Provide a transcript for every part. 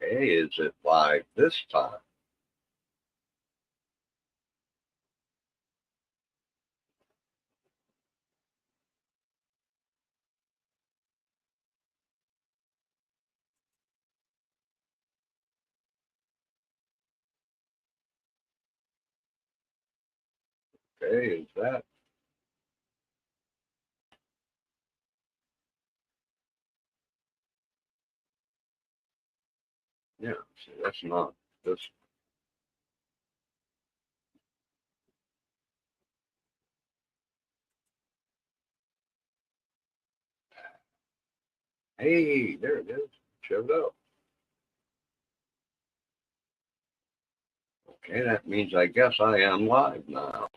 Okay, is it live this time? Okay, is that? Yeah, see, that's not this. Hey, there it is. Showed up. Okay, that means I guess I am live now.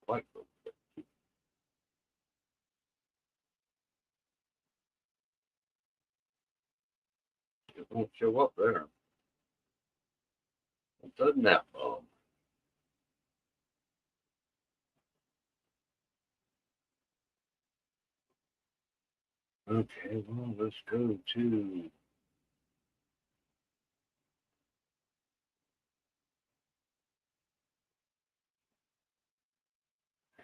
Like, it won't show up there. It doesn't that phone? Okay, well, let's go to.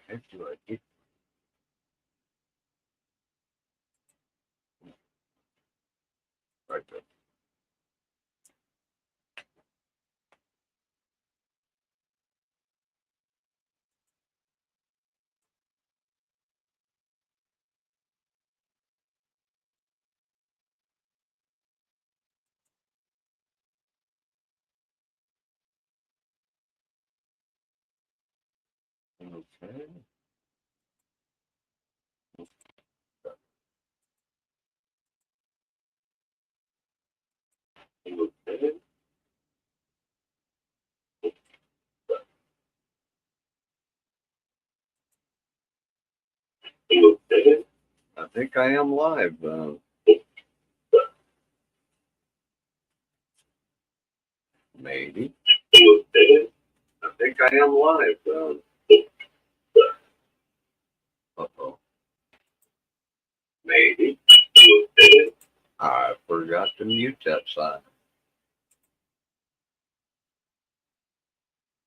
Heck, do I get right there? Okay. Okay. I think I am live. Maybe. I think I am live. Uh-oh. Maybe. I forgot to mute that side.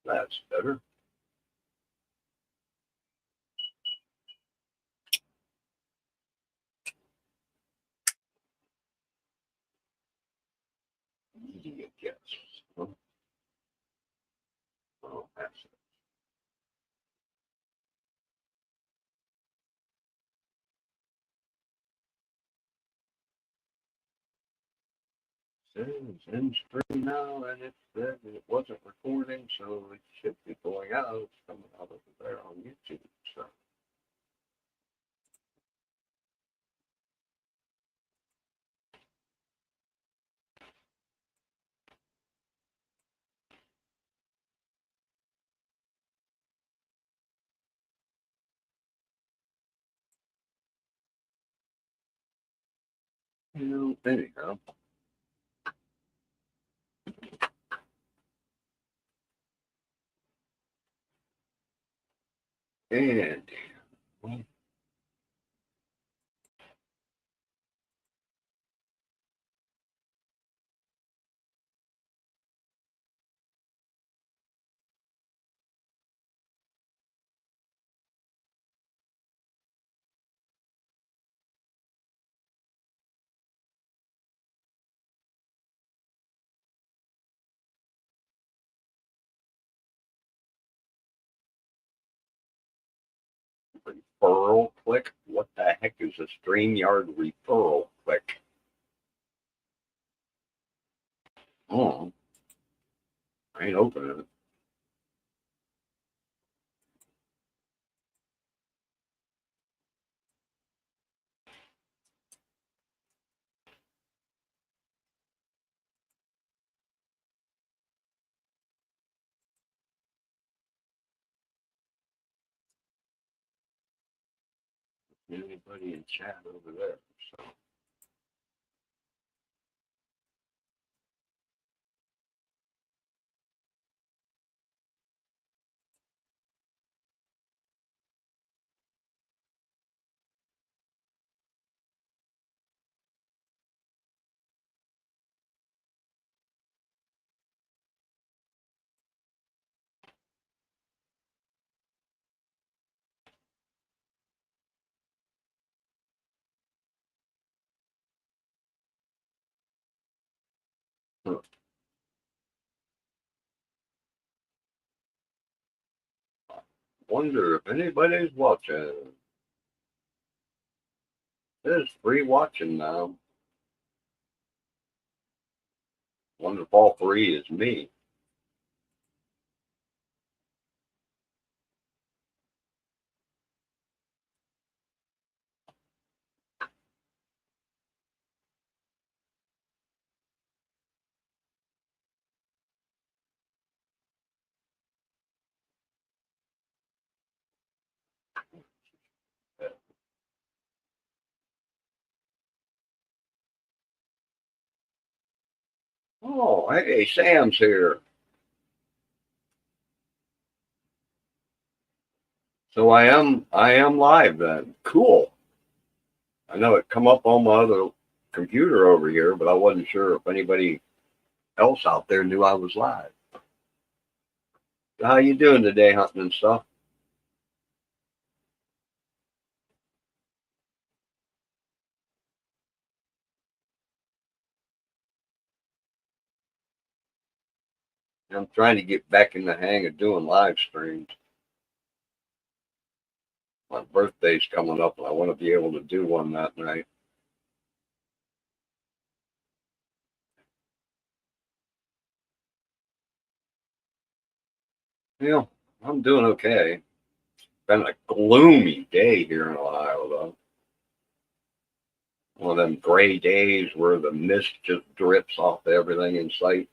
That's better. Media guests. Oh, that's it. Says in stream now, and it said it wasn't recording, so it should be going out. It's coming out over there on YouTube. So, anyhow. And well, referral click. What the heck is a StreamYard referral click? Oh, I ain't opening it. Anybody in chat over there? So, Huh. Wonder if anybody's watching. It's free watching now. Wonder if all three is me. Oh, hey, Sam's here. So I am live then. Cool. I know it come up on my other computer over here, but I wasn't sure if anybody else out there knew I was live. How you doing today, hunting and stuff? I'm trying to get back in the hang of doing live streams. My birthday's coming up, and I want to be able to do one that night. Yeah, I'm doing okay. Been a gloomy day here in Ohio, though. One of them gray days where the mist just drips off everything in sight.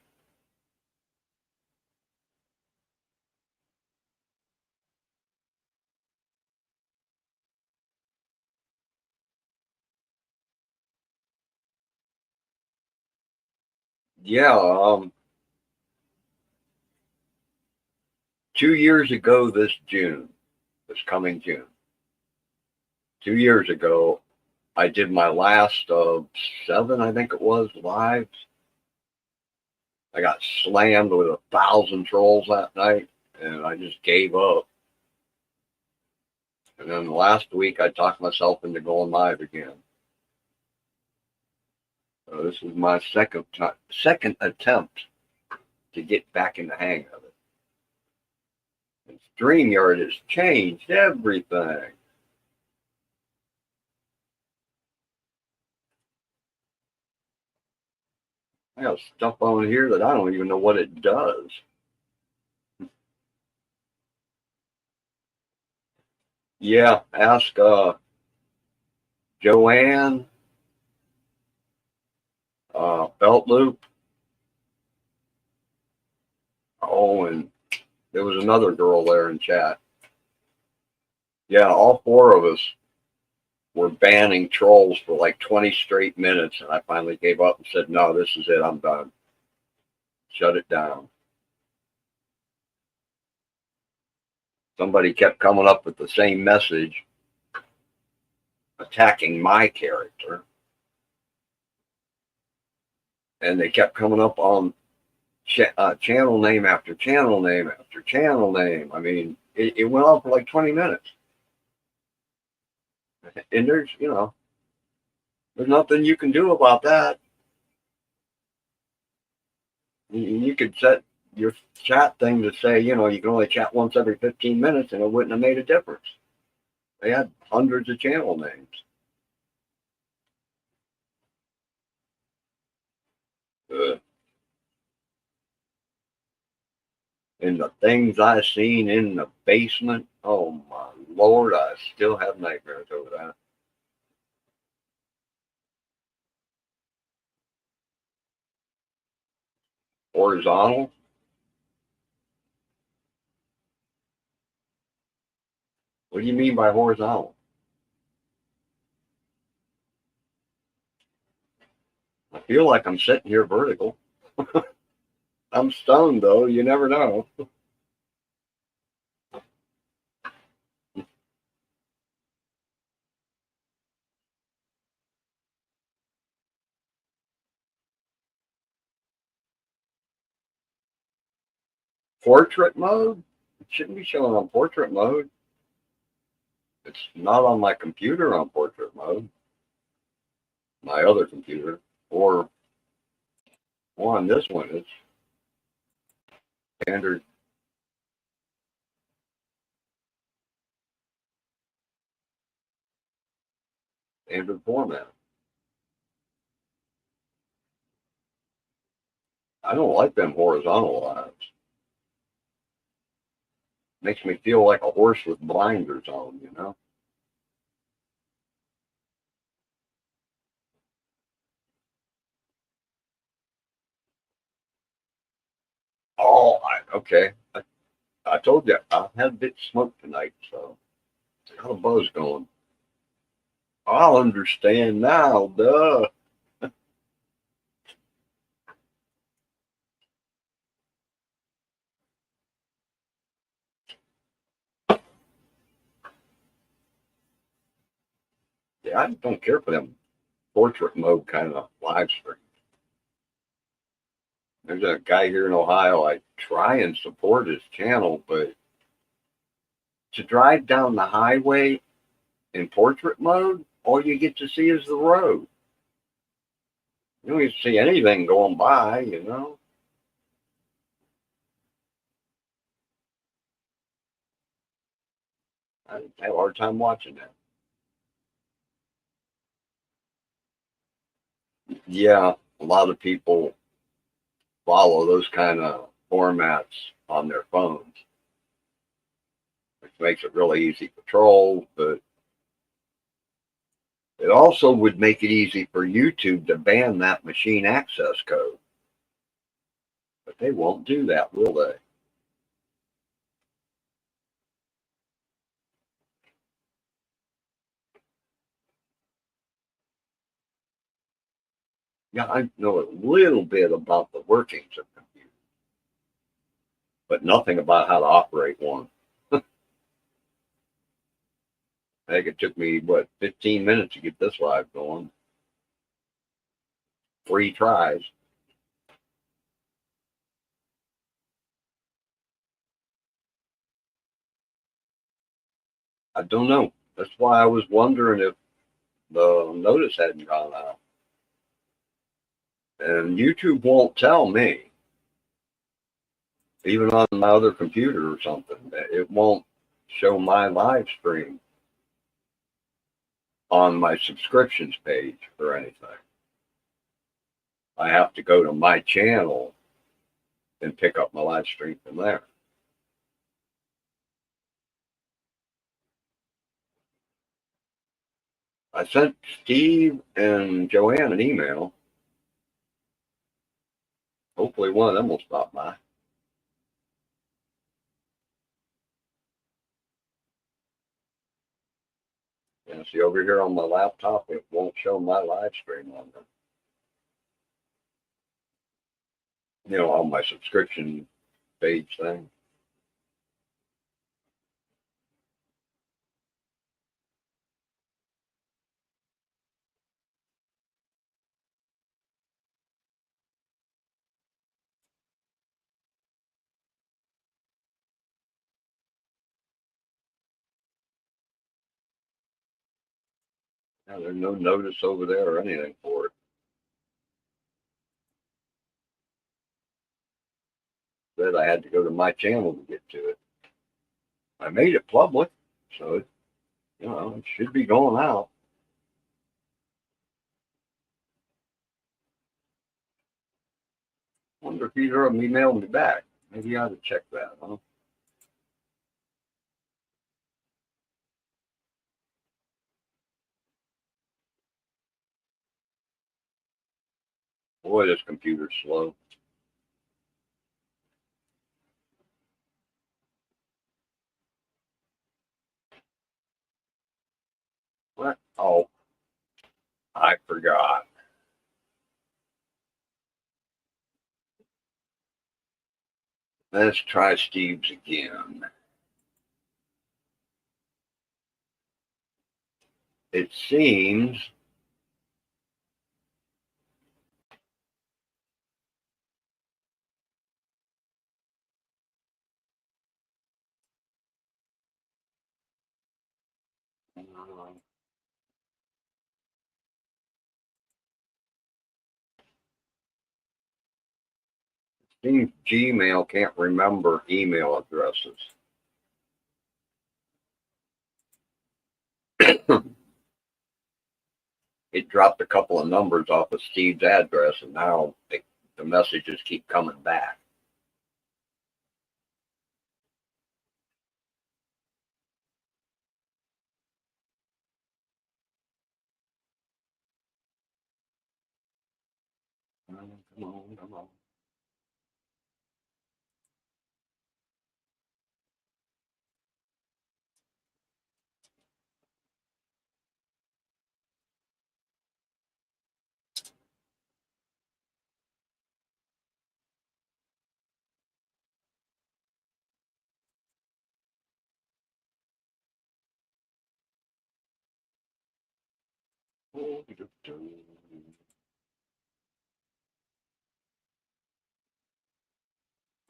Yeah, 2 years ago this June, this coming June, 2 years ago, I did my last of seven, I think it was, lives. I got slammed with 1,000 trolls that night, and I just gave up. And then last week, I talked myself into going live again. So this is my second attempt to get back in the hang of it. And StreamYard has changed everything. I got stuff on here that I don't even know what it does. Yeah, ask Joanne, Belt Loop. Oh, and there was another girl there in chat. Yeah, all four of us were banning trolls for like 20 straight minutes, and I finally gave up and said, no, this is it. I'm done. Shut it down. Somebody kept coming up with the same message, attacking my character. And they kept coming up on channel name after channel name after channel name. I mean, it went on for like 20 minutes. And there's nothing you can do about that. You could set your chat thing to say, you can only chat once every 15 minutes and it wouldn't have made a difference. They had hundreds of channel names. And the things I seen in the basement, oh my Lord, I still have nightmares over that. Horizontal? What do you mean by horizontal? I feel like I'm sitting here vertical. I'm stoned though, you never know. Portrait mode? It shouldn't be showing on portrait mode. It's not on my computer on portrait mode. My other computer. Or Well, on this one, it's standard. Standard format. I don't like them horizontal lives. Makes me feel like a horse with blinders on, you know? Oh, okay. I told you, I had a bit of smoke tonight, so got a buzz going. I'll understand now, duh. Yeah, I don't care for them portrait mode kind of live stream. There's a guy here in Ohio, I try and support his channel, but to drive down the highway in portrait mode, all you get to see is the road. You don't even see anything going by, you know? I have a hard time watching that. Yeah, a lot of people follow those kind of formats on their phones, which makes it really easy to control, but it also would make it easy for YouTube to ban that machine access code. But they won't do that, will they? Yeah, I know a little bit about the workings of computers, but nothing about how to operate one. I think it took me, what, 15 minutes to get this live going. 3 tries. I don't know. That's why I was wondering if the notice hadn't gone out. And YouTube won't tell me, even on my other computer or something. It won't show my live stream on my subscriptions page or anything. I have to go to my channel and pick up my live stream from there. I sent Steve and Joanne an email. Hopefully one of them will stop by. And see, over here on my laptop, it won't show my live stream on them. You know, on my subscription page thing. Yeah, there's no notice over there or anything for it. Said I had to go to my channel to get to it. I made it public, so it, it should be going out. Wonder if either of them emailed me back. Maybe I ought to check that, huh? Boy, this computer's slow. What? Oh, I forgot. Let's try Steve's again. It seems Steve's Gmail can't remember email addresses. It dropped a couple of numbers off of Steve's address, and now the messages keep coming back. Come on, come on.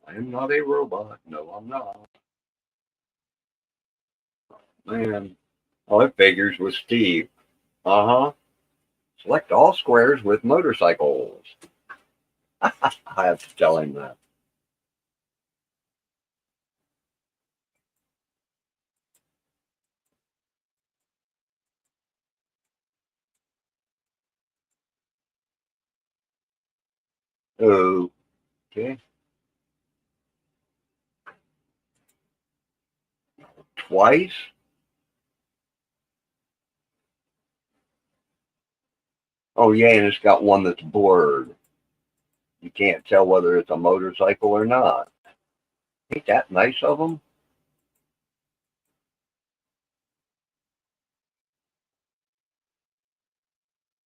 I am not a robot. No, I'm not. Man. Oh, it figures with Steve. Uh-huh. Select all squares with motorcycles. I have to tell him that. Oh, okay. Twice? Oh, yeah, and it's got one that's blurred. You can't tell whether it's a motorcycle or not. Ain't that nice of them?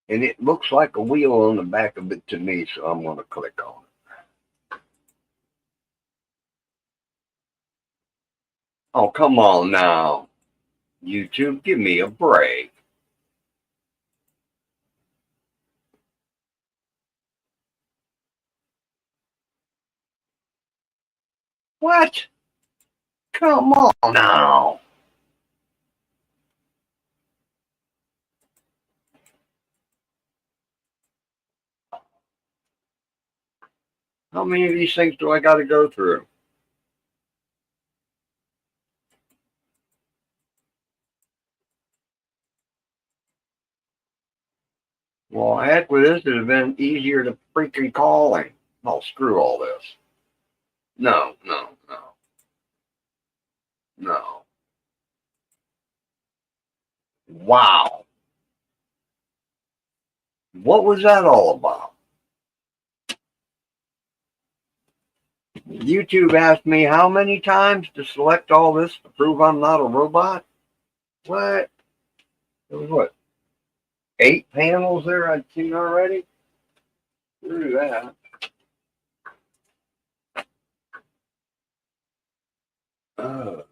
And it looks like a wheel on the back of it to me, so I'm going to click on it. Oh, come on now. YouTube, give me a break. What? Come on now. How many of these things do I got to go through? Well, heck with this, it'd have been easier to freaking call him. Oh, screw all this. No, no, no, no. Wow. What was that all about? YouTube asked me how many times to select all this to prove I'm not a robot? What? There was what? 8 panels there I'd seen already? Screw that. Oh.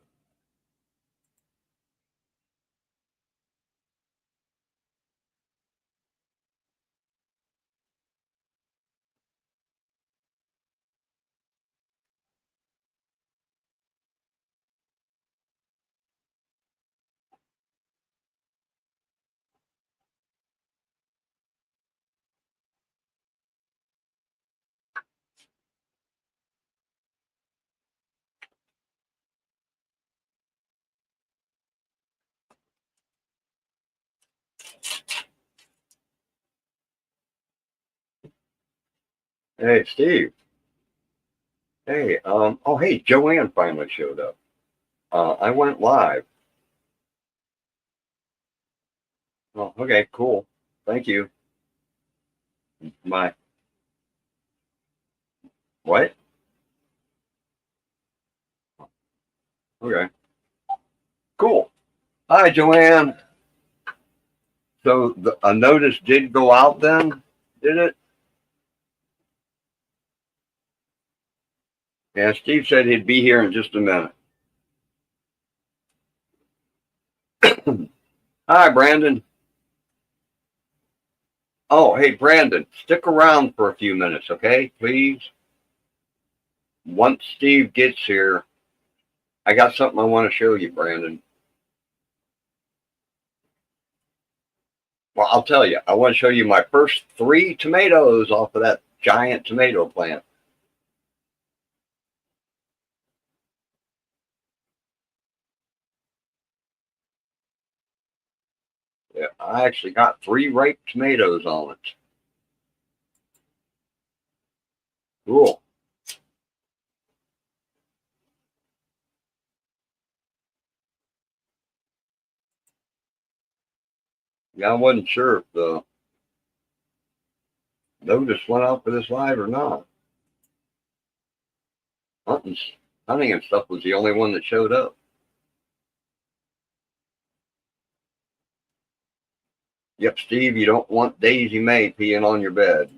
Hey, Steve. Hey, oh, hey, Joanne finally showed up. I went live. Oh, okay, cool. Thank you. My, what? Okay, cool. Hi, Joanne. So a notice did go out then, did it? Yeah, Steve said he'd be here in just a minute. Hi, Brandon. Oh, hey, Brandon, stick around for a few minutes, okay? Please. Once Steve gets here, I got something I want to show you, Brandon. Well, I'll tell you, I want to show you my first 3 tomatoes off of that giant tomato plant. Yeah, I actually got 3 ripe tomatoes on it. Cool. Yeah, I wasn't sure if the notice went out for this live or not. Hunting, hunting and stuff was the only one that showed up. Yep, Steve, you don't want Daisy May peeing on your bed.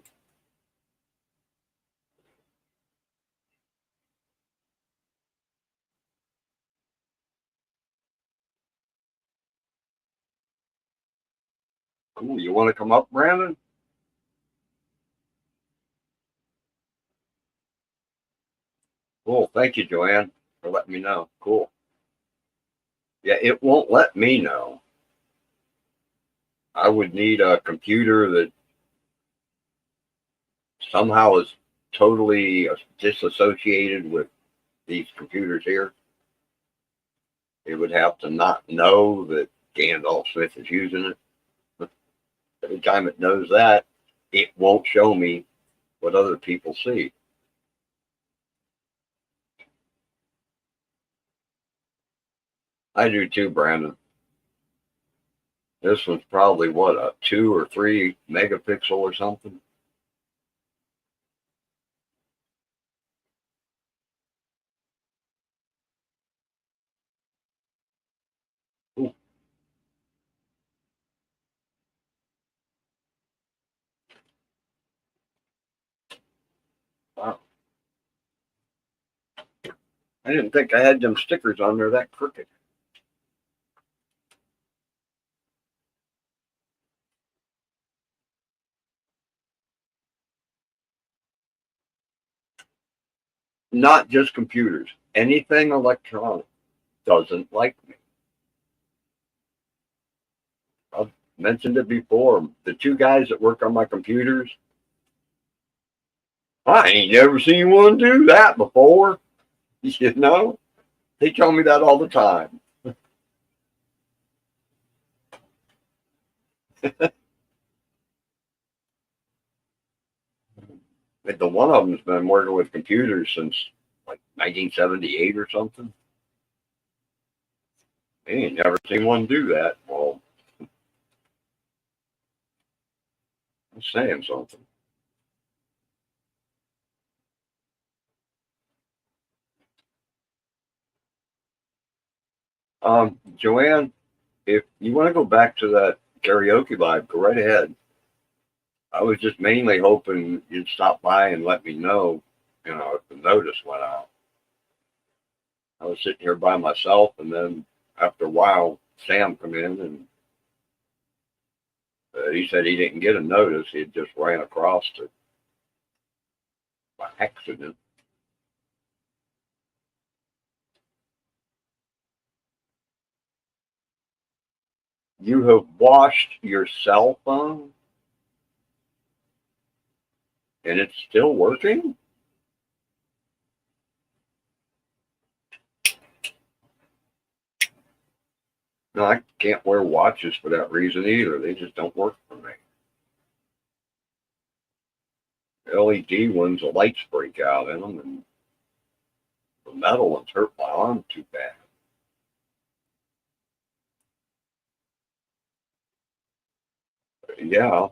Cool. You want to come up, Brandon? Cool. Thank you, Joanne, for letting me know. Cool. Yeah, it won't let me know. I would need a computer that somehow is totally disassociated with these computers here. It would have to not know that Gandalf Smith is using it. Every time it knows that, it won't show me what other people see. I do too, Brandon. This one's probably what, a 2 or 3 megapixel or something. Ooh, wow. I didn't think I had them stickers on there that crooked. Not just computers. Anything electronic doesn't like me. I've mentioned it before. The 2 guys that work on my computers, I ain't never seen one do that before. You know, they tell me that all the time. But the one of them's been working with computers since like 1978 or something. They ain't never seen one do that. Well, I'm saying something. Joanne, if you want to go back to that karaoke vibe, go right ahead. I was just mainly hoping you'd stop by and let me know, if the notice went out. I was sitting here by myself, and then after a while, Sam come in, and he said he didn't get a notice. He just ran across it by accident. You have washed your cell phone, and it's still working? No, I can't wear watches for that reason either. They just don't work for me. LED ones, the lights break out in them, and the metal ones hurt my arm too bad. Yeah,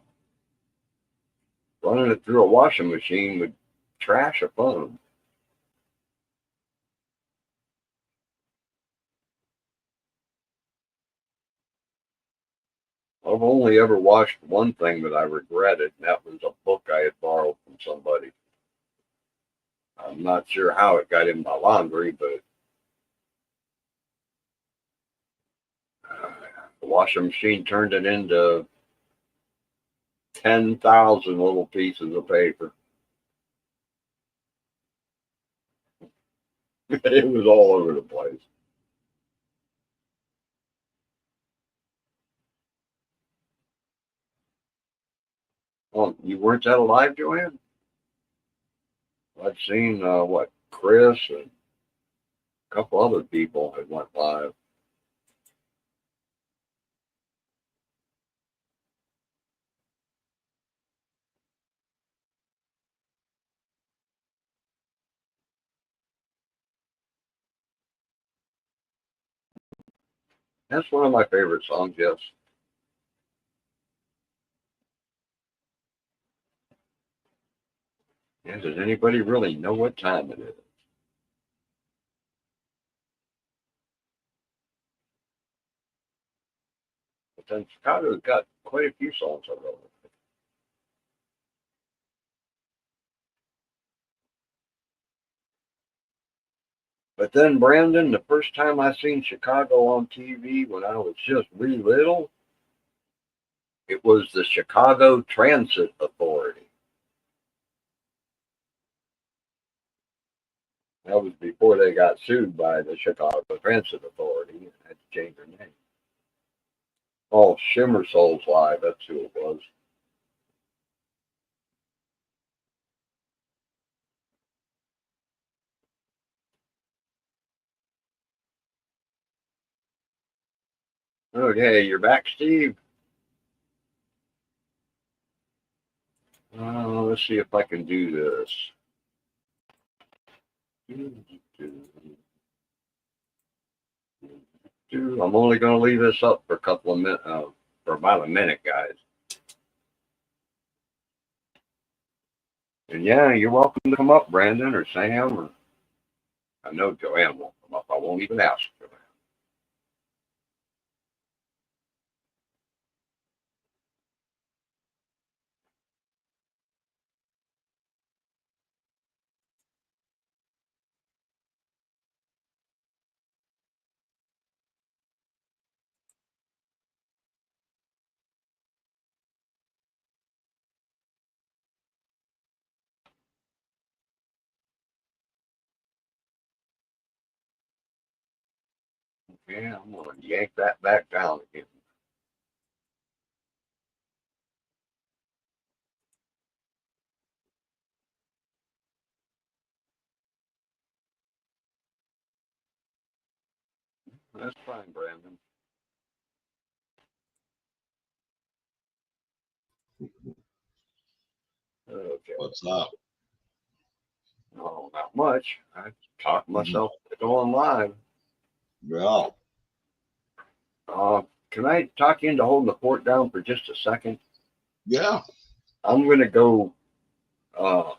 running it through a washing machine would trash a phone. I've only ever washed one thing that I regretted, and that was a book I had borrowed from somebody. I'm not sure how it got in my laundry, but the washing machine turned it into 10,000 little pieces of paper. It was all over the place. You weren't that alive, Joanne? I'd seen what Chris and a couple other people had went live. That's one of my favorite songs, yes. Yeah, does anybody really know what time it is? But then Chicago's got quite a few songs I wrote. But then, Brandon, the first time I seen Chicago on TV when I was just wee little, it was the Chicago Transit Authority. That was before they got sued by the Chicago Transit Authority and had to change their name. Oh, Shimmer Souls Live, that's who it was. Okay, you're back, Steve. Let's see if I can do this. I'm only going to leave this up for a couple of minutes, for about a minute, guys. And yeah, you're welcome to come up, Brandon or Sam, or I know Joanne won't come up. I won't even ask Joanne. Yeah, I'm going to yank that back down again. That's fine, Brandon. Okay. What's up? No, not much. I talked myself to going live. Yeah. Can I talk you into holding the fort down for just a second? Yeah. I'm going to go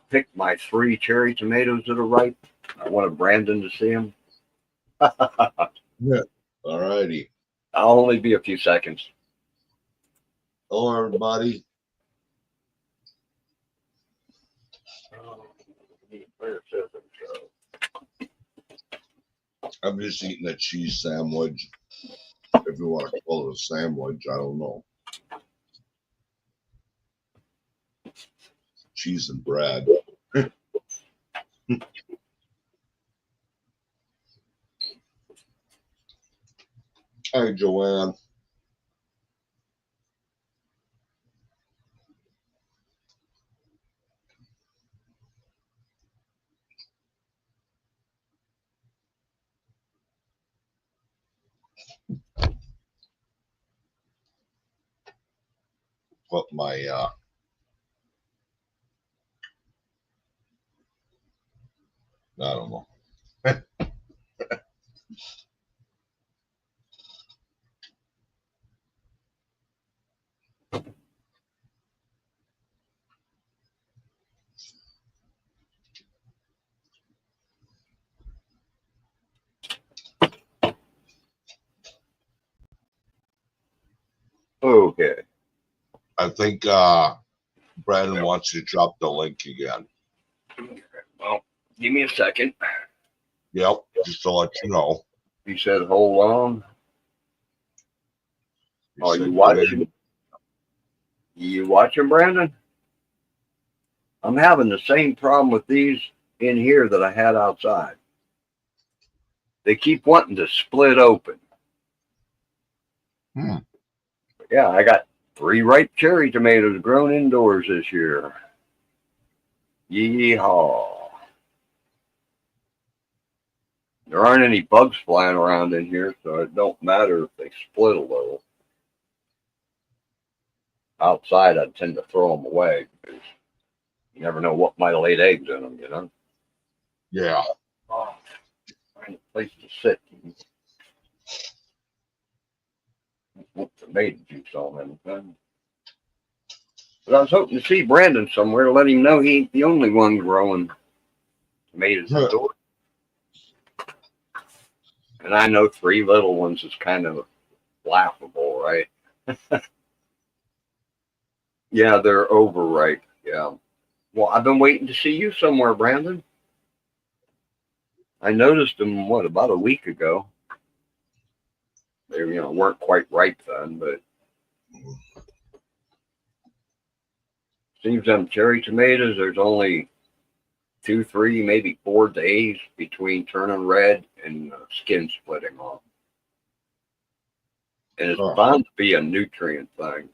pick my 3 cherry tomatoes that are ripe. I wanted Brandon to see them. Yeah. All righty. I'll only be a few seconds. Hello, everybody. I'm just eating a cheese sandwich. If you want to call it a sandwich, I don't know. Cheese and bread. Hi, Joanne. Put my I don't know. Okay. I think Brandon wants you to drop the link again. Well, give me a second. Yep. Just to let you know. He said, hold on. He said, you watching? You watching, Brandon? I'm having the same problem with these in here that I had outside. They keep wanting to split open. Yeah, I got 3 ripe cherry tomatoes grown indoors this year. Yeehaw. There aren't any bugs flying around in here, so it don't matter if they split a little. Outside, I tend to throw them away because you never know what might have laid eggs in them, you know? Yeah. Oh, find a place to sit. want tomato juice on them. But I was hoping to see Brandon somewhere to let him know he ain't the only one growing tomatoes indoors. And I know 3 little ones is kind of laughable, right? Yeah, they're overripe. Yeah. Well, I've been waiting to see you somewhere, Brandon. I noticed them, about a week ago. They, weren't quite ripe then, but seems them cherry tomatoes, there's only 2, 3, maybe 4 days between turning red and skin splitting off. And it's bound to be a nutrient thing.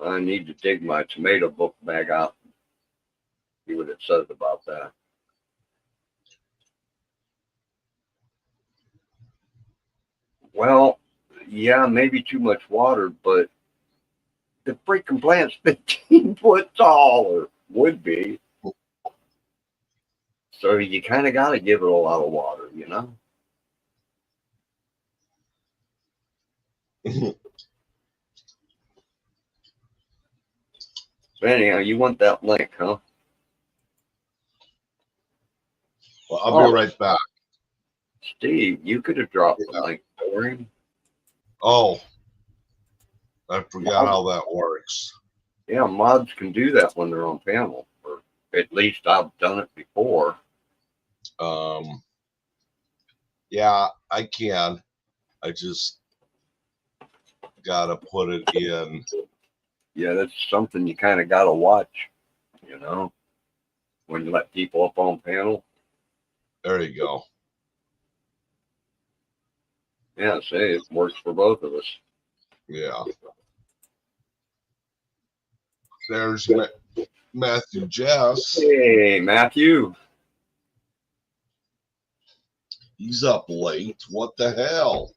I need to dig my tomato book bag out and see what it says about that. Well, yeah, maybe too much water, but the freaking plant's 15 foot tall, or would be. So you kind of got to give it a lot of water, Anyhow, you want that link, huh? Well, I'll be right back. Steve, you could have dropped the link for him. Oh, I forgot how that works. Yeah, mods can do that when they're on panel, or at least I've done it before. Yeah, I can. I just gotta put it in. Yeah, that's something you kind of gotta watch, when you let people up on panel. There you go. Yeah, say it works for both of us. Yeah. There's Matthew Jess. Hey, Matthew. He's up late. What the hell?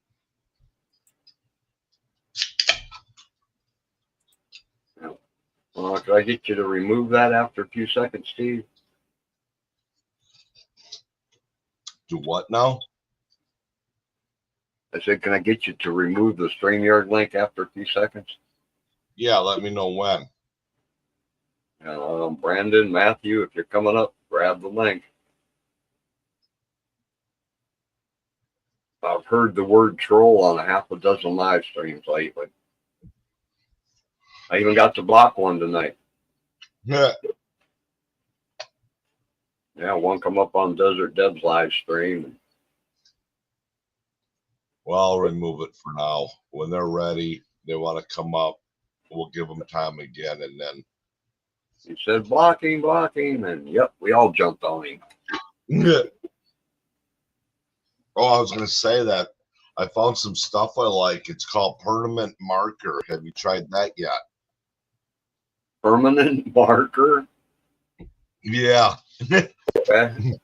Could I get you to remove that after a few seconds, Steve? Do what now? I said, can I get you to remove the StreamYard link after a few seconds? Yeah, let me know when. Brandon, Matthew, if you're coming up, grab the link. I've heard the word troll on a half a dozen live streams lately. I even got to block one tonight. Yeah, one come up on Desert Deb's live stream. Well, I'll remove it for now. When they're ready, they want to come up, we'll give them time again, and then He said, blocking, and yep, we all jumped on him. Oh, I was going to say that I found some stuff I like. It's called Permanent Marker. Have you tried that yet? Permanent marker? Yeah. I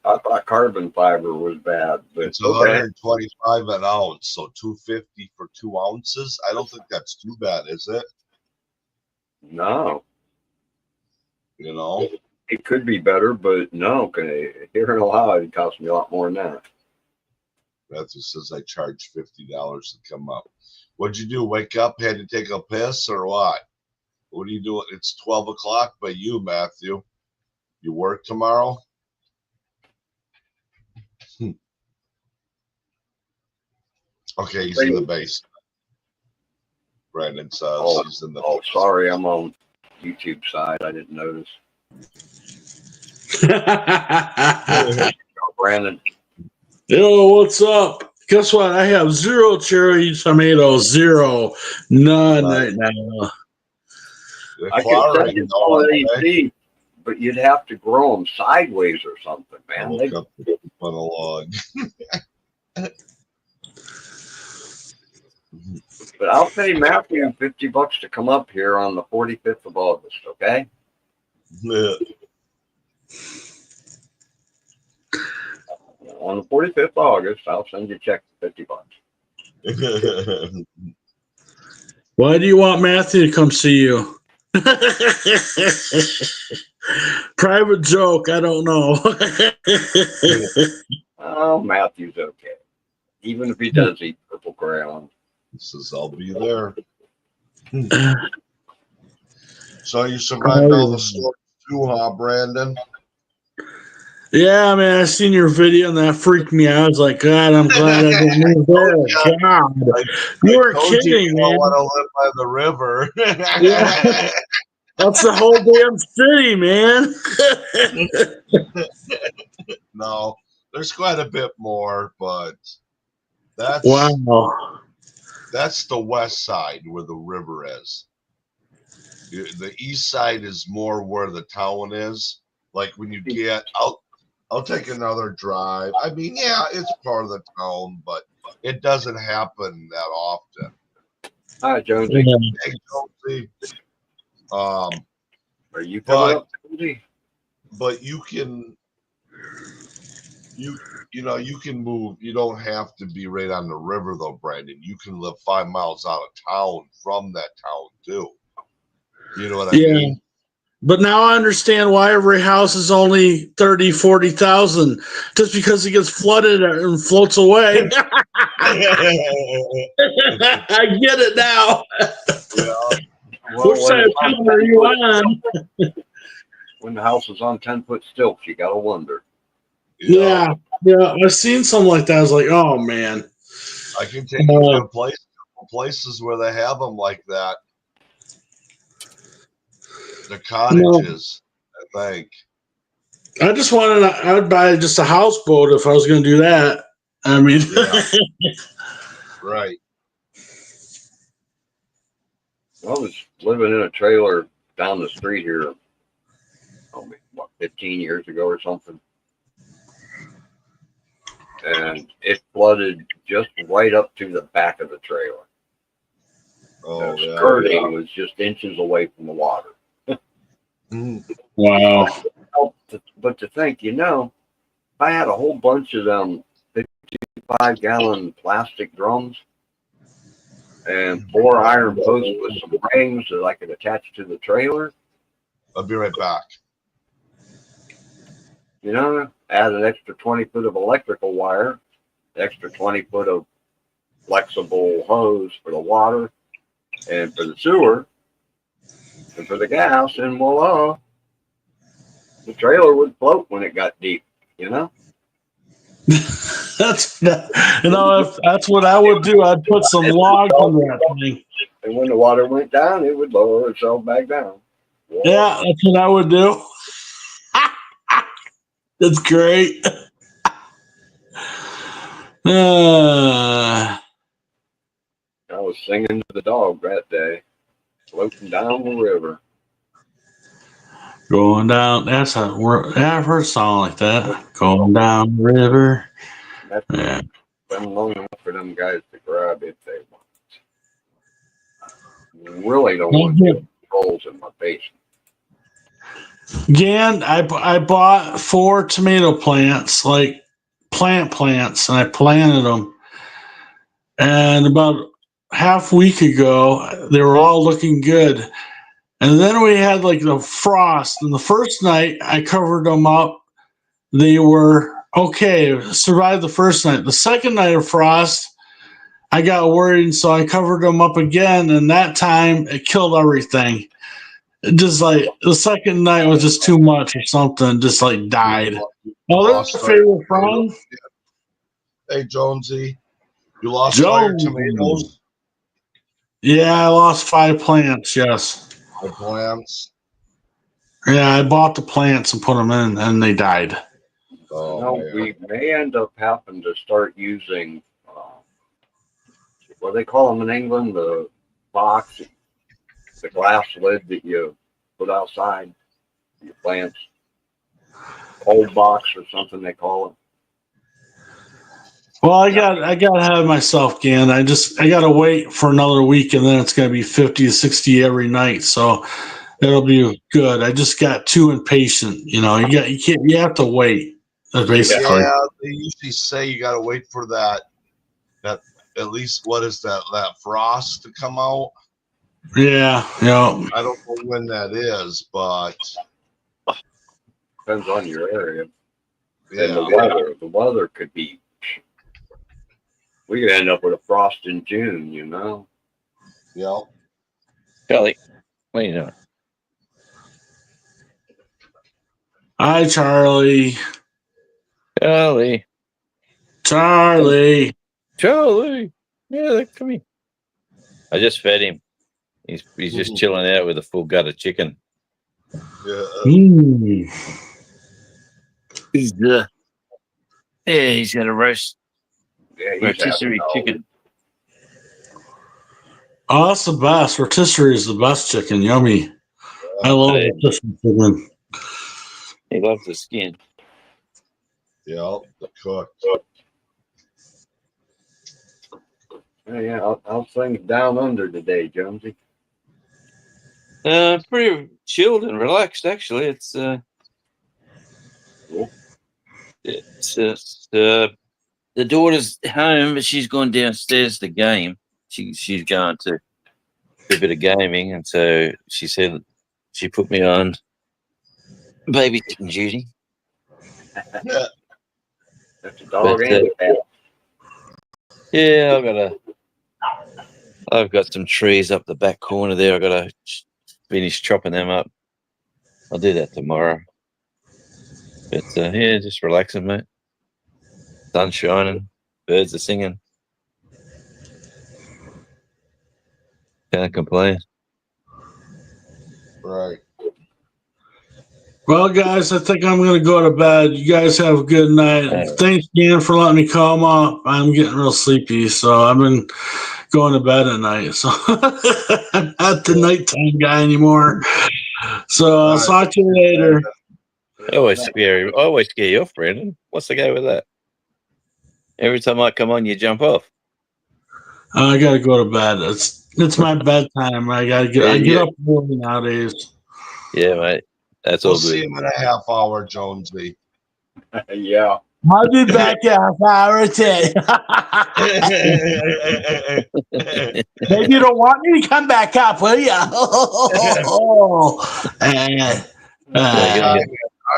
thought carbon fiber was bad, but it's 125 an ounce, so $2.50 for 2 ounces. I don't think that's too bad, is it? No. It could be better, but no. Here in Ohio, it cost me a lot more than that. Matthew says I charge $50 to come up. What'd you do? Wake up, had to take a piss, or what? What are you doing? It's 12 o'clock by you, Matthew. You work tomorrow? Okay, he's in the basement. Brandon says he's in the basement. Sorry, I'm on YouTube side. I didn't notice. Brandon. Yo, what's up? Guess what? I have 0 cherry tomatoes. 0. None right now. I could send you all AC, but you'd have to grow them sideways or something, man. On a log. But I'll pay Matthew $50 to come up here on the 45th of August, okay? Yeah. On the 45th of August, I'll send you a check for $50. Why do you want Matthew to come see you? Private joke. I don't know. Oh, Matthew's okay. Even if he does eat purple crayon. He says, I'll be there. So you survived all the storms too, huh, Brandon? Yeah, man, I seen your video and that freaked me out. I was like, God, I'm glad I didn't move there. God, you were Told kidding, you man. don't want to live by the river. Yeah. That's the whole damn city, man. No, there's quite a bit more, but that's Wow. that's the west side where the river is. The east side is more where the town is. Like when you get out, I'll take another drive. I mean, yeah, it's part of the town, but it doesn't happen that often. Hi, Jonesy. Yeah. Hey, Jonesy, Are you coming up, Jonesy? but you can you can move. You don't have to be right on the river though, Brandon. You can live 5 miles out of town from that town too. You know what I Yeah. mean? But now I understand why every house is only 30, 40,000, just because it gets flooded and floats away. I get it now. Yeah. Well, Which side of town are you on? when the house is on 10-foot stilts, you gotta wonder. Yeah, I've seen something like that. I was like, oh man. I can take you to places where they have them like that. The cottages, I think. I just wanted. I would buy just a houseboat if I was going to do that. I mean, Yeah. Right. I was living in a trailer down the street here, what, 15 years ago or something. And it flooded just right up to the back of the trailer. Oh, The yeah. skirting was just inches away from the water. wow. But to think, if I had a whole bunch of them 55-gallon plastic drums and 4 iron posts with some rings that I could attach to the trailer, I'll be right back. add an extra 20 foot of electrical wire, extra 20 foot of flexible hose for the water and for the sewer and for the gas, and voila, the trailer would float when it got deep, That's if that's what I would do. I'd put some logs on that thing. And when the water went down, it would lower itself back down. Whoa. Yeah, that's what I would do. That's great. I was singing to the dog that day, floating down the river. Going down. I've heard a song like that. Going down the river. That's been long enough for them guys to grab if they want. Really don't want to get trolls in my basement. Gan, I bought 4 tomato plants, like plants, and I planted them. And about half week ago, they were all looking good. And then we had like the frost. And the first night, I covered them up. They were okay, survived the first night. The second night of frost, I got worried, and so I covered them up again. And that time, it killed everything. Just like the second night was just too much or something, just like died. Oh, that's a favorite friend. Hey, Jonesy, you lost all your tomatoes? Yeah, I lost 5 plants, yes. 5 plants? Yeah, I bought the plants and put them in, and they died. Oh, we may end up having to start using, what do they call them in England? The box, the glass lid that you put outside your plants. Cold box or something they call it. Well, I got ahead of myself, Gan. I got to wait for another week, and then it's going to be 50 to 60 every night. So it'll be good. I just got too impatient. You have to wait. Basically. Yeah, they usually say you got to wait for that at least what is that frost to come out. Yeah. I don't know when that is, but depends on your area. Yeah. And the weather could be We could end up with a frost in June, you know? Yep. Charlie, what are you doing? Hi, Charlie. Charlie. Charlie. Charlie. Yeah, come here. I just fed him. He's just chilling out with a full gut of chicken. Yeah. Mm. He's he's got a roast Yeah, he's rotisserie having chicken. Oh, that's the best. Rotisserie is the best chicken. Yummy. I love Yeah. rotisserie chicken. He loves the skin. Yep. The cook. Yeah, how's things down under today, Jonesy? Pretty chilled and relaxed, actually. It's Cool. the daughter's home, but she's gone downstairs to game. She's going to do a bit of gaming, and so she said she put me on babysitting duty. Yeah. That's a dog But, and a cat. Yeah, I've got some trees up the back corner there. I've got to finish chopping them up. I'll do that tomorrow. But yeah, just relaxing, mate. Sun's shining, birds are singing. Can't complain. Right. Well, guys, I think I'm going to go to bed. You guys have a good night. All right. Thanks, Dan, for letting me come up. I'm getting real sleepy, so I've been going to bed at night. So I'm not the nighttime guy anymore. So I'll talk to you later. I always scare you off, Brandon. What's the go with that? Every time I come on, you jump off. I got to go to bed. It's my bedtime. I get up early nowadays. Yeah, mate. That's We'll all see good. him in a half hour, Jonesy. Yeah. I'll be back in a half hour or 10. Maybe you don't want me to come back up, will you? Yeah, All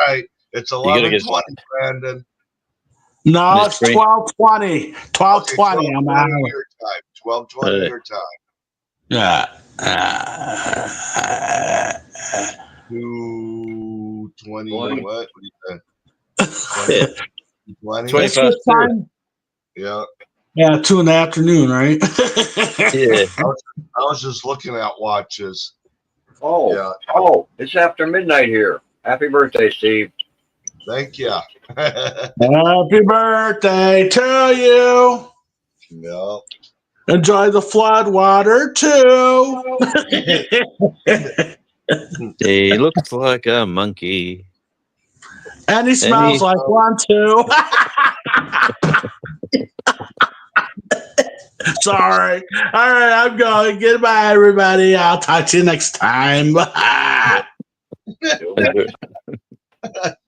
right. It's gotta get- 11:20, Brandon. No, Miss it's Green. 12:20. 12:20. I'm out. 12:20 your time. 12:20 your time. Yeah. 2:20. What? What do you think? Yeah. 20? 20 It's good past two. time. Yeah. Yeah, 2 in the afternoon, right? Yeah. I was just looking at watches. Oh, Yeah. oh, it's after midnight here. Happy birthday, Steve. Thank you. Happy birthday to you. No. Enjoy the flood water too. He looks like a monkey. And he smells Any- like one too. Sorry. All right, I'm going. Goodbye, everybody. I'll talk to you next time.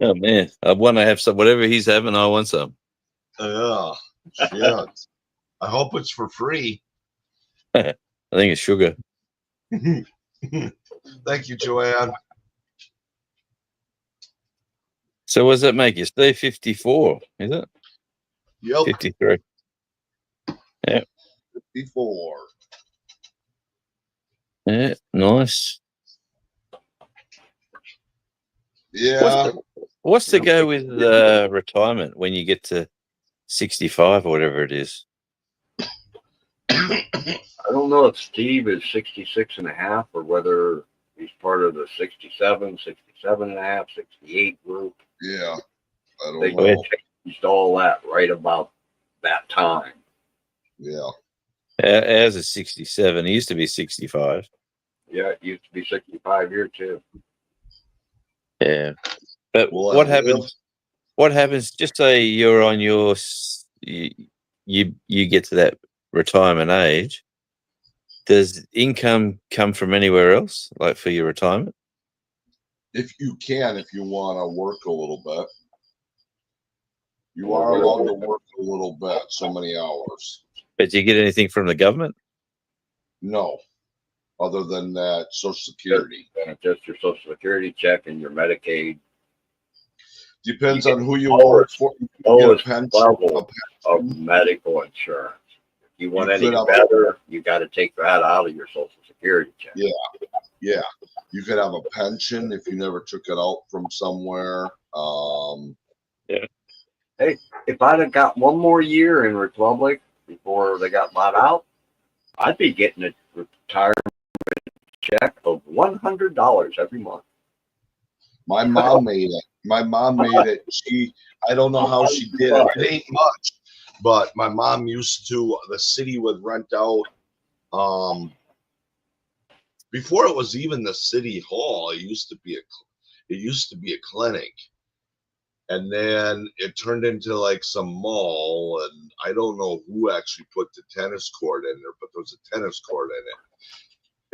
Oh man, I want to have some. Whatever he's having, I want some. Yeah. Yeah. I hope it's for free. I think it's sugar. Thank you, Joanne. So what does that make you? Stay 54, is it? Yep. 53. 54. Yeah, nice. Yeah. What's the go with retirement when you get to 65 or whatever it is? I don't know if Steve is 66 and a half or whether he's part of the 67, 67 and a half, 68 group. Yeah. I They don't know. changed all that right about that time. Yeah. Ours is 67. It used to be 65. Yeah, it used to be 65 here too. Yeah. But Well, what I happens? What happens? Just say you're on your you get to that retirement age. Does income come from anywhere else, like for your retirement? If you want to work a little bit, you are allowed to work a little bit, so many hours. But do you get anything from the government? No, other than that, Social Security. And just your Social Security check and your Medicaid. Depends on who you work for. You get a Lowest pension, level of medical insurance. you want You any could have- better, you got to take that out of your Social Security check. Yeah. Yeah, you could have a pension if you never took it out from somewhere. If I'd have got one more year in Republic before they got bought out, I'd be getting a retirement check of $100 every month. My mom made it. My mom made it. I don't know how she did it. It ain't much, but my mom used to. The city would rent out. Before it was even the city hall, it used to be a clinic, and then it turned into like some mall. And I don't know who actually put the tennis court in there, but there was a tennis court in it.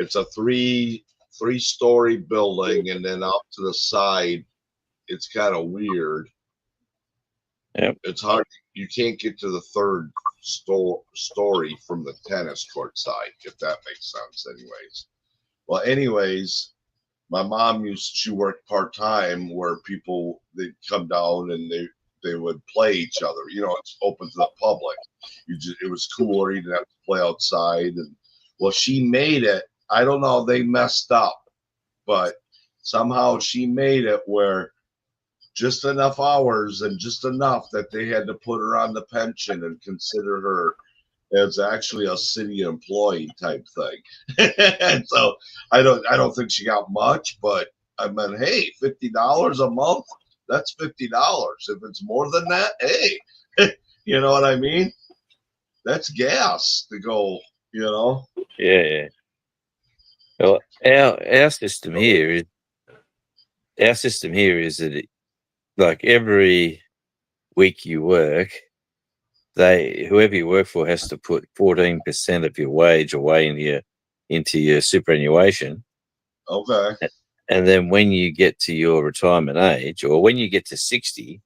It's a three-story building, and then up to the side, it's kind of weird. Yep. It's hard. You can't get to the third story from the tennis court side, if that makes sense. Anyways, my mom she worked part-time where people, they'd come down and they would play each other. You know, it's open to the public. It was cooler. You didn't have to play outside. And well, she made it. I don't know. They messed up, but somehow she made it where just enough hours and just enough that they had to put her on the pension and consider her as actually a city employee type thing. And so I don't think she got much, but I mean, hey, $50 a month, that's $50. If it's more than that, hey, you know what I mean? That's gas to go, you know? Yeah. Well, our system here is that like every week you work, whoever you work for has to put 14% of your wage away into your superannuation. Okay. And then when you get to your retirement age, or when you get to 60,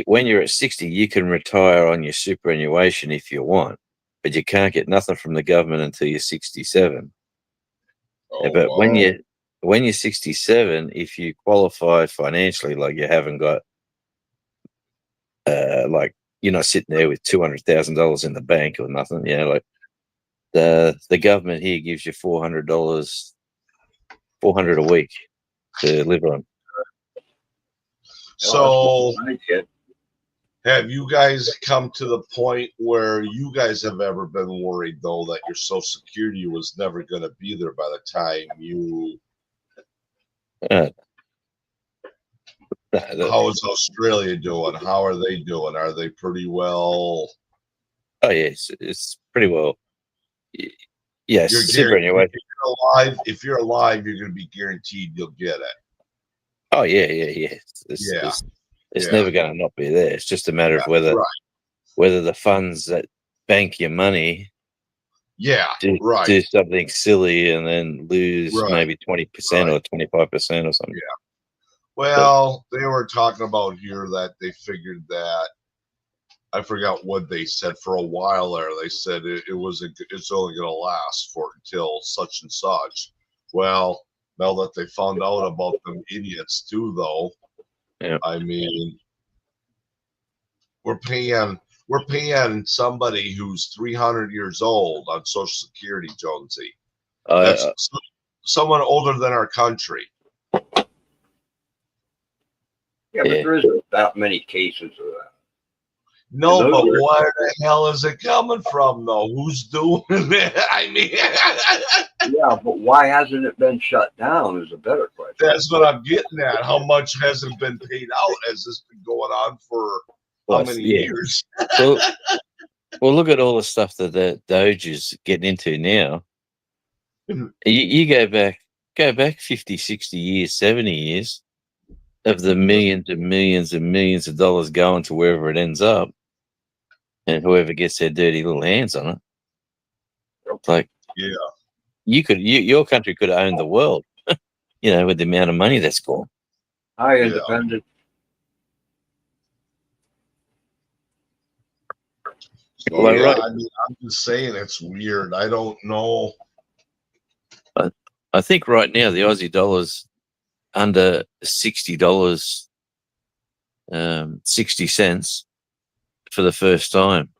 when you're at 60, you can retire on your superannuation if you want, but you can't get nothing from the government until you're 67. Oh, But when wow. you're 67, if you qualify financially, like you haven't got, like you're not sitting there with $200,000 in the bank or nothing, you know, like the government here gives you $400 a week to live on. So I did. have you guys come to the point where you guys have ever been worried, though, that your Social Security was never going to be there by the time you... How is Australia doing? How are they doing? Are they pretty well? Oh, yeah, it's pretty well. Yes, You're superannuation. If you're alive, you're going to be guaranteed you'll get it. Oh, yeah. It's Yeah. never going to not be there. It's just a matter of whether the funds that bank your money do something silly and then lose maybe 20% or 25% or something. Yeah. Well, they were talking about here that they figured that, I forgot what they said for a while there. They said it's only going to last for until such and such. Well, now that they found out about them idiots too, though, yeah. I mean, we're paying somebody who's 300 years old on Social Security, Jonesy. That's someone older than our country. Yeah, but there isn't that many cases of that. No, but where the hell is it coming from, though? Who's doing it? I mean, yeah, but why hasn't it been shut down is a better question. That's what I'm getting at. How much hasn't been paid out? Has this been going on for how many years? well, look at all the stuff that the Doge is getting into now. You go back 50, 60 years, 70 years of the millions and millions and millions of dollars going to wherever it ends up, and whoever gets their dirty little hands on it. Like, your country could own the world, you know, with the amount of money that's gone. Hi, independent. So, I mean, I'm just saying it's weird. I don't know. I think right now the Aussie dollar's under $60, 60 cents for the first time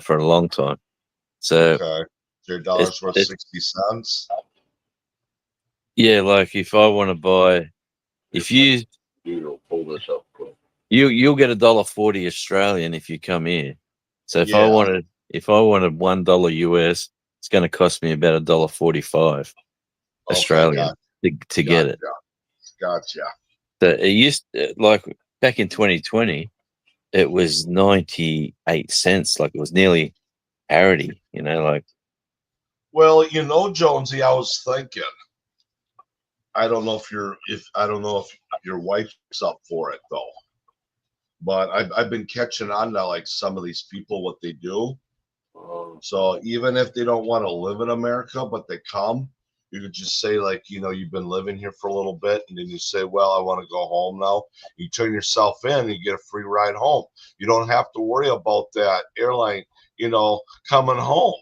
for a long time. So Okay. Your dollar's worth it's 60 cents. yeah, like if I want to buy, if you You'll pull this up quick. you'll get $1.40 Australian if you come here. So if I Yeah. wanted $1 US, it's going to cost me about $1.45 Australian to get it. Gotcha. It used like back in 2020, it was 98 cents. Like it was nearly parity. Like Well, Jonesy, I was thinking. I don't know if your wife's up for it though. But I've been catching on to like some of these people what they do. So even if they don't want to live in America, but they come, you could just say like, you've been living here for a little bit, and then you say, well, I want to go home now. You turn yourself in, and you get a free ride home. You don't have to worry about that airline, coming home.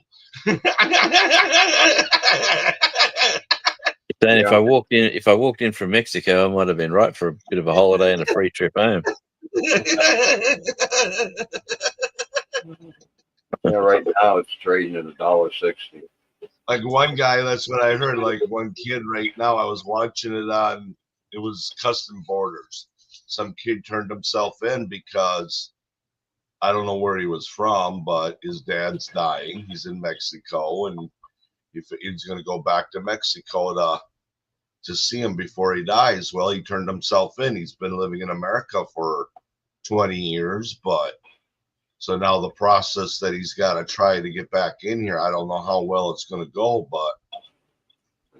then if I walked in from Mexico, I might have been right for a bit of a holiday and a free trip home. Yeah, right now it's trading at $1.60. Like one guy, that's what I heard. Like one kid right now, I was watching it on. It was Custom Borders. Some kid turned himself in because I don't know where he was from, but his dad's dying. He's in Mexico, and if he's going to go back to Mexico to see him before he dies, well, he turned himself in. He's been living in America for 20 years, but so now the process that he's got to try to get back in here, I don't know how well it's going to go, but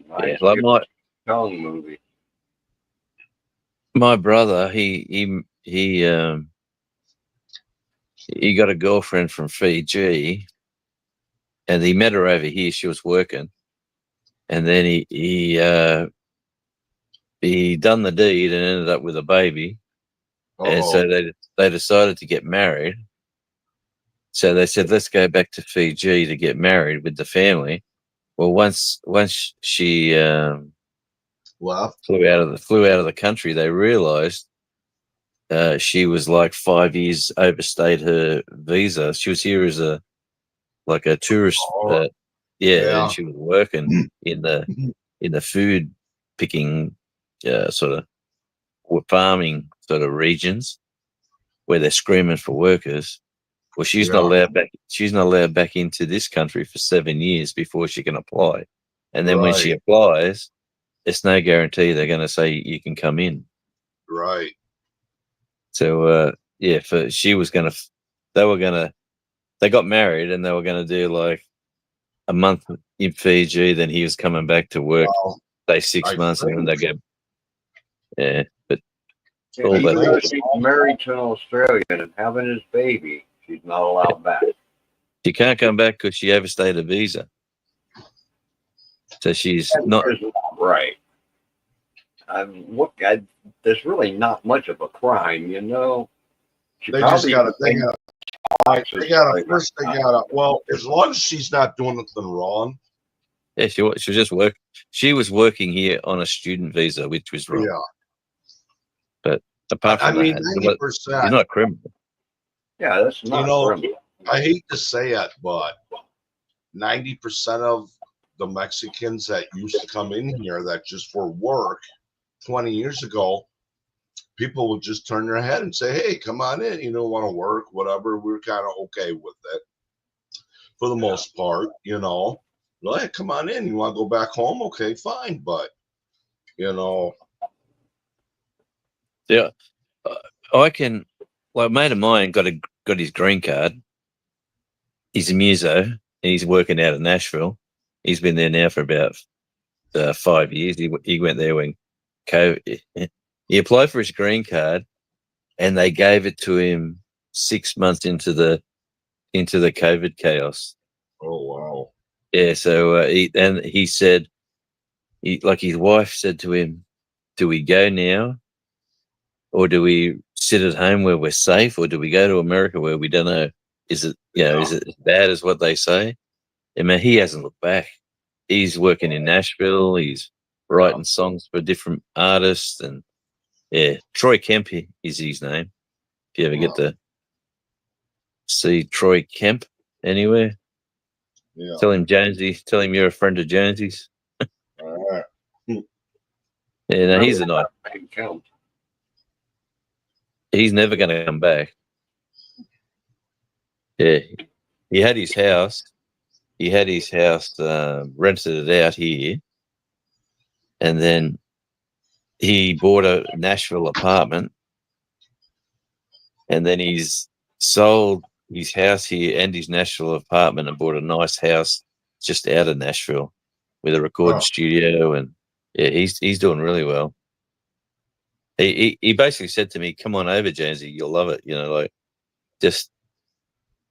Nice Like Kong movie. my brother, he got a girlfriend from Fiji, and he met her over here. She was working, and then he done the deed and ended up with a baby. And so they decided to get married. So they said, let's go back to Fiji to get married with the family. Well, once she left. flew out of the country, they realized she was like 5 years overstayed her visa. She was here as a tourist. And she was working in the food picking sort of farming sort of regions where they're screaming for workers. Well, she's not allowed back. She's not allowed back into this country for 7 years before she can apply. And then when she applies, it's no guarantee they're going to say you can come in. Right. So they got married and they were going to do like a month in Fiji. Then he was coming back to work, say 6 months, and then they go. Yeah, but If she's married to an Australian and having his baby, she's not allowed back. She can't come back because she overstayed her visa. So she's not right. There's really not much of a crime, They just got to. Well, as long as she's not doing nothing wrong. Yeah, she was just work. She was working here on a student visa, which was wrong. Yeah. But apart from that, 90%. She's not criminal. Yeah, that's not criminal. I hate to say it, but 90% of the Mexicans that used to come in here that just for work 20 years ago, people would just turn their head and say, hey, come on in. You don't want to work, whatever. We're kind of okay with it for the most part, Well, hey, come on in. You want to go back home? Okay, fine. But, Yeah. I can, like, a mate of mine got his green card. He's a muso, and he's working out of Nashville. He's been there now for about 5 years. He went there when COVID. He applied for his green card, and they gave it to him 6 months into the COVID chaos. Oh wow! Yeah, so he said, his wife said to him, "Do we go now, or do we sit at home where we're safe, or do we go to America where we don't know? Is it is it as bad as what they say?" I mean, he hasn't looked back. He's working in Nashville. He's writing songs for different artists, and Troy Kemp is his name. If you ever get to see Troy Kemp anywhere, Yeah. Tell him Jonesy. Tell him you're a friend of Jonesy's. All right. Yeah, no, he's a nice. Name count. He's never going to come back. Yeah, he had his house. He had his house rented it out here, and then he bought a Nashville apartment, and then he's sold his house here and his Nashville apartment and bought a nice house just out of Nashville with a recording Wow. studio, and yeah, he's doing really well. He basically said to me, "Come on over, Jonesy, you'll love it. You know, like just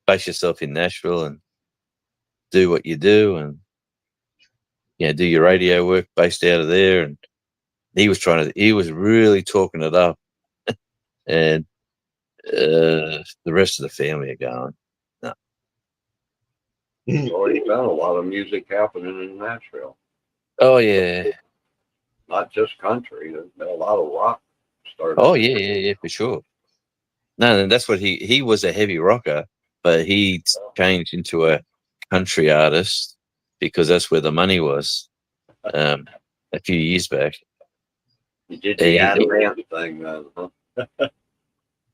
base yourself in Nashville and do what you do, and do your radio work based out of there." And he was really talking it up, and the rest of the family are going, no. You've already found a lot of music happening in Nashville. Oh yeah, Not just country. There's been a lot of rock started. oh yeah, for sure. No, that's what he was, a heavy rocker, but he changed into a country artist because that's where the money was a few years back. You did the Adamant thing then, huh?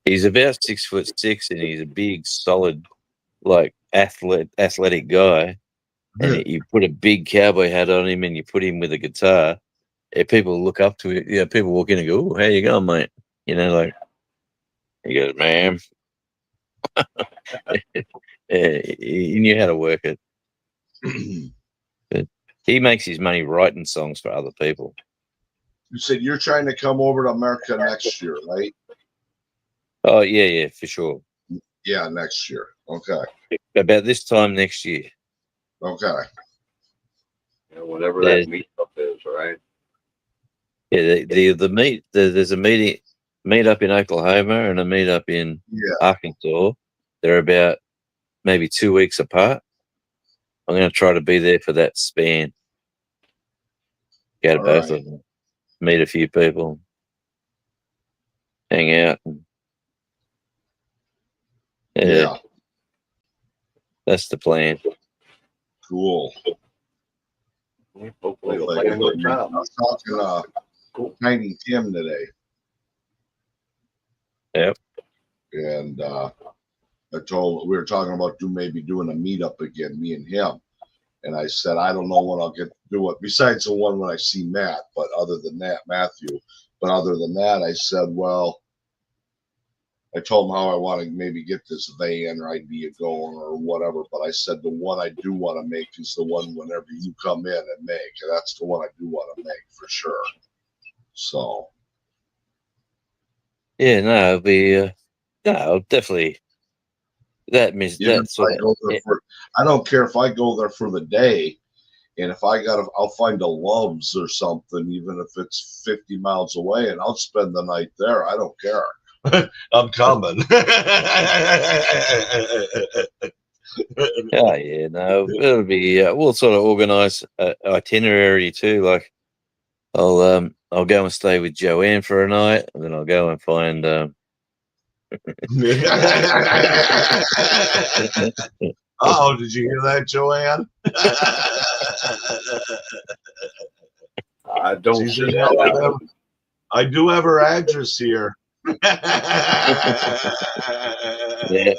He's about 6'6", and he's a big, solid, like athletic guy. And you put a big cowboy hat on him, and you put him with a guitar. And people look up to it. Yeah, people walk in and go, "Oh, how you going, mate?" You know, like he goes, "Man." He knew how to work it. But he makes his money writing songs for other people. You said you're trying to come over to America next year, right? Oh yeah, for sure. Yeah, next year. Okay. About this time next year. Okay. Yeah, whatever that meetup is, right? Yeah, there's a meet up in Oklahoma and a meet up in Arkansas. They're about maybe 2 weeks apart. I'm going to try to be there for that span. Go to All both right. of them, meet a few people, hang out. Yeah. That's the plan. Cool. Hopefully it'll Like, play I a good job. was talking to Tiny Tim today. Yep. And we were talking about maybe doing a meetup again, me and him. And I said, I don't know when I'll get to do it, besides the one when I see Matt, but other than that, Matthew. But other than that, I said, well, I told him how I want to maybe get this van idea going or whatever. But I said, the one I do want to make is the one whenever you come in and make. And that's the one I do want to make for sure. So. Yeah, no, it'll be, no, definitely. That means that's what I don't care if I go there for the day, and if I'll find a Love's or something, even if it's 50 miles away, and I'll spend the night there. I don't care. I'm coming. Oh yeah, no, it'll be. We'll sort of organise an itinerary too. Like, I'll go and stay with Joanne for a night, and then I'll go and find. Oh, did you hear that, Joanne? I don't see that. I do have her address here. Yeah,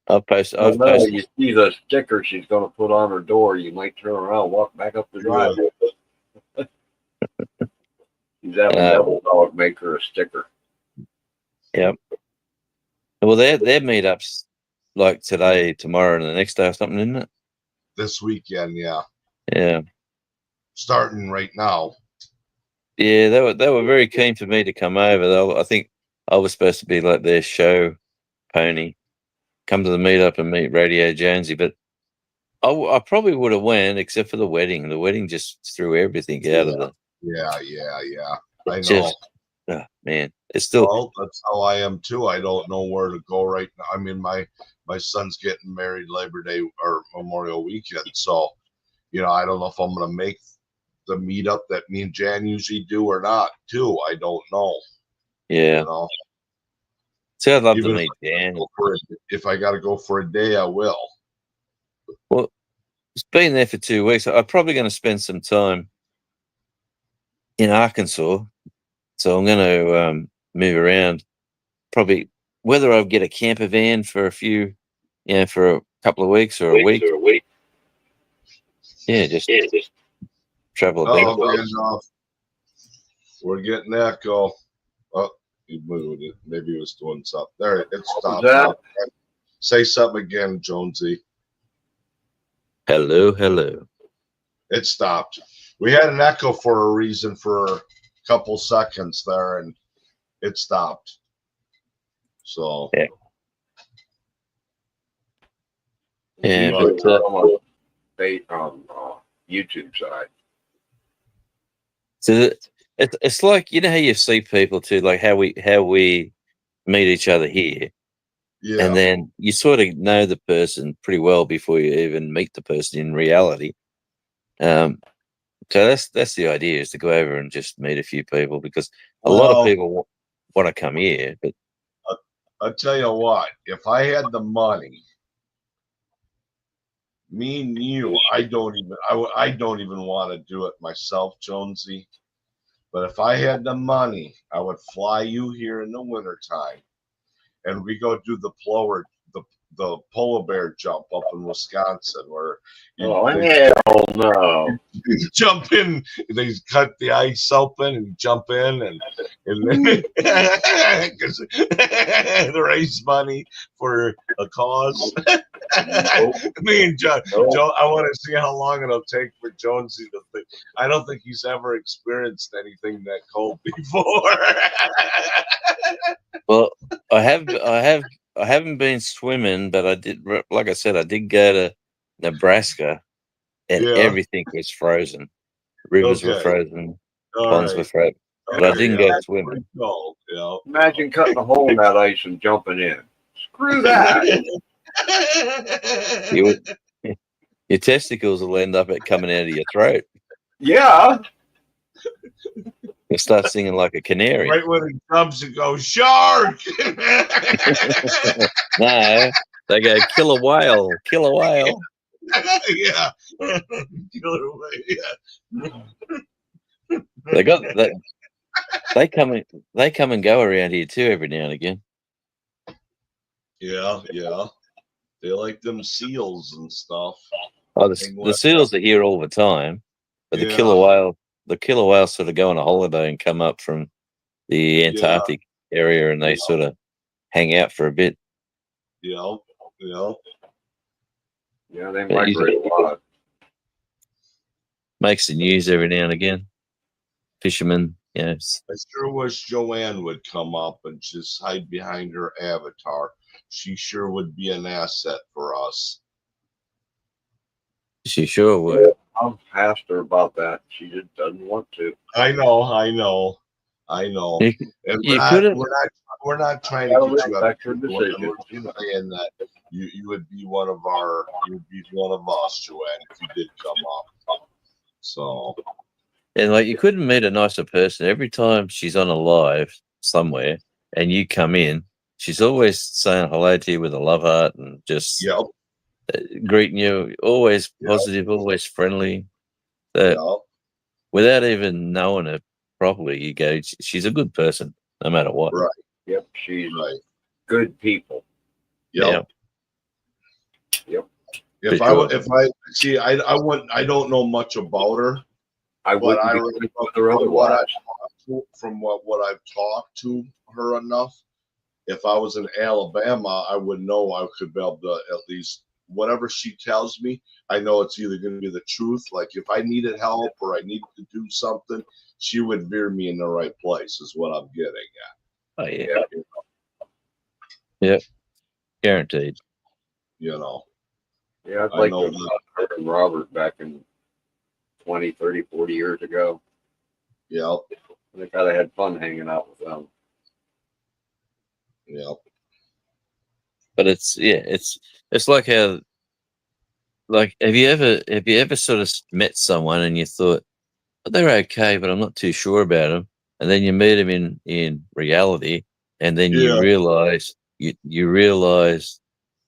I'll post. I know you see the sticker she's going to put on her door. You might turn around, and walk back up the driveway. She's having Devil Dog make her a sticker. Yep. Well, their meetups like today, tomorrow, and the next day or something, isn't it? This weekend, yeah. Yeah. Starting right now. Yeah, they were very keen for me to come over. I think I was supposed to be like their show pony, come to the meetup and meet Radio Jonesy, but I probably would have went except for the wedding. The wedding just threw everything out of the. Yeah. I know. Oh, man, it's still. Well, that's how I am too. I don't know where to go right now. I mean, my son's getting married Labor Day or Memorial Weekend, so I don't know if I'm gonna make the meetup that me and Jan usually do or not. Too, I don't know. Yeah. See, I'd love to meet Jan. If I got to go for a day, I will. Well, it's been there for 2 weeks. I'm probably going to spend some time in Arkansas, so I'm going to move around. Probably whether I'll get a camper van for for a couple of weeks or a week. Yeah, just travel about. Oh, Randolph. We're getting echo. Oh, he moved it. Maybe he was doing something. There, it stopped. that? Say something again, Jonesy. Hello, hello. It stopped. We had an echo for a reason for a couple seconds there, and it stopped. So Yeah. Yeah, Usually but, we're on YouTube side. So it's like how you see people too, like how we meet each other here, yeah, and then you sort of know the person pretty well before you even meet the person in reality. So that's the idea, is to go over and just meet a few people, because a lot of Well, people want to come here, but I'll tell you what, if I had the money, me and you, I don't even want to do it myself, Jonesy. But if I had the money, I would fly you here in the wintertime, and we go do the polar bear jump up in Wisconsin, where Oh, they hell no. jump in, they cut the ice open and jump in, and because they raise money for a cause. Me and Joe, I want to see how long it'll take for Jonesy to think. I don't think he's ever experienced anything that cold before. well, I haven't been swimming, but I did. Like I said, I did go to Nebraska, and Yeah. everything was frozen. Rivers were Okay. frozen, All ponds were right. frozen, but I didn't go swimming. Cold, Imagine cutting a hole in that ice and jumping in. Screw that. You your testicles will end up coming out of your throat. Yeah. You'll start singing like a canary. Right when it jumps, it goes shark. No, they go kill a whale, kill a whale. Yeah. Killer whale, yeah. They got that. They come and go around here too every now and again. Yeah, yeah. They like them seals and stuff. Oh, the seals are here all the time, but the Yeah. killer whales sort of go on a holiday and come up from the Antarctic area, and they sort of hang out for a bit. Yeah, yeah. Yeah, they migrate a lot. Makes the news every now and again. Fishermen, yes. I sure wish Joanne would come up and just hide behind her avatar. She sure would be an asset for us. She sure would. I've asked her about that. She just doesn't want to. I know. And we're not trying to get you up. Her We're decision. saying that you would be one of us, Joanne, if you did come up. So And like, you couldn't meet a nicer person. Every time she's on a live somewhere and you come in, she's always saying hello to you with a love heart and just yep. Greeting you, always positive, always friendly. Yep. Without even knowing her properly, you go, she's a good person, no matter what. Right. Yep, she's Right. good people. Yep. Yep. If I don't know much about her. I But wouldn't I be really with her otherwise. From what I've talked to her enough, if I was in Alabama, I would know I could be able to at least whatever she tells me, I know it's either going to be the truth. Like if I needed help or I needed to do something, she would veer me in the right place. Is what I'm getting at. Oh yeah. Yep. Guaranteed. You know. Yeah, I'd I like know to have her and Robert back in 20, 30, 40 years ago. Yeah. I think I'd have had fun hanging out with them. Yeah. But it's like how, like, have you ever sort of met someone and you thought, oh, they're okay, but I'm not too sure about them, and then you meet them in reality, and then you realize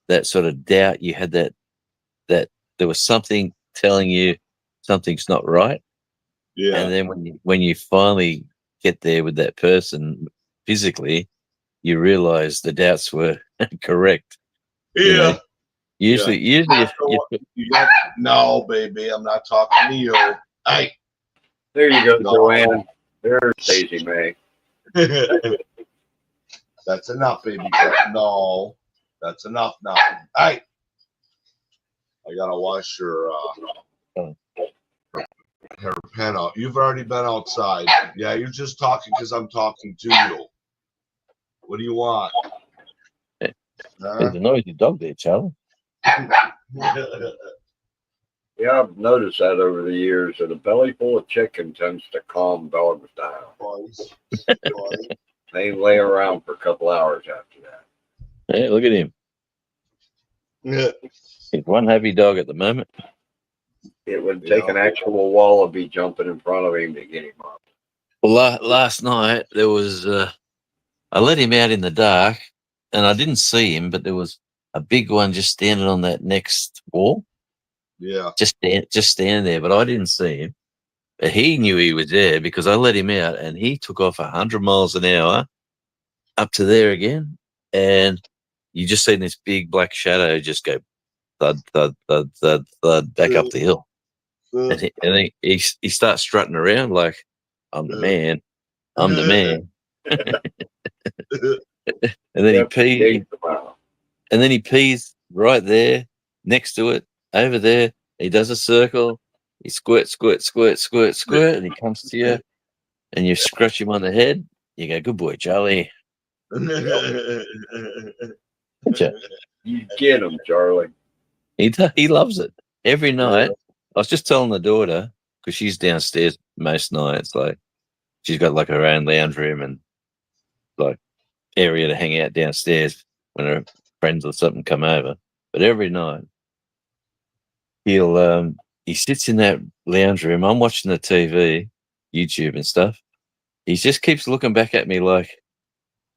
that sort of doubt you had, that there was something telling you something's not right. Yeah. And then when you finally get there with that person physically, you realize the doubts were correct. You Yeah. know, usually No, baby, I'm not talking to you. Hey. There you go, No. Joanne. There's Daisy May. That's enough, baby. No, that's enough now. Hey, I gotta wash your hair pen out. You've already been outside. Yeah, you're just talking because I'm talking to you. What do you want? there's a noisy dog there, Charlie. Yeah, I've noticed that over the years that a belly full of chicken tends to calm dogs down. Boys. They lay around for a couple hours after that. Hey, look at him. Yeah. He's one happy dog at the moment. It would take an actual wallaby jumping in front of him to get him up. Well, last night there was. I let him out in the dark, and I didn't see him, but there was a big one just standing on that next wall. Yeah. Just standing there, but I didn't see him. But he knew he was there because I let him out, and he took off 100 miles an hour up to there again, and you just seen this big black shadow just go thud thud thud thud thud back up the hill, and he starts strutting around like, I'm the man, I'm the man. And then he pees right there next to it over there. He does a circle. He squirt, squirt, squirt, squirt, squirt, and he comes to you, and you scratch him on the head. You go, good boy, Charlie. You get him, Charlie. He loves it. Every night, I was just telling the daughter, because she's downstairs most nights, like she's got like her own lounge room and like area to hang out downstairs when her friends or something come over. But every night he sits in that lounge room. I'm watching the TV, YouTube and stuff. He just keeps looking back at me like,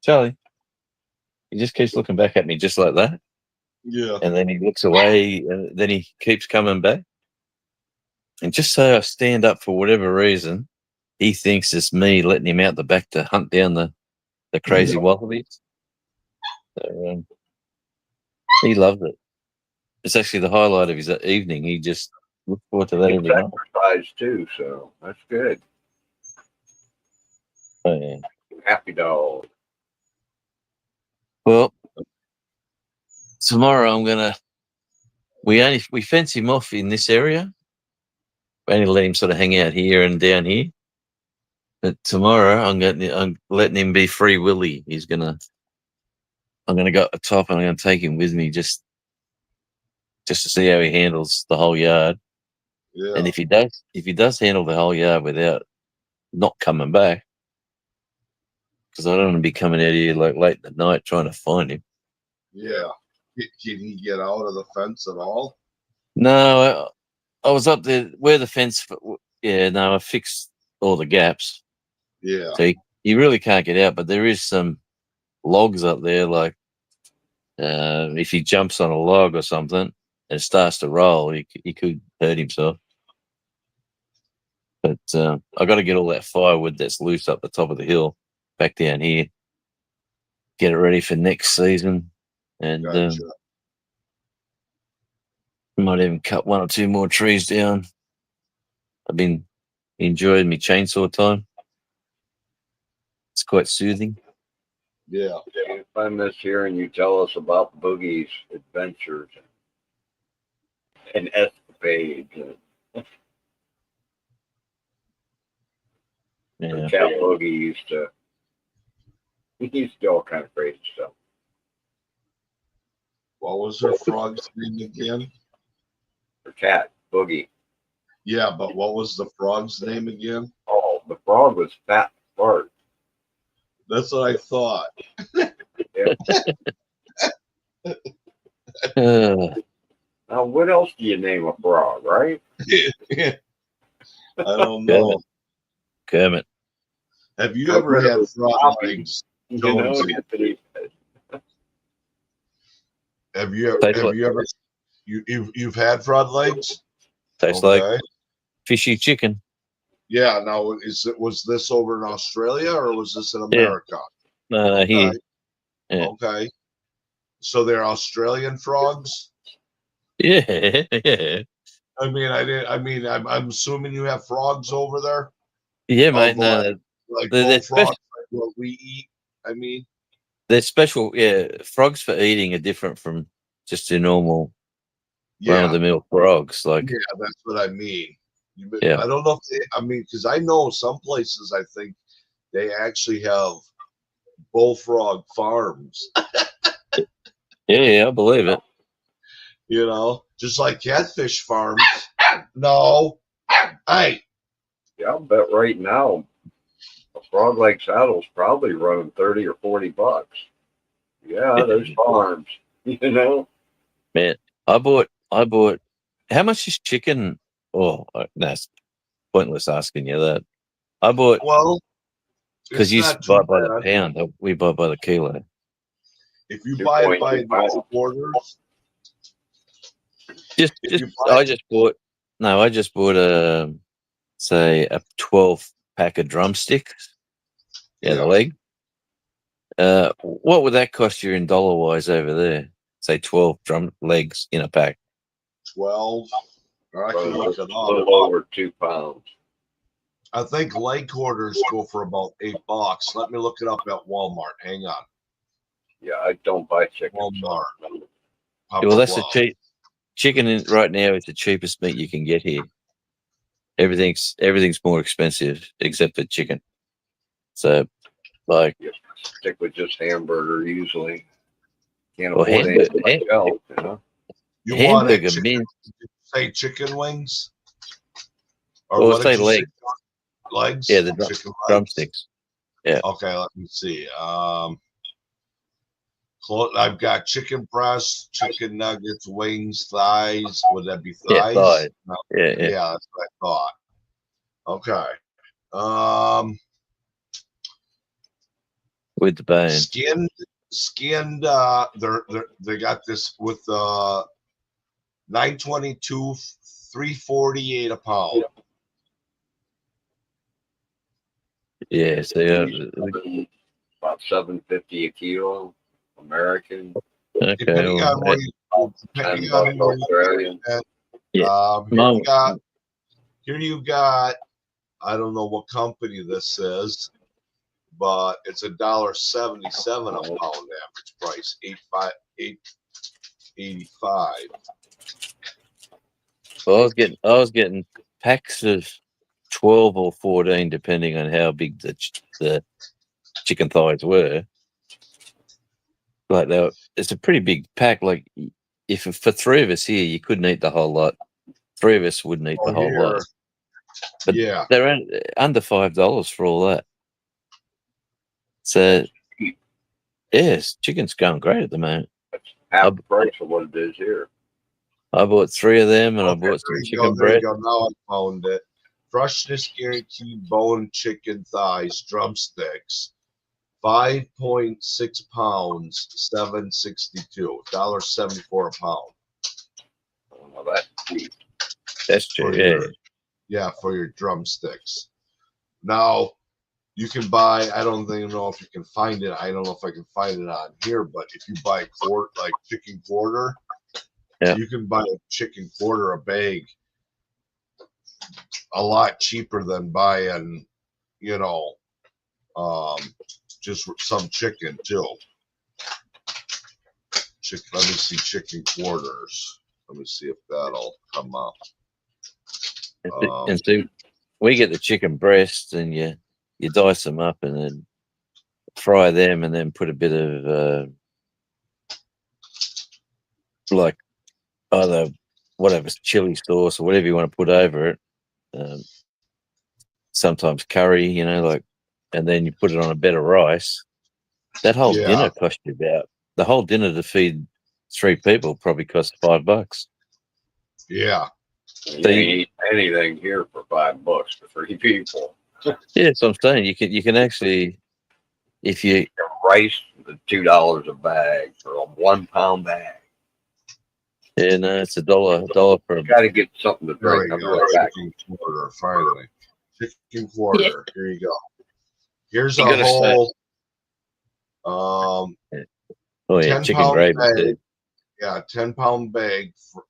Charlie. He just keeps looking back at me just like that. Yeah. And then he looks away, and then he keeps coming back. And just so I stand up for whatever reason, he thinks it's me letting him out the back to hunt down the crazy wallabies. So, he loves it. It's actually the highlight of his evening. He just looks forward to that every night. Exercise too, so that's good. Oh, yeah. Happy dog. Well, tomorrow we fence him off in this area. We only let him sort of hang out here and down here. But tomorrow I'm letting him be free willy. I'm gonna go up the top and I'm gonna take him with me just to see how he handles the whole yard. Yeah. And if he does handle the whole yard without not coming back, because I don't want to be coming out here like late at night trying to find him. Yeah. Can he get out of the fence at all? No, I was up there where the fence. Yeah, no, I fixed all the gaps. Yeah. So he really can't get out, but there is some logs up there. Like if he jumps on a log or something and starts to roll, he could hurt himself. But I got to get all that firewood that's loose up the top of the hill back down here, get it ready for next season, and Gotcha. might even cut one or two more trees down. I've been enjoying my chainsaw time. It's quite soothing. Yeah. You find this here and you tell us about Boogie's adventures and escapades. Yeah. Cat Boogie used to do all kind of crazy stuff. What was her frog's name again? For Cat Boogie. Yeah, but what was the frog's name again? Oh, the frog was Fat Bart. That's what I thought. Now, what else do you name a frog, right? I don't know. Kermit. Have you ever had frog legs? You know, Jonesy. Anthony. Have you ever You've had frog legs? Tastes like Okay. fishy chicken. Yeah. Now, was this over in Australia or was this in Yeah. America? Here. Yeah. Okay. So they're Australian frogs. Yeah, yeah. I mean, I did. I mean, I'm assuming you have frogs over there, Yeah, mate. Of No, like they're bullfrogs, special. like what we eat. I mean, They're special. Yeah, frogs for eating are different from just your normal run of yeah, the mill frogs. Like, yeah, that's what I mean. yeah, I don't know if I mean, because I know some places. I think they actually have bullfrog farms. yeah, I believe it. You know, just like catfish farms. No, hey, Yeah, I'll bet right now a frog leg saddle's probably running 30 or 40 bucks. Yeah, those farms, you know. Man, I bought. How much is chicken? Oh, that's pointless asking you that. I bought well, because it's you not buy too by the bad. pound. We buy by the kilo. If you buy it by 2.2 pounds. quarters, Just, if just you buy I just bought. No, I just bought say a 12-pack of drumsticks. Yeah, the Yeah. leg. What would that cost you in dollar wise over there? Say 12 drum legs in a pack. 12, or I can A look it up. little over 2 pounds. I think leg quarters go for about $8. Let me look it up at Walmart. Hang on. Yeah, I don't buy chicken. Walmart. So Well, that's the Wow. cheap chicken right now is the cheapest meat you can get here. Everything's more expensive except for chicken. So, like, stick with just hamburger usually. Can't well, afford hamburger, anything else, you know. You want it hamburger chicken, mint. say chicken wings? Or Or what say did you leg. say? Legs? Yeah, the chicken legs. drumsticks. Yeah. Okay, let me see. I've got chicken breast, chicken nuggets, wings, thighs. Would that be Yeah, thighs? thighs. No. Yeah. Yeah, that's what I thought. Okay. With the bone. Skinned. They got this with 922, $3.48 a pound. Yeah, so About $7.50 a kilo, American. okay. Depending on where you, depending on where Australian. Yeah. Here you got. I don't know what company this is, but it's $1.77 a pound average price, $8.85. Well, I was getting packs of 12 or 14, depending on how big the chicken thighs were. Like it's a pretty big pack. Like if for three of us here, you couldn't eat the whole lot. Three of us wouldn't eat the whole lot. But Yeah, they're under $5 for all that. So yes, chicken's going great at the moment. Half the price of what it is here. I bought 3 of them, and I okay, bought some there you chicken go. There you breast. go. Now I found it. Freshness guaranteed bone chicken thighs, drumsticks, 5.6 pounds, $7.62, $1.74 a pound. Well, that's cheap. That's For true. Yeah. for your drumsticks. Now you can buy. I don't even know if you can find it. I don't know if I can find it on here, but if you buy chicken quarter, Yeah. you can buy a chicken quarter a bag a lot cheaper than buying, just some chicken too. Let me see chicken quarters. Let me see if that'll come up. And so we get the chicken breasts, and you dice them up and then fry them, and then put a bit of like either whatever chili sauce or whatever you want to put over it. Sometimes curry, and then you put it on a bed of rice. That whole dinner cost you the whole dinner to feed 3 people probably cost $5. Yeah. You can eat anything here for $5 for 3 people. Yeah, so I'm saying you can actually, if you Rice, $2 a bag for a 1 pound bag. Yeah, no, it's $1 per. Got to get something to There drink. we I'll go. be right back. Chicken quarter, finally. Chicken quarter. Here you go. Here's You a gotta say- whole Oh yeah, 10 chicken pound gravy bag. too. Yeah, 10-pound bag for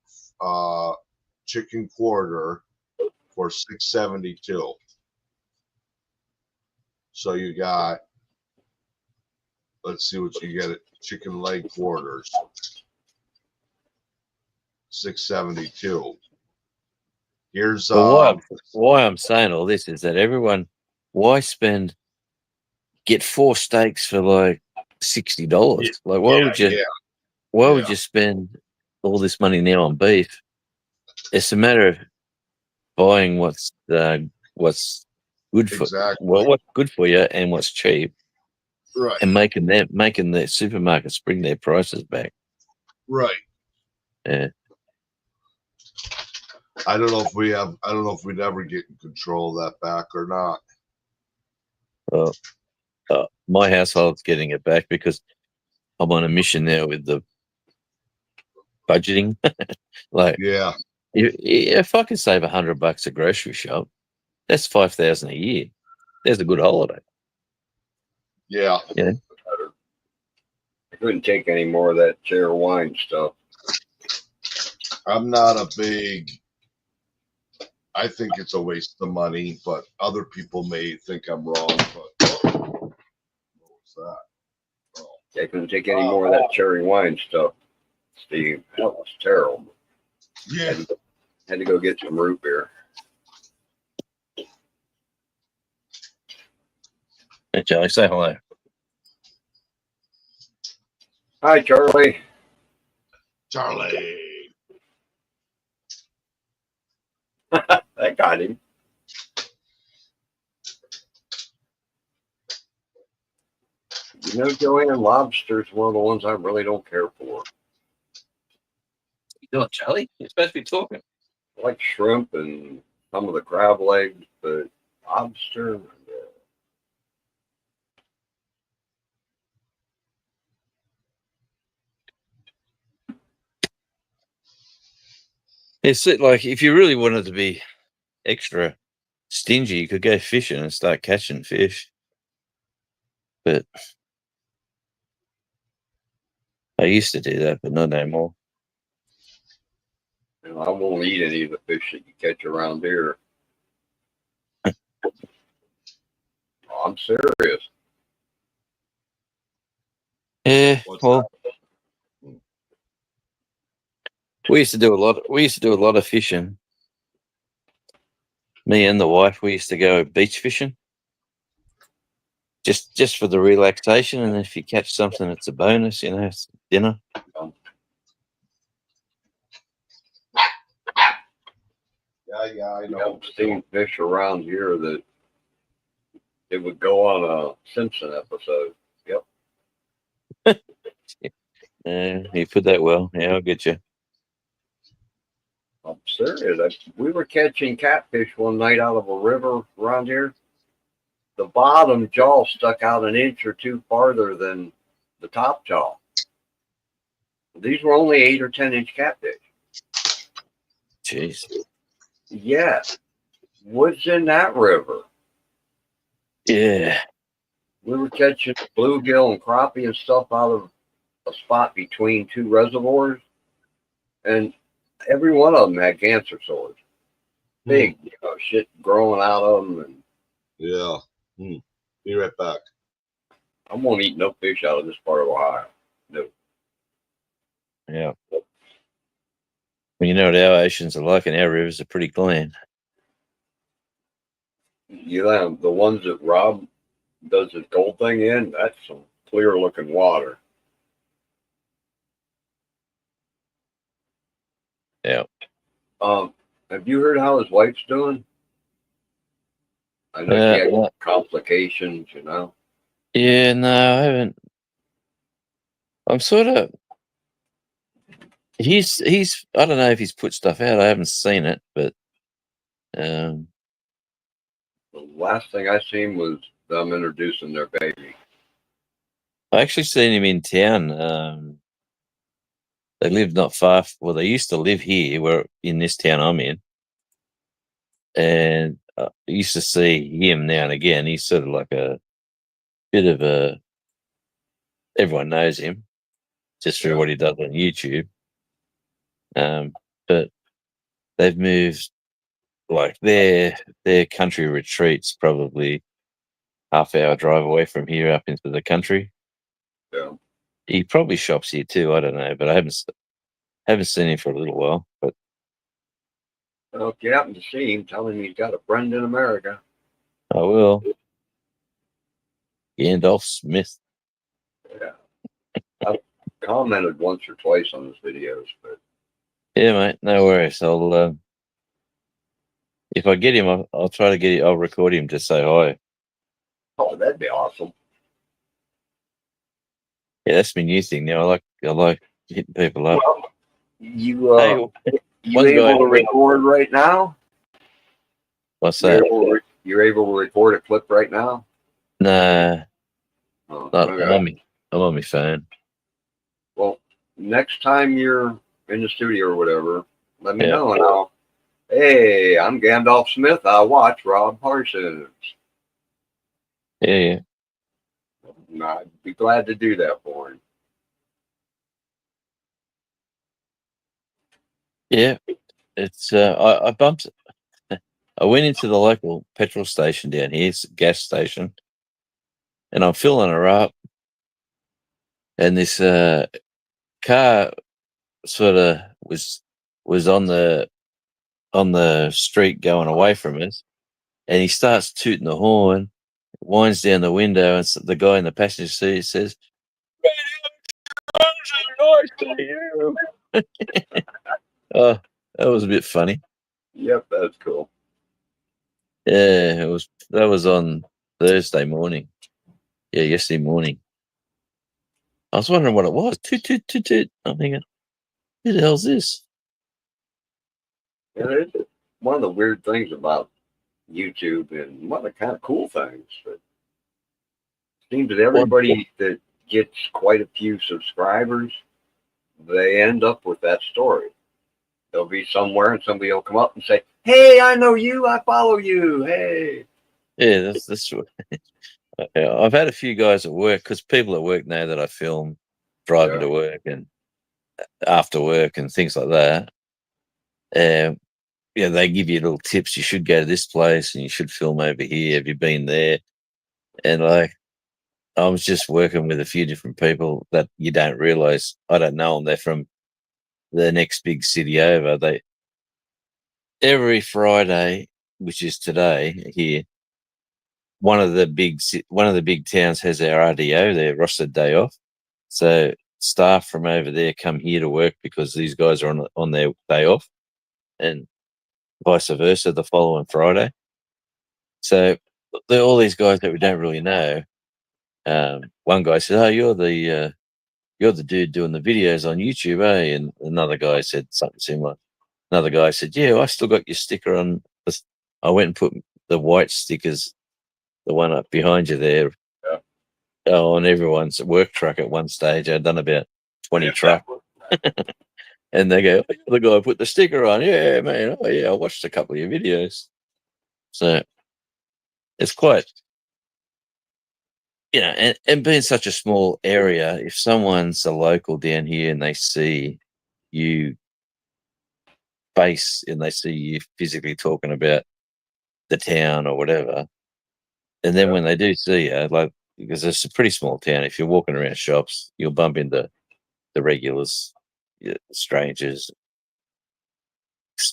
chicken quarter for $6.72. So you got, let's see what you get at chicken leg quarters. $6.72. Here's But why I'm saying all this is that why get 4 steaks for like $60? Like why would you spend all this money now on beef? It's a matter of buying what's good for Exactly. what's good for you and what's cheap, Right. and making the supermarkets bring their prices back. Right. Yeah. I don't know if we'd ever get in control of that back or not. Well, my household's getting it back because I'm on a mission now with the budgeting. Like, Yeah. if I can save $100 a grocery shop, that's $5,000 a year. There's a good holiday. Yeah. Yeah. I couldn't take any more of that cherry wine stuff. I'm not a big, I think it's a waste of money, but other people may think I'm wrong. But what was that? Oh. I couldn't take any more of that cherry wine stuff, Steve. That was terrible. Yeah. Had to go get some root beer. Hey, Charlie, say hello. Hi, Charlie. Charlie. That got him. You know, Joanne, lobster's one of the ones I really don't care for. You doing, Charlie? You're supposed to be talking. I like shrimp and some of the crab legs, but lobster, It's like if you really wanted to be extra stingy, you could go fishing and start catching fish. But I used to do that, but not anymore. you know, I won't eat any of the fish that you catch around here. Oh, I'm serious. Yeah, What's well, we used to do a lot. We used to do a lot of fishing. Me and the wife, we used to go beach fishing, just for the relaxation. And if you catch something, it's a bonus. You know, it's dinner. Yeah, I I've know. seen fish around here that it would go on a Simpson episode. Yep. You put that well. Yeah, I'll get you. I'm serious. We were catching catfish one night out of a river around here. The bottom jaw stuck out an inch or two farther than the top jaw. These were only 8 or 10-inch catfish. Jeez. Yeah. What's in that river? Yeah. We were catching bluegill and crappie and stuff out of a spot between 2 reservoirs, and every one of them had cancer sores. Big, shit growing out of them. And Yeah. Be right back. I won't eat no fish out of this part of Ohio. No. Yeah. Well, you know what our oceans are like, and our rivers are pretty clean. You know, the ones that Rob does his gold thing in, that's some clear looking water. Yeah. Have you heard how his wife's doing? I know she had Yeah. complications, you know. Yeah, no, I haven't. I'm sort of. He's. I don't know if he's put stuff out. I haven't seen it, but. The last thing I seen was them introducing their baby. I actually seen him in town. They live not far. Well, they used to live here, where in this town I'm in, and I used to see him now and again. He's sort of like a bit of a. Everyone knows him just through Yeah. what he does on YouTube. But they've moved, like their country retreats probably half-hour drive away from here up into the country. Yeah. He probably shops here too. I don't know, but I haven't seen him for a little while. But Well, if you happen to see him, tell him he's got a friend in America. I will. Gandalf Smith. Yeah. I've commented once or twice on his videos, but Yeah, mate. No worries. I'll if I get him, I'll try to get him. I'll record him to say hi. oh, that'd be awesome. Yeah, that's my new thing now. I like hitting people up. Well, you Hey, you one able guy- to record right now? what's You're that? you're able to record a clip right now? Nah, Oh, not, okay. I'm on my phone. Well, next time you're in the studio or whatever, let me Yeah. know and I'll. Hey, I'm Gandalf Smith. I watch Rob Parsons. Yeah. And I'd be glad to do that for him. Yeah. It's I bumped. I went into the local petrol station down here, it's a gas station, and I'm filling her up, and this car sort of was on the street going away from us, and he starts tooting the horn, winds down the window, and the guy in the passenger seat says, "Nice to you." Oh, that was a bit funny. Yep, that's cool. Yeah, that was on Thursday morning. Yeah, yesterday morning. I was wondering what it was. Toot toot toot toot. I'm thinking, who the hell's this? And it's one of the weird things about YouTube and one of the kind of cool things. But it seems that everybody that gets quite a few subscribers, they end up with that story. They'll be somewhere and somebody will come up and say, "Hey, I know you. I follow you. Hey." Yeah, that's what. Yeah, I've had a few guys at work, because people at work know that I film driving Yeah. to work and after work and things like that. Yeah, they give you little tips. You should go to this place and you should film over here. Have you been there? And like, I was just working with a few different people that you don't realize. I don't know them. They're from the next big city over. They every Friday, which is today here, one of the big towns has their RDO, their rostered day off. So staff from over there come here to work because these guys are on their day off, and vice versa the following Friday. So they're all these guys that we don't really know. One guy said, "Oh, you're the dude doing the videos on YouTube, eh?" And another guy said something similar. Another guy said, "Yeah, I still got your sticker on." I went and put the white stickers, the one up behind you there, Yeah. on everyone's work truck at one stage. I'd done about 20 Yeah. trucks. And they go, "Oh, you're the guy who put the sticker on." "Yeah, man. Oh, yeah, I watched a couple of your videos." So it's quite, and being such a small area, if someone's a local down here and they see you and they see you physically talking about the town or whatever, and then Yeah. when they do see you, like, because it's a pretty small town, if you're walking around shops, you'll bump into the regulars, strangers,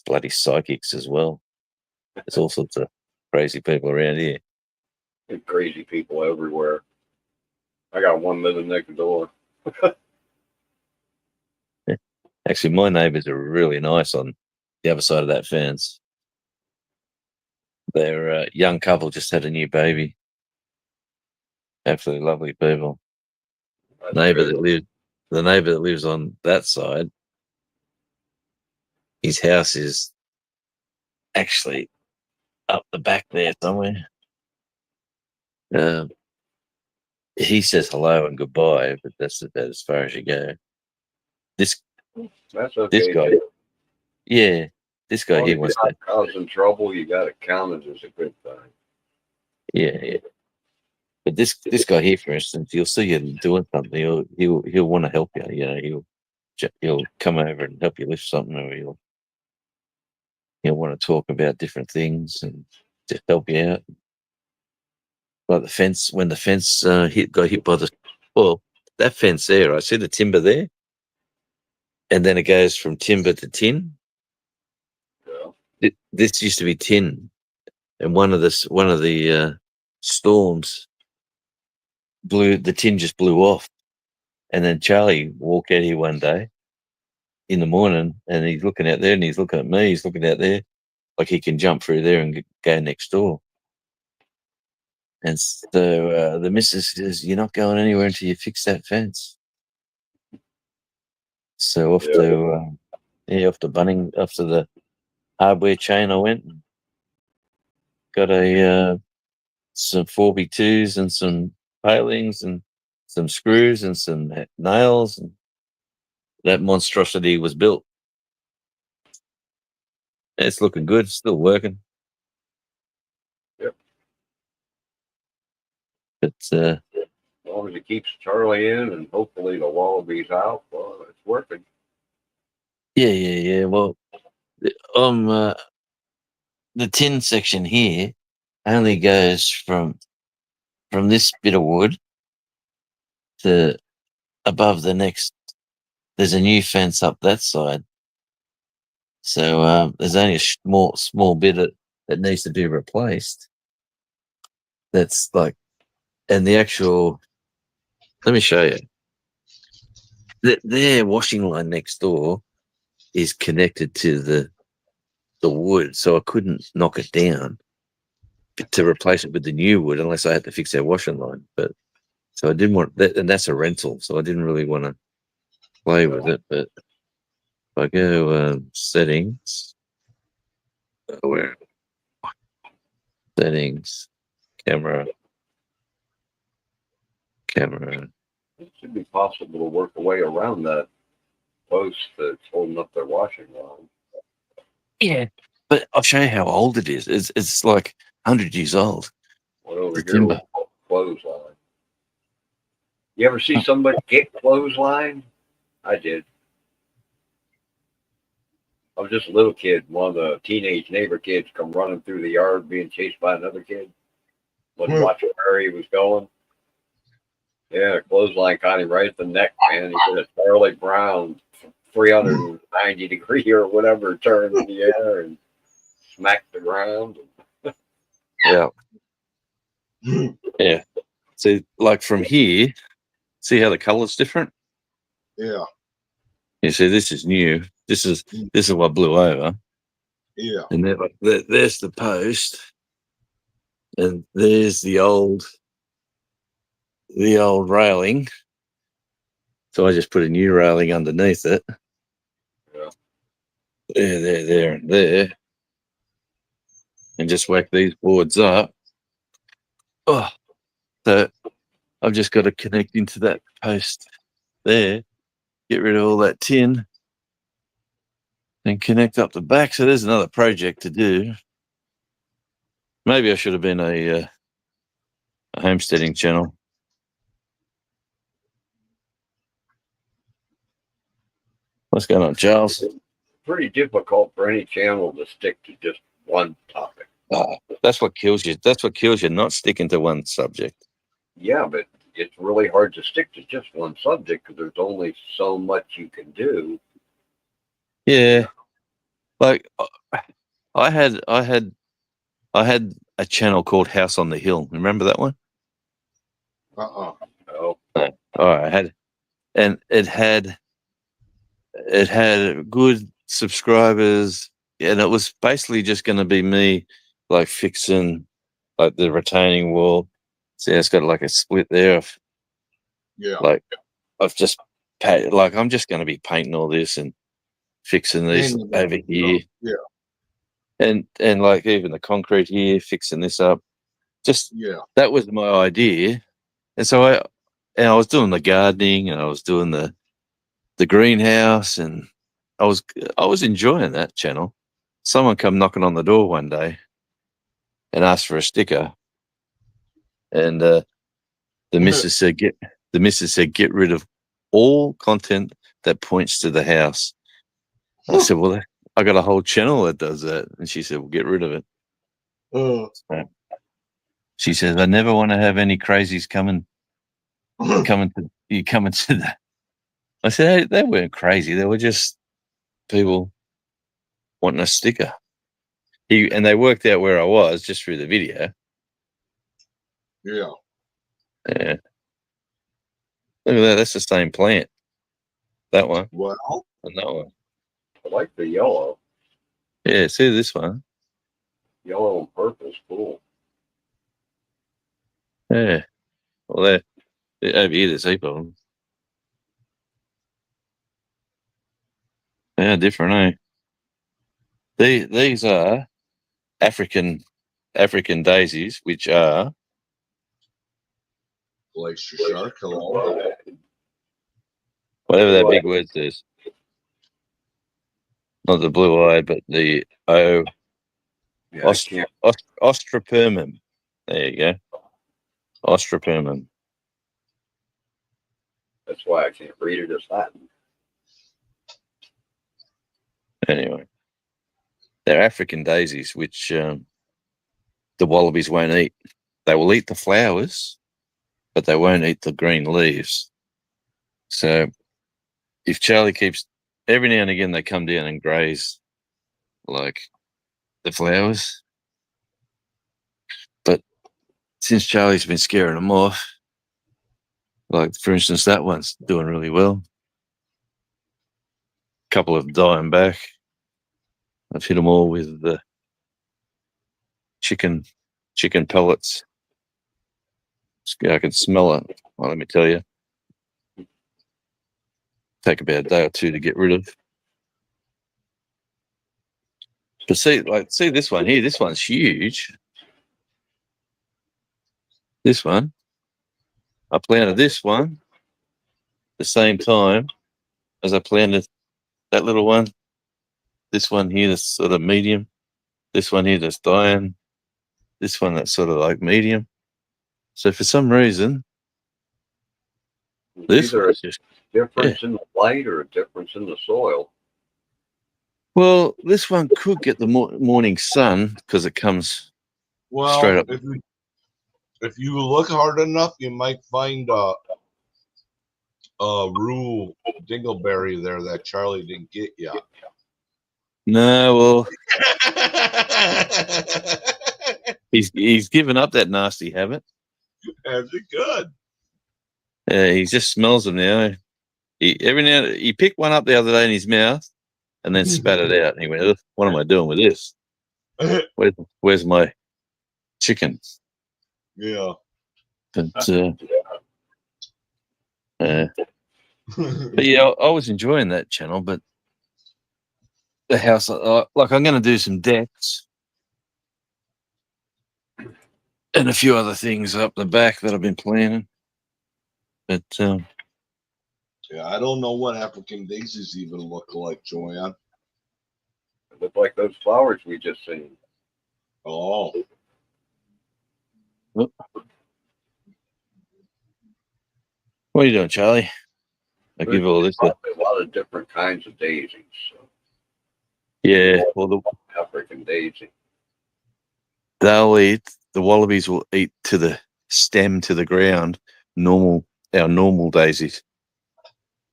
bloody psychics as well. There's all sorts of crazy people around here. And crazy people everywhere. I got one living next door. Actually, my neighbours are really nice on the other side of that fence. They're a young couple, just had a new baby. Absolutely lovely people. That's The neighbour that lives on that side, his house is actually up the back there somewhere. He says hello and goodbye, but that's about as far as you go. That's okay. This guy, too. yeah, this guy As long here as wants you're to, not causing trouble, you got to count it as a good thing. yeah. But this guy here, for instance, you'll see him doing something. He'll want to help you. You know, he'll come over and help you lift something, or he'll want to talk about different things and just help you out. Like the fence, when the fence got hit by that fence there. I see the timber there, and then it goes from timber to tin. Yeah. This used to be tin, and one of the storms the tin just blew off, and then Charlie walked out here one day in the morning, and he's looking out there, and he's looking at me. He's looking out there like he can jump through there and go next door. And so the missus says, "You're not going anywhere until you fix that fence." So off to the hardware chain I went and got some 4x2s and some palings and some screws and some nails, and that monstrosity was built. It's looking good, still working. Yep. But As long as it keeps Charlie in and hopefully the wallabies out, well, it's working. yeah. Well, the tin section here only goes from this bit of wood to above the next. There's a new fence up that side, so there's only a small bit that needs to be replaced. That's like, and the actual. Let me show you. Their washing line next door is connected to the wood, so I couldn't knock it down to replace it with the new wood unless I had to fix their washing line. But so I didn't want that, and that's a rental, so I didn't really want to play with it. But if I go settings, where settings, camera. It should be possible to work a way around that post that's holding up their washing line. Yeah, but I'll show you how old it is. It's like 100 years old. What over The here timber. with clothesline. You ever see somebody get clothesline? I did. I was just a little kid. One of the teenage neighbor kids come running through the yard being chased by another kid. Wasn't watching where he was going. Yeah, clothesline caught him right at the neck, man. He did a Charlie Brown 390-degree or whatever turn in the air and smacked the ground. Yeah. Yeah. So, like from here, see how the color's different? Yeah. You see, this is new. This is what blew over. Yeah. And there's the post, and there's the old railing. So I just put a new railing underneath it. Yeah. There, and there. And just whack these boards up. Oh, so I've just got to connect into that post there, get rid of all that tin, and connect up the back. So there's another project to do. Maybe I should have been a homesteading channel. What's going on, Charles? Pretty difficult for any channel to stick to just one topic. That's what kills you. That's what kills you, not sticking to one subject. Yeah, but it's really hard to stick to just one subject because there's only so much you can do. Yeah, like I had a channel called House on the Hill. Remember that one? Oh, Oh, I had, and it had good subscribers, and it was basically just going to be me, like fixing like the retaining wall. See, it's got like a split there. Yeah. Like I've just like I'm just going to be painting all this and fixing these over here. Yeah. And like even the concrete here, fixing this up. Just that was my idea. And so I was doing the gardening, and I was doing the the greenhouse, and I was enjoying that channel. Someone come knocking on the door one day and asked for a sticker, and the missus said get rid of all content that points to the house. I said, well, I got a whole channel that does that, and she said, well, get rid of it. Oh. She says, I never want to have any crazies coming to that. I said, hey, they weren't crazy. They were just people wanting a sticker. And they worked out where I was just through the video. Yeah. Yeah. Look at that. That's the same plant. That one Well, and that one. I like the yellow. Yeah, see this one. Yellow and purple is cool. Yeah. Well, over here, there's a heap of them. Yeah, different, eh? These are African daisies, which are glacier shark. Hello. whatever that big word says. Not the blue-eyed, but the Yeah, I can't. Ostropermum. There you go. Ostropermum. That's why I can't read it as Latin. Anyway, they're African daisies, which the wallabies won't eat. They will eat the flowers, but they won't eat the green leaves. So if Charlie keeps, every now and again they come down and graze like the flowers. But since Charlie's been scaring them off, like for instance, that one's doing really well. A couple of dying back. I've hit them all with the chicken pellets. I can smell it. Well, let me tell you. Take about a day or two to get rid of. But see this one here. This one's huge. This one. I planted this one the same time as I planted that little one. This one here that's sort of medium. This one here that's dying. This one that's sort of like medium. So for some reason, this Either a one's just difference in the light or a difference in the soil. well, this one could get the morning sun because it comes Well, straight up. if you look hard enough, you might find a rue dingleberry there that Charlie didn't get yet. No, well, he's given up that nasty habit. That's good. He just smells them now. He picked one up the other day in his mouth and then spat it out. And he went, "Ugh, what am I doing with this? Where's my chicken?" Yeah. But yeah, I was enjoying that channel, but the house, like I'm going to do some decks and a few other things up the back that I've been planning. But Yeah, I don't know what African daisies even look like, Joanne. It looked like those flowers we just seen. Oh. what are you doing, Charlie? I give all this. Probably a lot of different kinds of daisies. So Yeah, well, the African daisy. they'll eat. The wallabies will eat to the stem to the ground. Our normal daisies.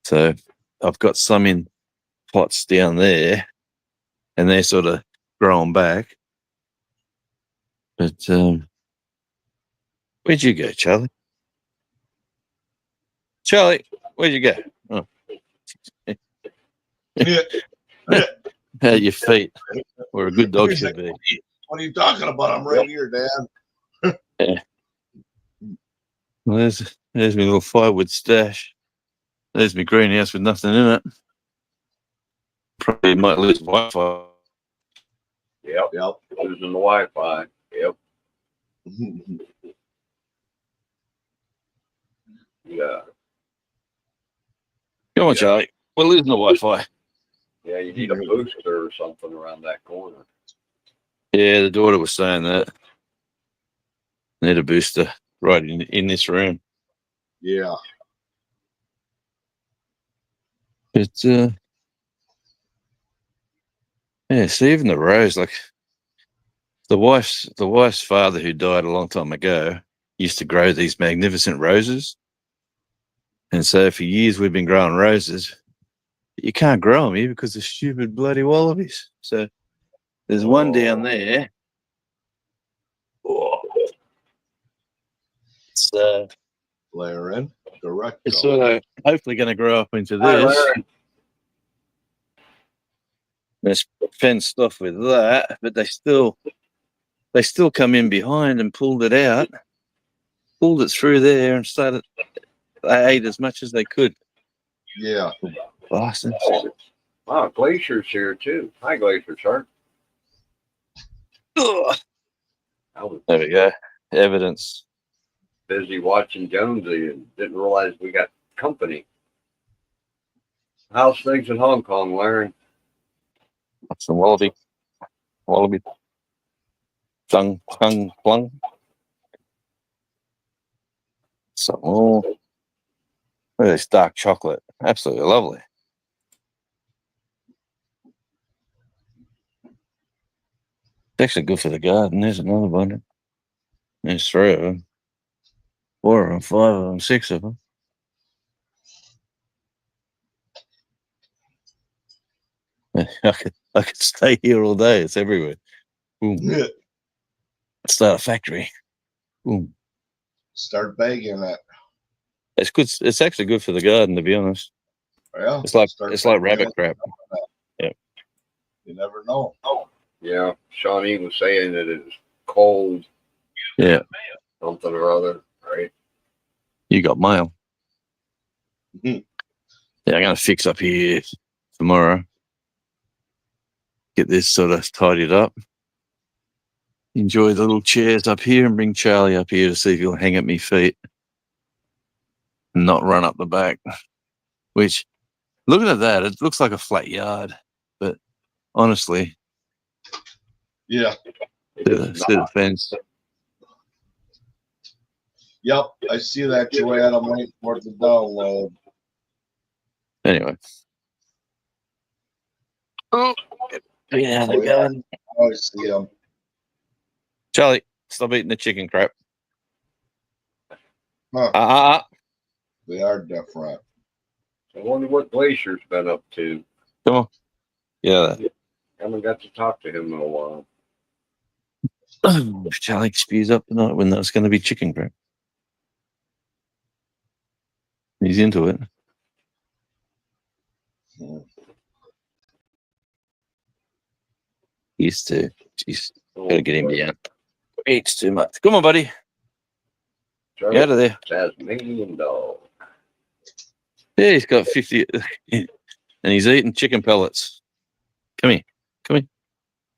So I've got some in pots down there, and they're sort of growing back. But where'd you go, Charlie? Charlie, where'd you go? Oh. How your feet? Where a good dog should be. What are you talking about? I'm right here, Dad. Yeah. Well, there's my little firewood stash. There's my greenhouse with nothing in it. Probably might lose Wi-Fi. Yep. Yep. Losing the Wi-Fi. Yep. Yeah. Come on, Charlie. We're losing the Wi-Fi. Yeah, you need a booster or something around that corner. Yeah, the daughter was saying that. Need a booster right in this room. Yeah. But yeah, see, even the rose, like the wife's father, who died a long time ago, used to grow these magnificent roses. And so for years we've been growing roses. But you can't grow them here because of stupid bloody wallabies. So there's one down there. Oh, it's Laren, direct. it's sort of hopefully going to grow up into Hi, this. Larry. It's fenced off with that, but they still come in behind and pulled it out, pulled it through there and started. They ate as much as they could. Yeah. Bastards. Wow, Glacier's here too. Hi, Glacier Shark. Ugh. I was There we go. Evidence. busy watching Jonesy and didn't realize we got company. How's things in Hong Kong, Larry? That's the wallaby. Wallaby. Tung plung. So, look at this dark chocolate. Absolutely lovely. It's actually good for the garden. There's another one. There's 3 of them. 4 of them, 5 of them, 6 of them. I could stay here all day. It's everywhere. Boom. Yeah. Start a factory. Boom. Start bagging it. It's good. It's actually good for the garden, to be honest. Yeah. It's like start rabbit bagging it. crap. You never know. Yeah, Shawnee was saying that it's cold, Yeah, something or other, right? you got mail. Mhm. Yeah, I'm gonna fix up here tomorrow. Get this sort of tidied up. Enjoy the little chairs up here and bring Charlie up here to see if he'll hang at me feet and not run up the back. Which, looking at that, it looks like a flat yard, but honestly, Yeah. It's see the not. fence. Yep. I see that, Joanne. I'm waiting for it to download. Anyway. Oh, yeah, the Oh, yeah. garden. I see them. Charlie, stop eating the chicken crap. Huh. They are different. I wonder what Glacier's been up to. Come on. Yeah. Haven't got to talk to him in a while. If Charlie spews up tonight when that's going to be chicken crap. He's into it. Hmm. Used to. Jeez. Gotta get him down. Eats too much. Come on, buddy. Charlie, Get out of there. Tasmanian dog. Yeah, he's got 50 and he's eating chicken pellets. Come here.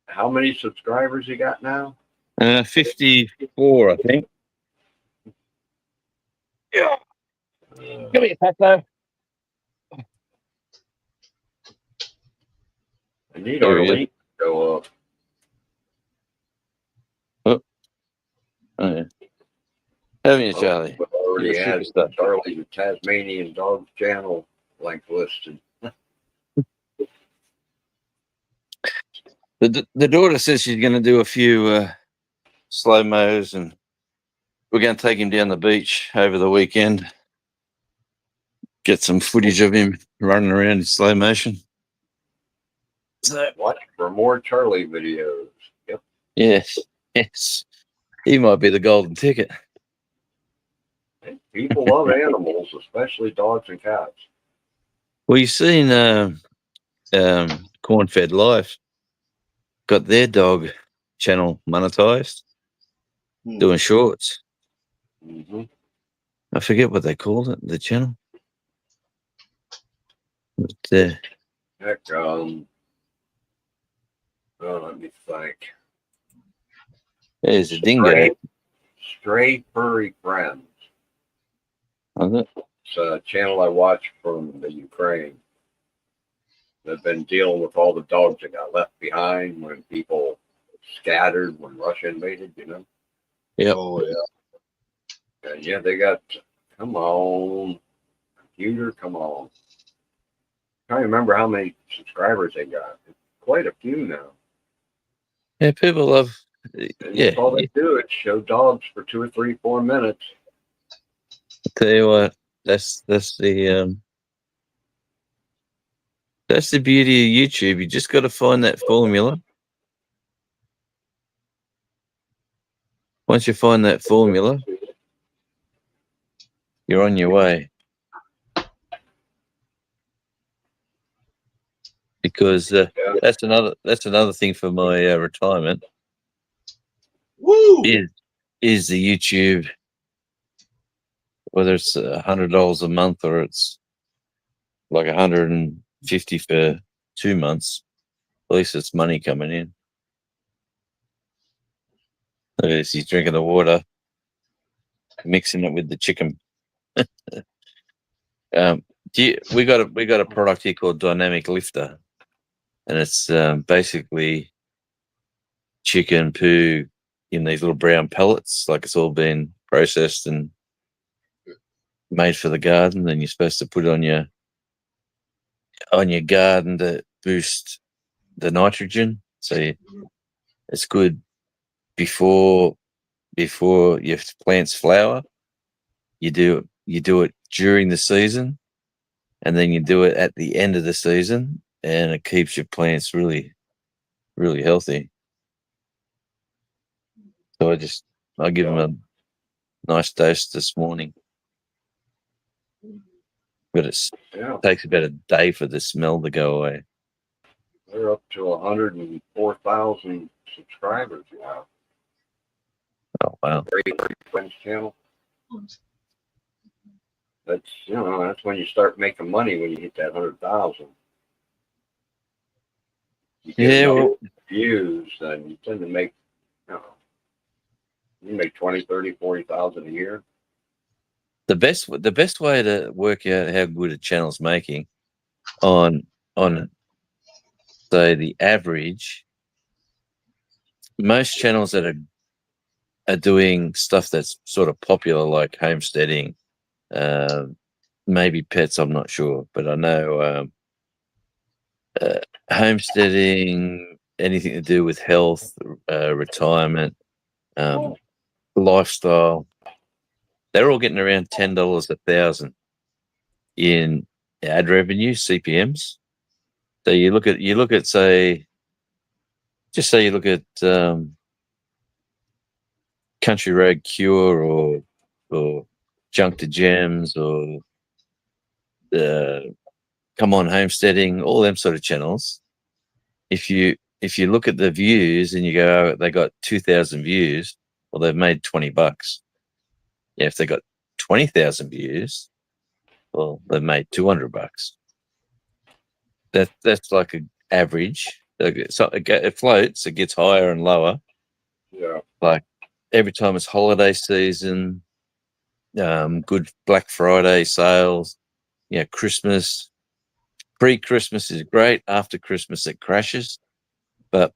How many subscribers you got now? 54, I think. Yeah. Come here, Pato. I need There our he is. link to go up. Oh, yeah. Haven't you, Charlie? But I already You're a had superstar. Charlie the Tasmanian Dog channel link listed. The daughter says she's going to do a few slow-mos, and we're going to take him down the beach over the weekend. Get some footage of him running around in slow motion. So, Watch for more Charlie videos. Yep. yes. He might be the golden ticket. People love animals, especially dogs and cats. Well, you've seen Corn Fed Life got their dog channel monetized, doing shorts. Mm-hmm. I forget what they called it, the channel. But, Heck, let me think. there's a dingo. Stray Furry Friends. Was it? It's a channel I watch from the Ukraine. They've been dealing with all the dogs that got left behind when people scattered when Russia invaded, you know. Yep. Oh yeah. And yeah, they got, come on, computer, come on. I can't remember how many subscribers they got. Quite a few now. Yeah, people love. And Yeah, that's all they do is show dogs for 2 or 3, 4 minutes. tell you what, that's the beauty of YouTube. You just got to find that formula. Once you find that formula, you're on your way. Because that's another thing for my retirement Woo! is the YouTube. Whether it's $100 a month or it's like $150 for 2 months, at least it's money coming in. Look at this, he's drinking the water, mixing it with the chicken. We got a product here called Dynamic Lifter, and it's basically chicken poo in these little brown pellets, like it's all been processed and made for the garden. And you're supposed to put it on your garden to boost the nitrogen. So it's good before your plants flower. You do it during the season, and then you do it at the end of the season, and it keeps your plants really, really healthy. So I give them a nice dose this morning, but it Yeah, takes about a day for the smell to go away. they're up to 104,000 subscribers now. Oh wow! Great Friends channel. That's when you start making money, when you hit that 100,000. You get Yeah, enough well, views, then you tend to make, you make 20, 30, 40,000 a year. the best way to work out how good a channel's making on say the average, most channels that are doing stuff that's sort of popular, like homesteading, maybe pets, I'm not sure, but I know homesteading, anything to do with health, retirement, lifestyle, they're all getting around $10 a thousand in ad revenue, CPMs. So you look at say you look at Country Road Cure or Junk to Gems or Come On Homesteading, all them sort of channels. If you look at the views and you go, oh, they got 2,000 views, well, they've made $20. Yeah, if they got 20,000 views, well, they've made $200. That's like an average. So it floats, it gets higher and lower. Yeah. Like every time it's holiday season, good Black Friday sales, Christmas. Pre-Christmas is great. After Christmas, it crashes. But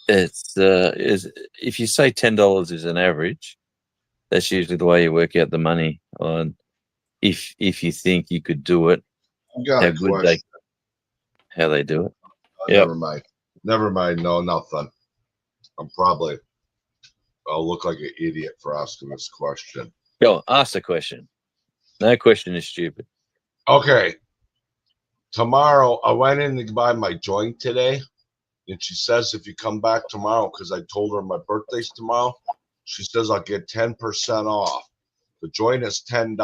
it's if you say $10 is an average, that's usually the way you work out the money on if you think you could do it. I got a question. How they do it. Yep. Never mind. No, nothing. I'll look like an idiot for asking this question. Go on, ask the question. No question is stupid. Okay. Tomorrow, I went in to buy my joint today, and she says if you come back tomorrow, because I told her my birthday's tomorrow, she says I'll get 10% off. The joint is $10.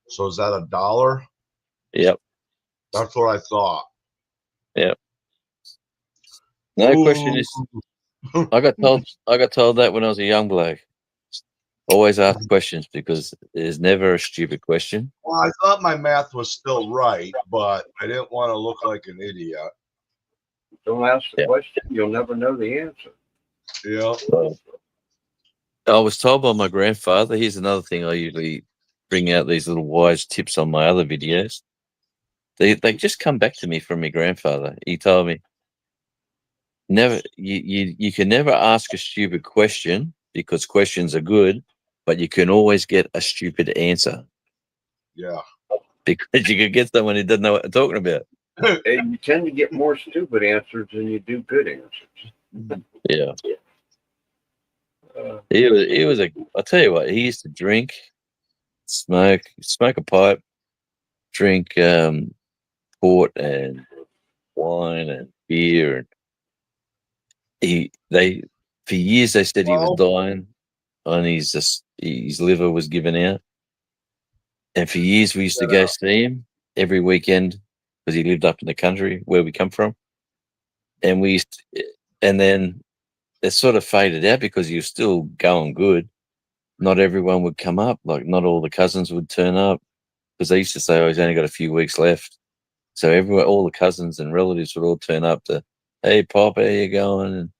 So is that $1? Yep. That's what I thought. Yep. No question is. I got told that when I was a young bloke. Always ask questions because there's never a stupid question. Well, I thought my math was still right, but I didn't want to look like an idiot. Don't ask the question, you'll never know the answer. Yeah. I was told by my grandfather. Here's another thing I usually bring out, these little wise tips on my other videos. they just come back to me from my grandfather. He told me, never you can never ask a stupid question because questions are good, but you can always get a stupid answer Yeah. because you could get someone who doesn't know what they're talking about. And you tend to get more stupid answers than you do good answers. Yeah. Uh, He was a. I'll tell you what. He used to drink, smoke a pipe, drink port and wine and beer, and they for years they said he was Well, dying, and his liver was giving out, and for years we used to go see him every weekend because he lived up in the country where we come from, and and then it sort of faded out because he was still going good. Not everyone would come up, like not all the cousins would turn up because they used to say, "Oh, he's only got a few weeks left." So everyone, all the cousins and relatives would all turn up to, "Hey, Pop, how you going?" And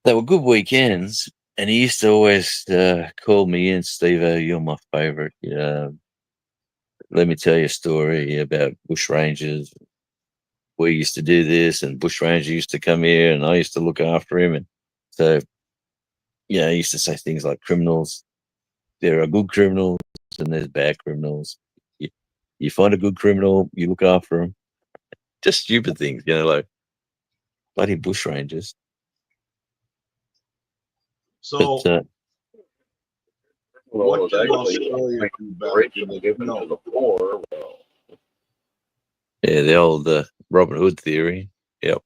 they were good weekends. And he used to always call me in, Steve, you're my favorite. Let me tell you a story about bush rangers. We used to do this, and bush ranger used to come here, and I used to look after him. And so, he used to say things like criminals. There are good criminals and there's bad criminals. You find a good criminal, you look after him. Just stupid things, like bloody bush rangers. so But well, what it was did actually Australia do back in originally the given to the poor. Well, yeah, the old Robin Hood theory. Yep.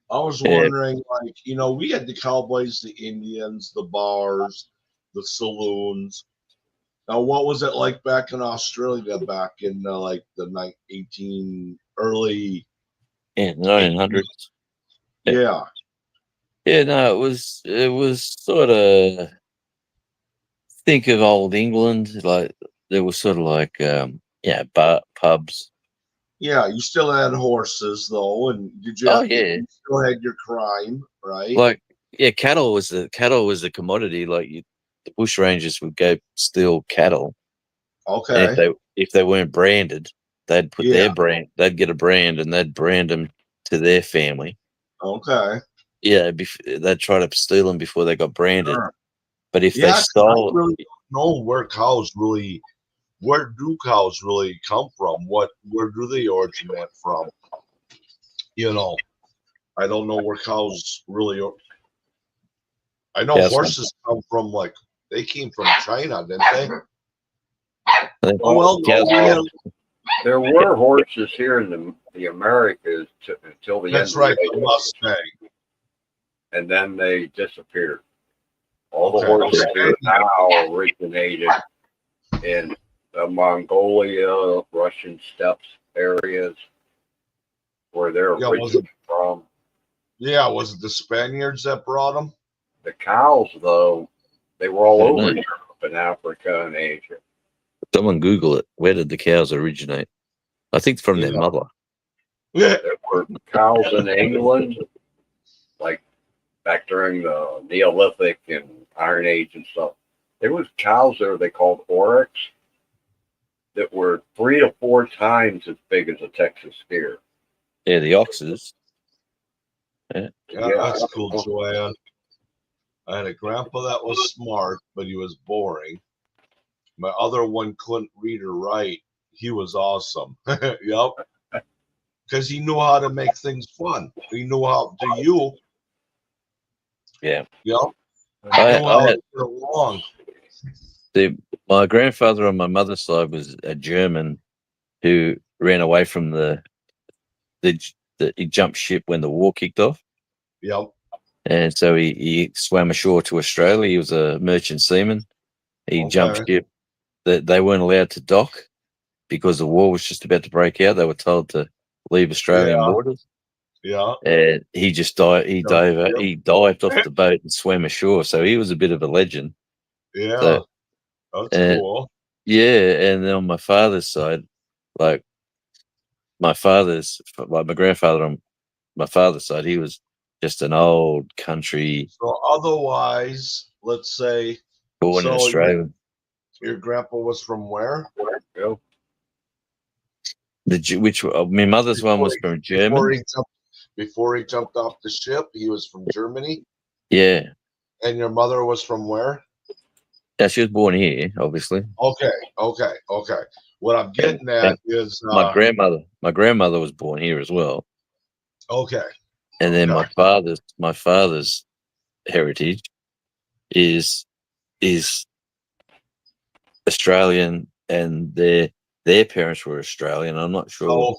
I was Yeah. wondering, like, we had the cowboys, the Indians, the bars, the saloons. Now, what was it like back in Australia back in like the 18 early? Yeah, the 1900s. Yeah, Yeah, no, it was sort of, think of old England, like there was sort of like pubs. yeah. You still had horses though, and did you? Oh yeah, You still had your crime, right? like cattle was the commodity. Like the bush rangers would go steal cattle, and Okay. if they weren't branded, they'd put Yeah. their brand. They'd get a brand and they'd brand them to their family. Okay. Yeah, they'd try to steal them before they got branded. Sure. But if they Yeah, 'cause I stole, really don't know where do cows really come from? Where do they originate from? I don't know where cows really. I know cows come- horses come from they came from China, didn't they? I think Oh well, cows- no, there were horses here in the Americas until the that's end right, of the the 80s, Mustang. and then they disappeared. All the Okay. horses here now originated in the Mongolia, Russian steppes areas where they're Yeah, was it? originally from. Yeah, was it the Spaniards that brought them? The cows, though, they were all I don't over know. Europe and Africa and Asia. Someone Google it. Where did the cows originate? I think from their Yeah. mother. Yeah. There were cows in England, like back during the Neolithic and Iron Age and stuff. There was cows there they called oryx that were 3 to 4 times as big as a Texas steer. Yeah, the oxes. Yeah, Yeah. that's cool, Joanne. I had a grandpa that was smart, but he was boring. My other one couldn't read or write. He was awesome. Yep. Because he knew how to make things fun. He knew how to you. Yeah. Yep. I Knew how had to get along. my grandfather on my mother's side was a German who ran away from he jumped ship when the war kicked off, Yep. and so he swam ashore to Australia. He was a merchant seaman. He jumped Okay. ship. That they weren't allowed to dock because the war was just about to break out. They were told to leave Australian Yeah. waters. Yeah. And he just died. He Yep. dived off the boat and swam ashore. So he was a bit of a legend. Yeah. So, That's cool. yeah, and then on my father's side, like my grandfather on my father's side, he was just an old country. So otherwise, let's say Born in So Australia. your grandpa was from where? Yep. My mother's one was from Germany. Before he jumped off the ship, he was from Germany. Yeah. And your mother was from where? Yeah, she was born here, obviously. Okay. What I'm getting at is my grandmother was born here as well. okay. And then my father's heritage is Australian, and their parents were Australian. I'm not sure. So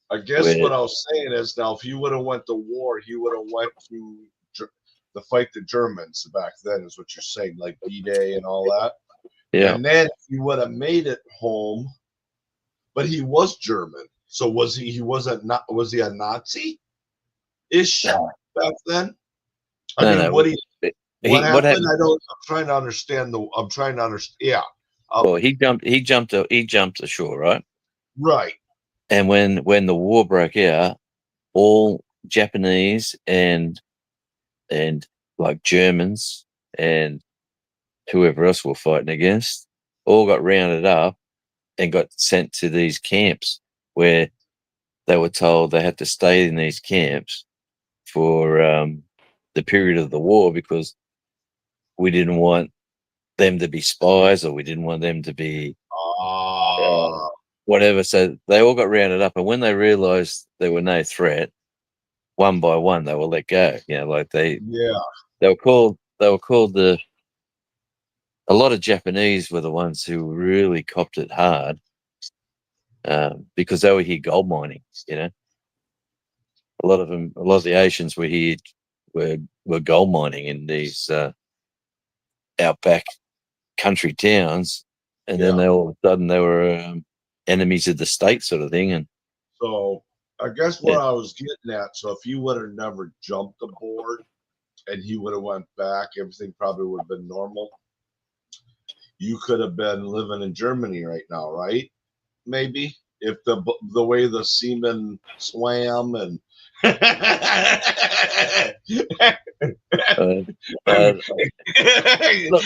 I guess what I was saying is, now if you would have went to war, he would have went to fight the Germans back then, is what you're saying, like D-Day and all that. Yeah. And then he would have made it home, but he was German. So was he a Nazi ish back then? What happened? I'm trying to understand. Yeah. Well, he jumped ashore, right? Right. And when the war broke out, all Japanese and like Germans and whoever else we're fighting against all got rounded up and got sent to these camps where they were told they had to stay in these camps for the period of the war, because we didn't want them to be spies, or we didn't want them to be whatever. So they all got rounded up, and when they realized there were no threat, one by one they were let go. Like they were called a lot of Japanese were the ones who really copped it hard, because they were here gold mining. A lot of the Asians were here were gold mining in these outback country towns, and then they all of a sudden they were enemies of the state, sort of thing. And so I guess what I was getting at, so if you would have never jumped aboard and he would have went back, everything probably would have been normal. You could have been living in Germany right now, right? Maybe, if the way the seamen swam and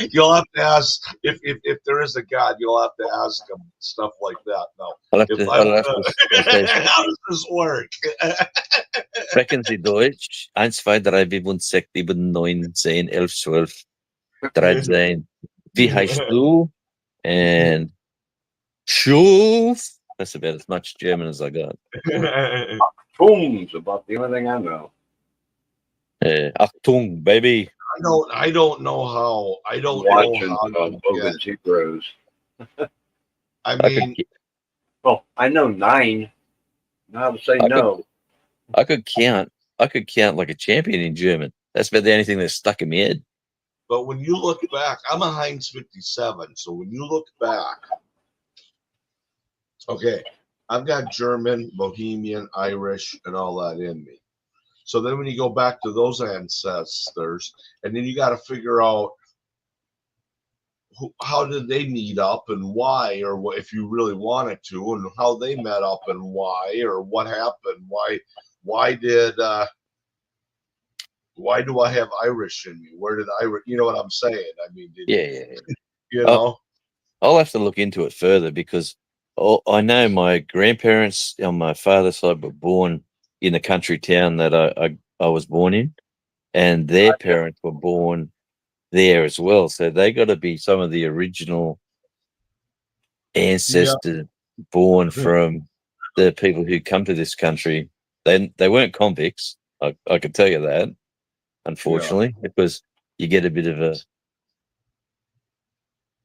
you'll have to ask if there is a God. You'll have to ask him stuff like that. No, I'll have to how does this work? Sprechen Sie Deutsch? 1, 2, 3, 4, 5, 6, 7, 9, 10, 11, 12, 13. Wie heißt du? And Schulz. That's about as much German as I got. Boom's about the only thing I know. Achtung, baby. I don't know how. I don't Watching know how. Hogan's Heroes. I mean, well, I know 9. Know how to say no. I could count like a champion in German. That's about the only thing that's stuck in my head. But when you look back, I'm a Heinz 57. So when you look back, okay, I've got German, Bohemian, Irish, and all that in me. So then when you go back to those ancestors, and then you got to figure out how did they meet up and why, or what, if you really wanted to, and how they met up and why, or what happened. Why do I have Irish in me? Where did Irish? You know what I'm saying? I mean, you know. I'll have to look into it further, because I know my grandparents on my father's side were born in the country town that I was born in, and their parents were born there as well. So they got to be some of the original ancestors born from the people who come to this country. They weren't convicts. I can tell you that, unfortunately, because you get a bit of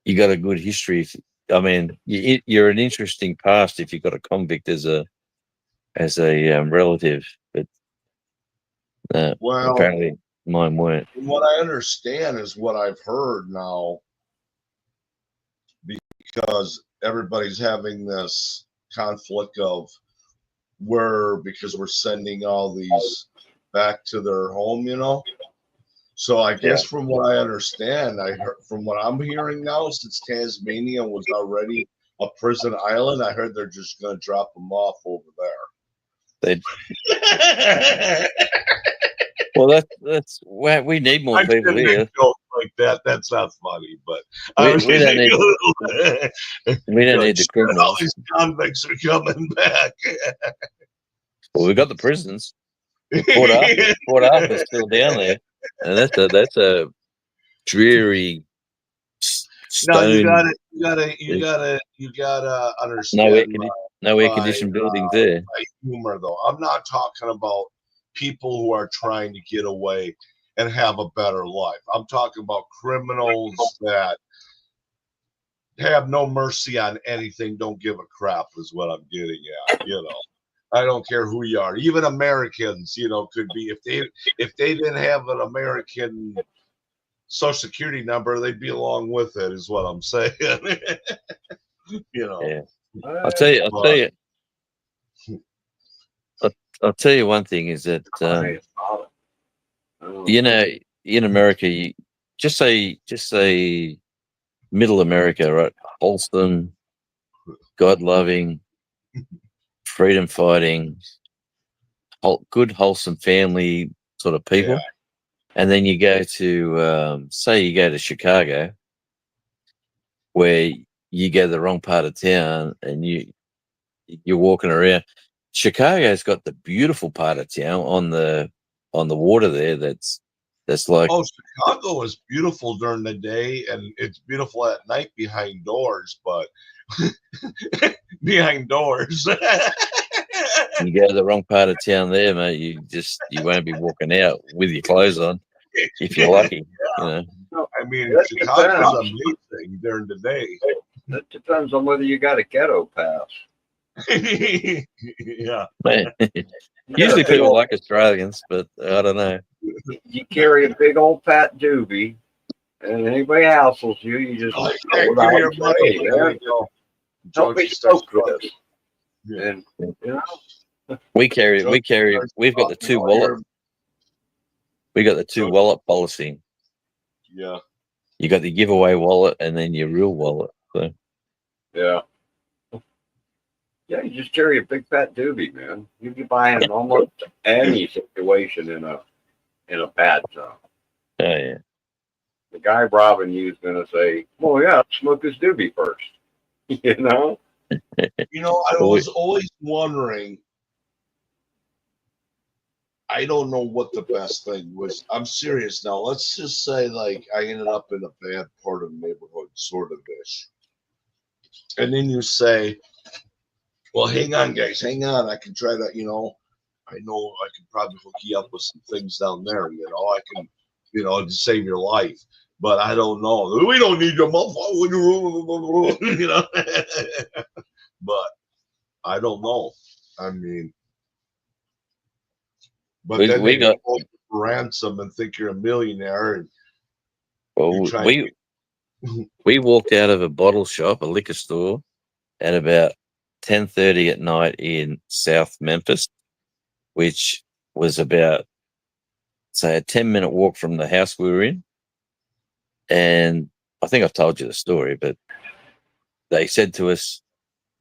you got a good history. I mean, you're an interesting past if you've got a convict as a relative, but apparently mine weren't. What I understand is what I've heard now, because everybody's having this conflict of because we're sending all these back to their home, So I guess from what I understand, from what I'm hearing now, since Tasmania was already a prison island, I heard they're just going to drop them off over there. Well, that's well, we need more I people shouldn't here. make jokes like that. That's not funny, but We don't need we don't like, need the "Shit, all criminals. these convicts are coming back. Well, we got the prisons. Port Arthur's still down there, and that's a dreary No, you stone. gotta No air understand no air my conditioned buildings there. my humor though. I'm not talking about people who are trying to get away and have a better life. I'm talking about criminals that have no mercy on anything, don't give a crap is what I'm getting at, you know. I don't care who you are. Even Americans, you know, could be if they didn't have an American social security number, they'd be along with it, is what I'm saying. You know. Yeah. I'll tell you I'll tell you one thing is that you know, in America, you just say middle America, right? Wholesome, God loving, freedom fighting, good wholesome family sort of people. Yeah. And then you go to say you go to Chicago, where you go to the wrong part of town and you're walking around. Chicago's got the beautiful part of town on the water there. That's like, Oh, Chicago is beautiful during the day and it's beautiful at night behind doors, but behind doors. you go to the wrong part of town there, mate. You won't be walking out with your clothes on if you're lucky. You know. I mean, That Chicago's depends. amazing during the day. That depends on whether you got a ghetto pass. Yeah. Man, You usually got a big people old- like Australians, but I don't know. you carry a big old fat doobie, and anybody hassles you, you just Like, throw hey, it give out me your and say, money. "Hey, There man, you go. help me Jonesy starts soak crying. this." Yeah. And you know, We've got the two wallet. We got the two wallet policy. Yeah. You got the giveaway wallet and then your real wallet. So yeah. Yeah, you just carry a big fat doobie, man. You'd be buying almost any situation in a bad zone. oh yeah. The guy robbing you is gonna say, "Well, yeah, smoke his doobie first." You know? You know, I was always wondering. I don't know what the best thing was. I'm serious now. Let's just say, like, I ended up in a bad part of the neighborhood, sort of ish. And then you say, well, hang on, guys, hang on. I can try to, you know, I know I can probably hook you up with some things down there. You know, I can, you know, to save your life. But I don't know. We don't need your motherfucker. You know, but I don't know. I mean, but We- then we they got- hold you for ransom and think you're a millionaire, and Well, you try. we walked out of a bottle shop, a liquor store, at about 10:30 at night in South Memphis, which was about, say, a 10-minute walk from the house we were in. And I think I've told you the story, but they said to us,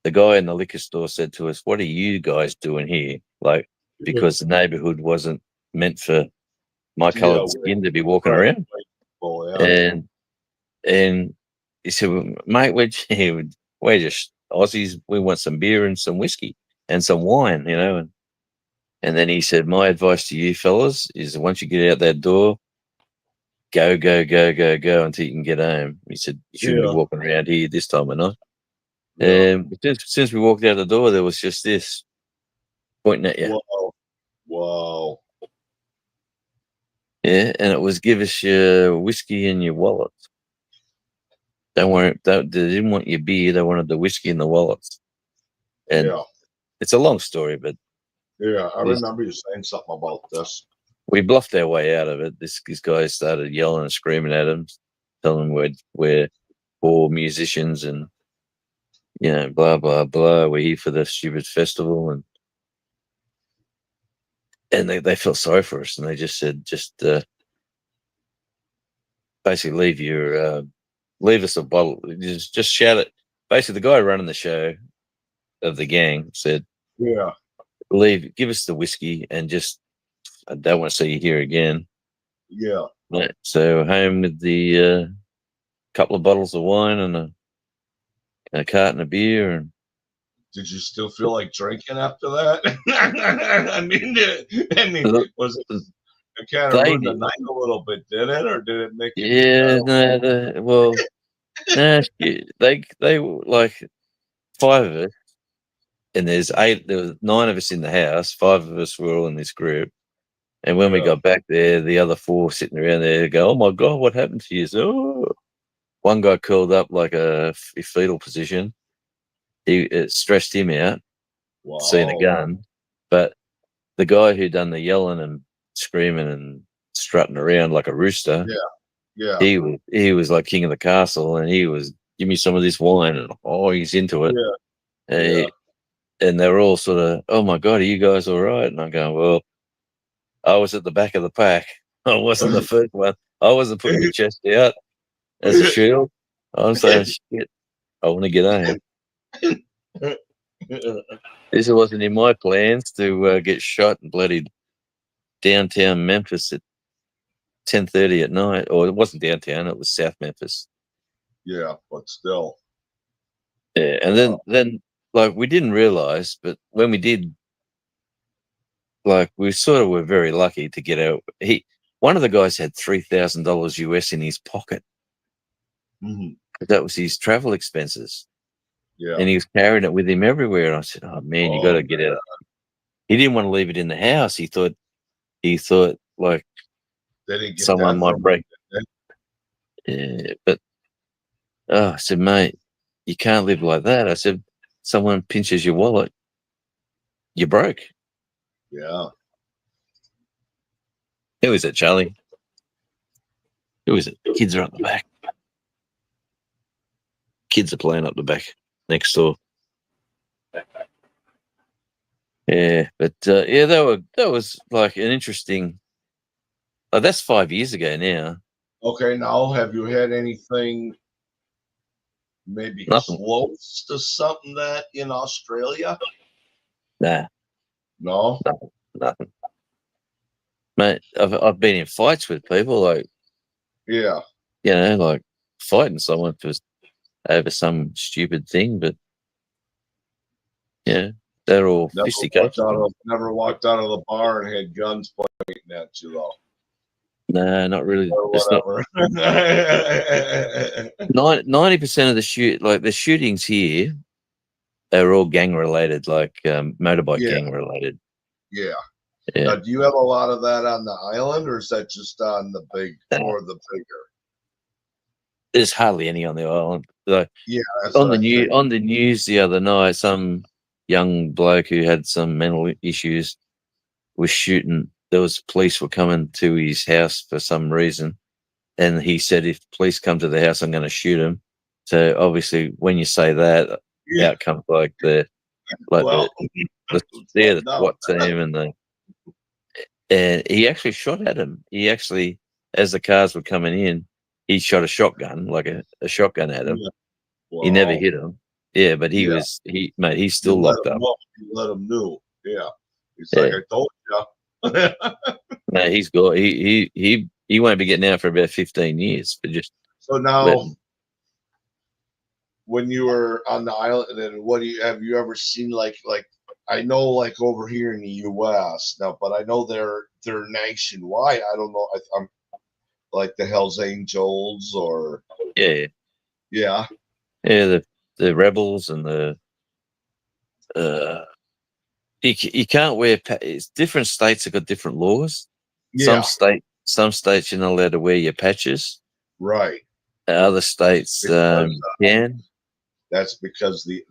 the guy in the liquor store said to us, "What are you guys doing here?" Like, because the neighborhood wasn't meant for my colored skin to be walking around. Well, yeah. And he said, "Well, mate, we're just Aussies. We want some beer and some whiskey and some wine, you know." And then he said, "My advice to you fellas is once you get out that door, go, go, go, go, go until you can get home." He said, "You shouldn't be walking around here this time of night." And since we walked out the door, there was just this pointing at you. Wow. Yeah, and it was, give us your whiskey and your wallet. They didn't want your beer, they wanted the whiskey and the wallets. And Yeah. it's a long story, but Yeah. I remember you saying something about this. we bluffed our way out of it. This guy started yelling and screaming at him, telling them we're poor musicians and, you know, blah, blah, blah. We're here for the stupid festival. And they felt sorry for us, and they just said, basically leave us a bottle. Just shout it. Basically, the guy running the show of the gang said, Yeah. give us the whiskey and just I don't want to see you here again. Yeah. Right, so home with the couple of bottles of wine and a carton of beer, and Did you still feel like drinking after that? Was it kind of they ruined the did. night a little bit, did it, or did it make it? Yeah, no, well, no, they were like 5 of us, and there was 9 of us in the house. 5 of us were all in this group, and when we Yeah. got back there, the other 4 sitting around there go, "Oh my god, what happened to you?" So, one guy curled up like a fetal position. It stressed him out seeing a Wow. gun, but the guy who done the yelling and screaming and strutting around like a rooster, Yeah. he was like king of the castle, and he was, give me some of this wine, and he's into it. Yeah. Uh, and they were all sort of, oh my god, are you guys all right? And I'm going, well, I was at the back of the pack. I wasn't the first one. I wasn't putting my chest out as a shield. I'm saying, shit, I want to get home. This wasn't in my plans to get shot and bloodied downtown Memphis at 10:30 at night. Or it wasn't downtown; it was South Memphis. Yeah, but still. Yeah, and then like we didn't realize, but when we did, like we sort of were very lucky to get out. One of the guys had $3,000 US in his pocket. Mhm. That was his travel expenses, Yeah. and he was carrying it with him everywhere. And I said, "Oh man, you got to get out." He didn't want to leave it in the house. He thought like They didn't get someone that might from break. it. Yeah, but I said, mate, you can't live like that. I said, someone pinches your wallet, you're broke. Yeah. Who is it, Charlie? Who is it? Kids are up the back. Kids are playing up the back next door. Yeah, but yeah, that was like an interesting. That's 5 years ago now. Okay, now have you had anything maybe Nothing. close to something that in Australia? Nah, No? nothing. Mate, I've been in fights with people, like, Yeah. you know, like fighting someone over some stupid thing, but yeah, they're all fisticuffs. Never walked out of the bar and had guns pointing at you though. No, not really. Or It's not. whatever. 90% of the shootings here are all gang related, like motorbike gang related. Yeah. Yeah. Now, do you have a lot of that on the island, or is that just on the big or the bigger? There's hardly any on the island. Like, Yeah, that's on what on the news the other night, some young bloke who had some mental issues was shooting. There was police were coming to his house for some reason, and he said, "If police come to the house, I'm going to shoot him." So obviously, when you say that, out comes like the SWAT team and he actually shot at him. He actually, as the cars were coming in, he shot a shotgun, like a shotgun at him. Yeah. Wow. He never hit him. Yeah, but he's still locked up. You let him know. Yeah. He's like, I told you. No, he's got he won't be getting out for about 15 years. But just so now, when you were on the island, and have you ever seen like I know like over here in the U.S. now, but I know they're nationwide. I don't know. I'm like the Hells Angels or yeah, the rebels and the you can't wear. Different states have got different laws. Yeah. Some states you're not allowed to wear your patches. Right. Other states can. That's because the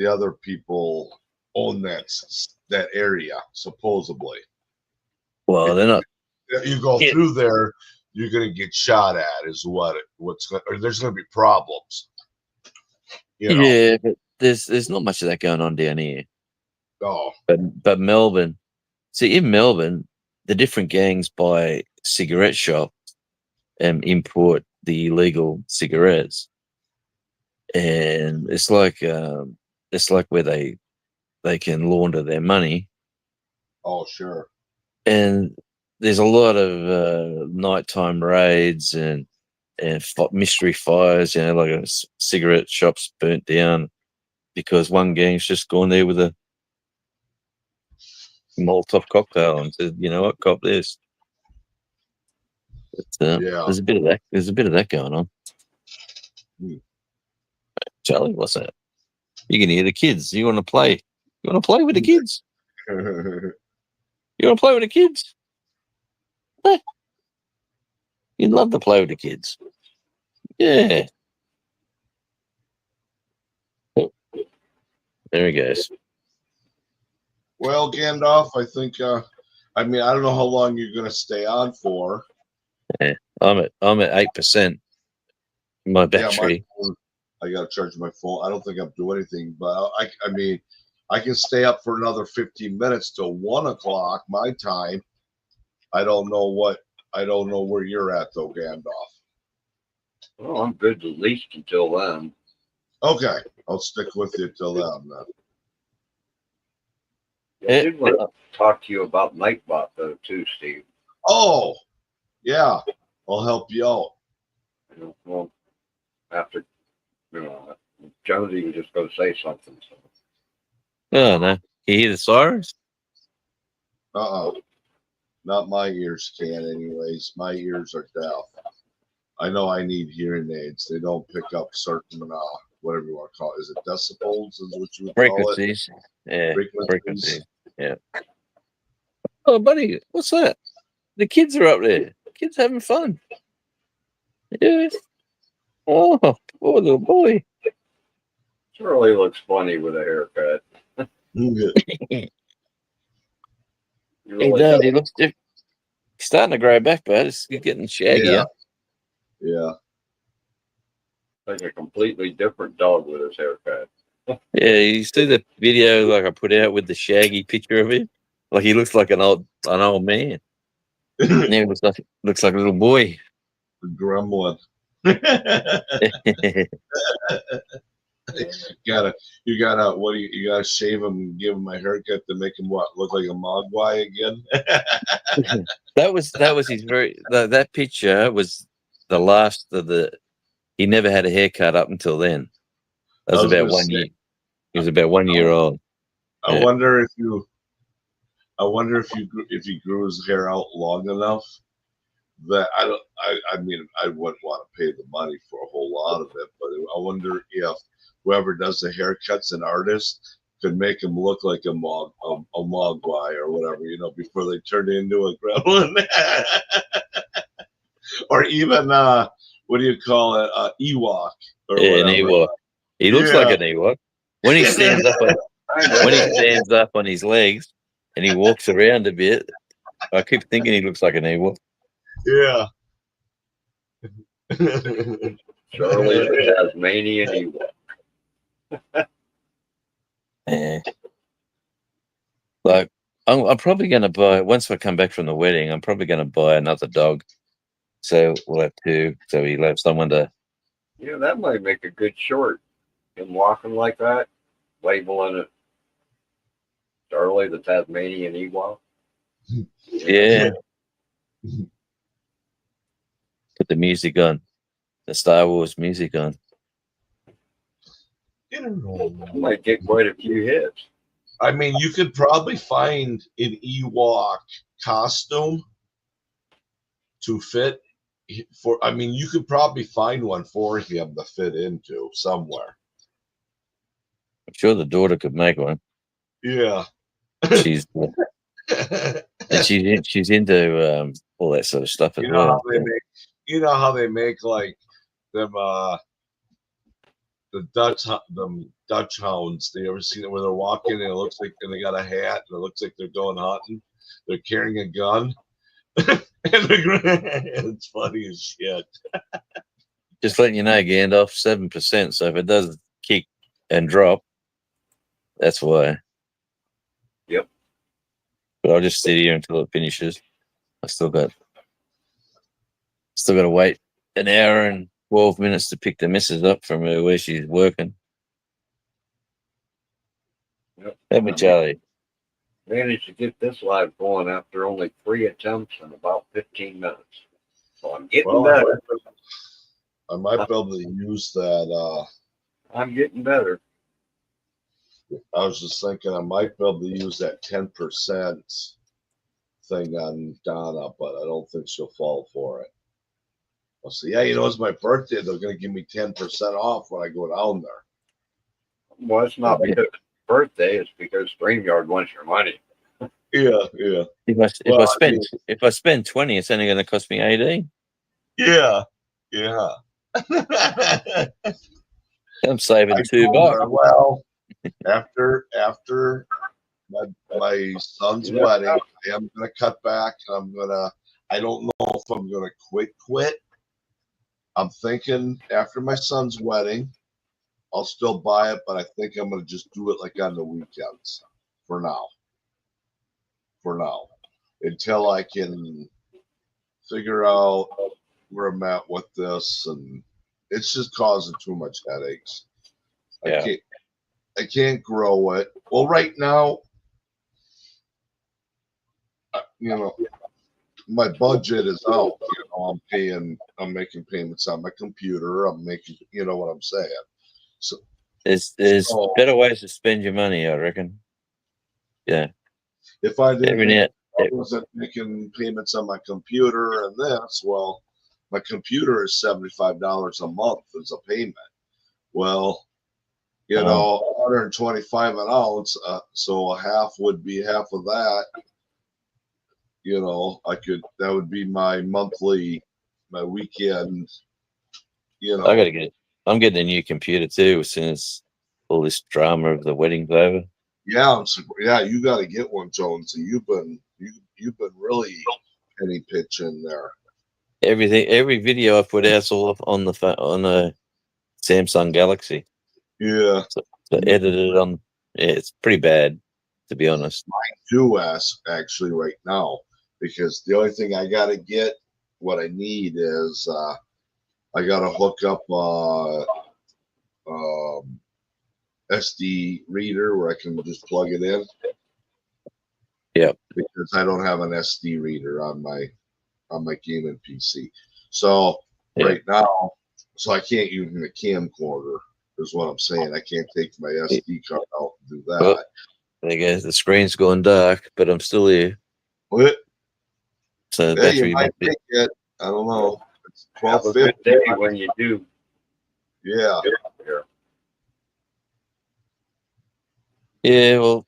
other people own that area supposedly. Well, they're not. You go through there, you're gonna get shot at. Is what's going? Or there's gonna be problems. You know? Yeah, but there's not much of that going on down here. Oh, but Melbourne. See, in Melbourne, the different gangs buy cigarette shops and import the illegal cigarettes, and it's like where they can launder their money. Oh, sure. And there's a lot of nighttime raids and mystery fires. You know, like cigarette shops burnt down because one gang's just gone there with a Molotov cocktail and said, "You know what, cop this." But, Yeah. there's a bit of that. There's a bit of that going on. Hmm. Charlie, what's that? You can hear the kids. You want to play? You want to play with the kids? You want to play with the kids? Huh. You'd love to play with the kids. Yeah. Oh, there he goes. Well, Gandalf, I think. I mean, I don't know how long you're going to stay on for. I'm at 8%. My Yeah, battery. I got to charge my phone. I don't think I'm doing anything, but I mean, I can stay up for another 15 minutes till 1 o'clock my time. I don't know where you're at though, Gandalf. Well, I'm good at least until then. Okay, I'll stick with you till then. I did want to talk to you about Nightbot though too, Steve. Oh, yeah, I'll help you out. You know, well, after Jonesy was just going to say something. So. Oh no! You hear the sirens? Not my ears can, anyways. My ears are deaf. I know I need hearing aids. They don't pick up certain, whatever you want to call it. Is it decibels? Is what you would call it? Frequencies. Yeah. Frequencies. Yeah. Oh, buddy, what's that? The kids are up there. Kids having fun. Yes. Oh, poor little boy. Charlie looks funny with a haircut. Yeah. He does. He looks different. He's starting to grow back, but it's getting shaggier. Yeah. Like a completely different dog with his haircut. Yeah, you see the video like I put out with the shaggy picture of him? Like he looks like an old man. Now he looks like a little boy. Gremlin. you gotta shave him and give him a haircut to make him look like a mogwai again. that was his that picture was the last of the. He never had a haircut up until then. That was about 1 year. He was about 1 year old. I wonder if he grew his hair out long enough that I mean I wouldn't want to pay the money for a whole lot of it, but I wonder if whoever does the haircuts, an artist, could make him look like a mogwai or whatever, before they turn into a gremlin. Or even what do you call it, Ewok or whatever. An Ewok. He looks like an Ewok when he stands up on his legs and he walks around a bit. I keep thinking he looks like an Ewok. Yeah. Charlie the Tasmanian Ewok. Yeah. Like I'm probably going to buy, once I come back from the wedding, I'm probably going to buy another dog. So we'll have two. So he'll have someone to. Yeah, that might make a good short. Him walking like that, labeling it Charlie the Tasmanian Ewok. Yeah. Put the music on. The Star Wars music on. Might get quite a few hits. I mean, you could probably find an Ewok costume to fit for. I mean, you could probably find one for him to fit into somewhere. I'm sure the daughter could make one. Yeah. She's and she's into all that sort of stuff as well. How they make like them the Dutch hounds. They ever seen it where they're walking and it looks like, and they got a hat and it looks like they're going hunting. They're carrying a gun. It's funny as shit. Just letting you know, Gandalf, 7%. So if it does kick and drop, that's why. Yep. But I'll just sit here until it finishes. I still got to wait an hour and 12 minutes to pick the missus up from where she's working. Yep. Help me, Charlie. managed to get this live going after only 3 attempts in about 15 minutes. So I'm getting Well, better. I might be able to use that. I'm getting better. I was just thinking I might be able to use that 10% thing on Donna, but I don't think she'll fall for it. I'll say, yeah, it's my birthday. They're going to give me 10% off when I go down there. Well, it's not because it's birthday, it's because StreamYard wants your money. Yeah, yeah. If I spend 20, it's only going to cost me 18. Yeah, yeah. I'm saving I $2. told her, well, after my son's Yeah. wedding, I am gonna cut back. I don't know if I'm gonna quit. I'm thinking after my son's wedding, I'll still buy it, but I think I'm gonna just do it like on the weekends for now. Until I can figure out where I'm at with this, and it's just causing too much headaches. Yeah. I can't grow it. Well, right now, my budget is out. I'm making payments on my computer. I'm making, what I'm saying. So There's So- better ways to spend your money, I reckon. Yeah. if I didn't, Every now, I wasn't making payments on my computer and this, well, my computer is $75 a month as a payment. Well, Oh. 125 an ounce, so a half would be half of that. That would be my monthly, my weekend, I'm getting a new computer too as soon as all this drama of the wedding's over. Yeah, you got to get one, Jonesy. You've been really penny pitching there. Every video I put out's all up on a Samsung Galaxy. Yeah, So edited on. Yeah, it's pretty bad, to be honest. do actually right now, because the only thing I got to get, what I need is I got to hook up SD reader where I can just plug it in. Yep. Because I don't have an SD reader on my gaming PC. So right now, so I can't use the camcorder. Is what I'm saying. I can't take my SD card out and do that. Well, I guess the screen's going dark, but I'm still here. What? So Yeah, battery you might might be. take it. I don't know. It's Have a 12:50. good day when you do. Yeah. Here. Yeah, well,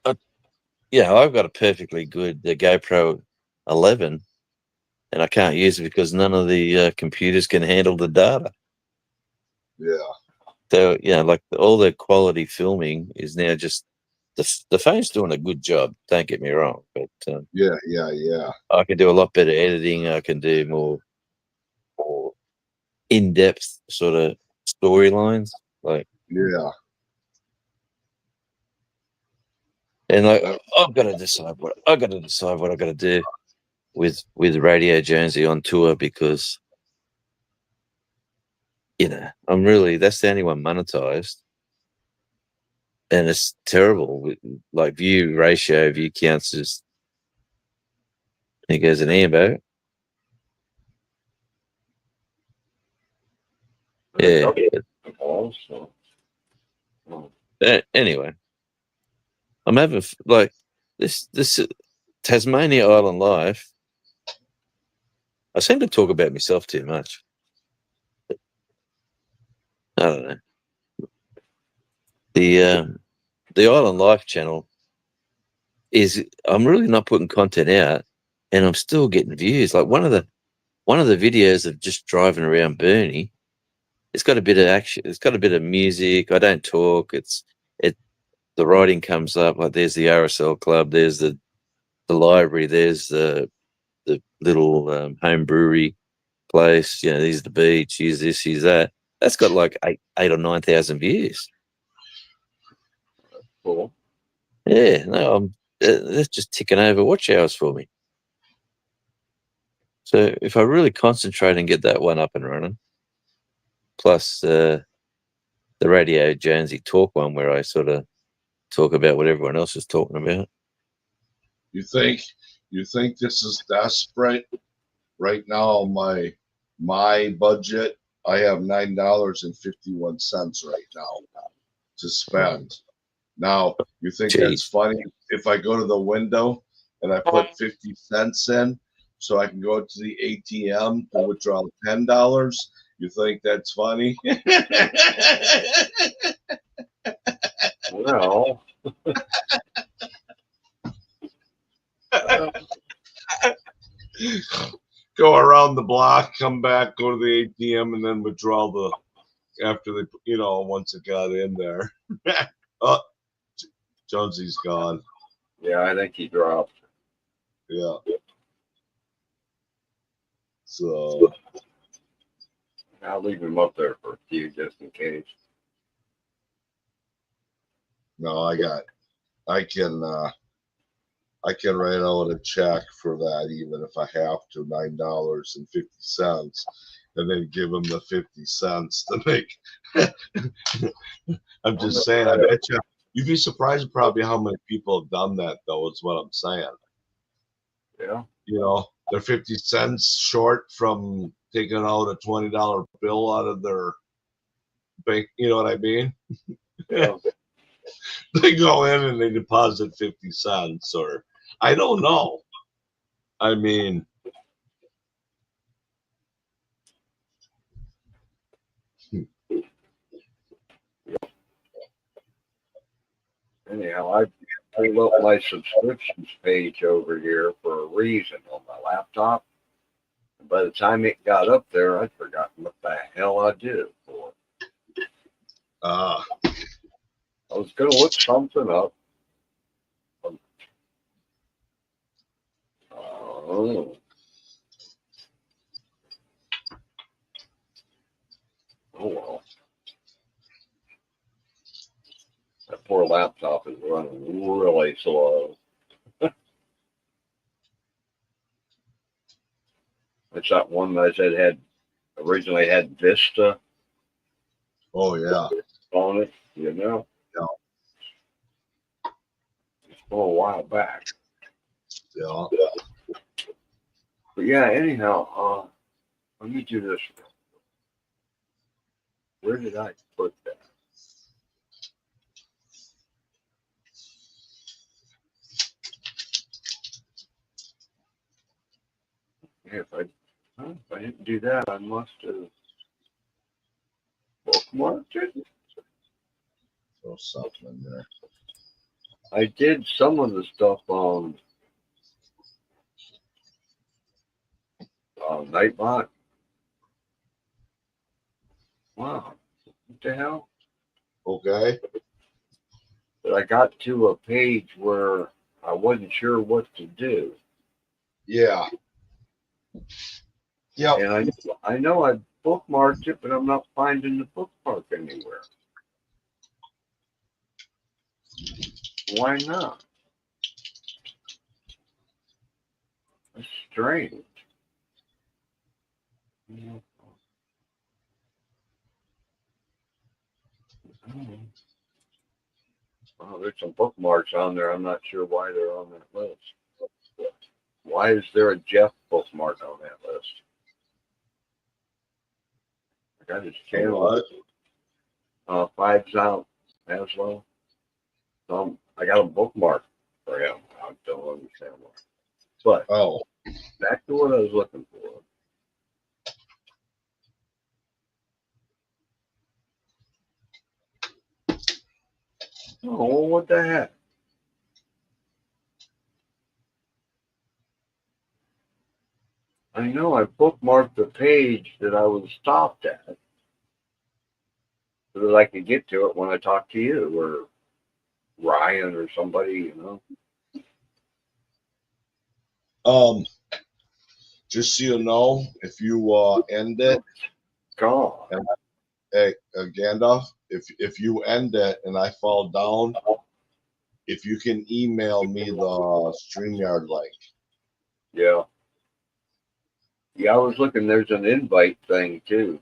I've got a perfectly good GoPro 11, and I can't use it because none of the computers can handle the data. Yeah. So like all the quality filming is now just the phone's doing a good job. Don't get me wrong, but Yeah. I can do a lot better editing. I can do more in-depth sort of storylines, like. Yeah. And I've got to decide what I got to do with Radio Jonesy on tour, because I'm really, that's the only one monetized, and it's terrible. Like view counts as, I think, as an Ambo. Yeah. Also. Anyway, I'm having like this Tasmania Island life. I seem to talk about myself too much. I don't know. The Island Life channel I'm really not putting content out, and I'm still getting views. Like one of the videos of just driving around Burnie, it's got a bit of action, it's got a bit of music. I don't talk. The writing comes up, like there's the RSL club, there's the library, there's the little home brewery place, there's the beach, here's this, here's that. That's got like 8 or 9,000 views. Cool. Yeah, no, that's just ticking over watch hours for me. So if I really concentrate and get that one up and running, plus the Radio Jonesy talk one where I sort of talk about what everyone else is talking about, You think this is desperate? Right now, my budget, I have $9.51 right now to spend. Now, you think that's Jeez. funny? If I go to the window and I put 50 cents in, so I can go to the ATM to withdraw $10, you think that's funny? Well, Go around the block, come back, go to the ATM, and then withdraw after they, once it got in there. Oh, Jonesy's gone. yeah, I think he dropped. Yeah. So, I'll leave him up there for a few just in case. no, I can write out a check for that even if I have to, $9.50, and then give them the 50 cents to make. I'm just saying, I bet you'd be surprised probably how many people have done that though, is what I'm saying. Yeah. They're 50 cents short from taking out a $20 bill out of their bank, you know what I mean? Yeah. They go in and they deposit 50 cents, or I don't know. I mean, Anyhow, I pulled up my subscriptions page over here for a reason on my laptop. By the time it got up there, I'd forgotten what the hell I did it for. uh, I was going to look something up. Oh. Oh, well. That poor laptop is running really slow. It's that one that I said originally had Vista oh yeah. on it, you know? Yeah. It's from a while back. Yeah. But yeah, anyhow, let me do this. Where did I put that? Yeah, if I didn't do that, I must have bookmarked it. Throw something in there. I did some of the stuff on Nightbot. Wow, what the hell? Okay. But I got to a page where I wasn't sure what to do. Yeah. Yep. And I know I bookmarked it, but I'm not finding the bookmark anywhere. Why not? That's strange. Oh, there's some bookmarks on there. I'm not sure why they're on that list. Why is there a Jeff bookmark on that list? I got his channel. Fives out as well. I got a bookmark for him. I don't understand why. But Oh, back to what I was looking for. Oh, what the heck? I know I bookmarked the page that I was stopped at so that I could get to it when I talk to you or Ryan or somebody, you know. just so you know, if you end it, Gone. hey, Gandalf, if you end it and I fall down, if you can email me the StreamYard link. Yeah. Yeah, I was looking, there's an invite thing too.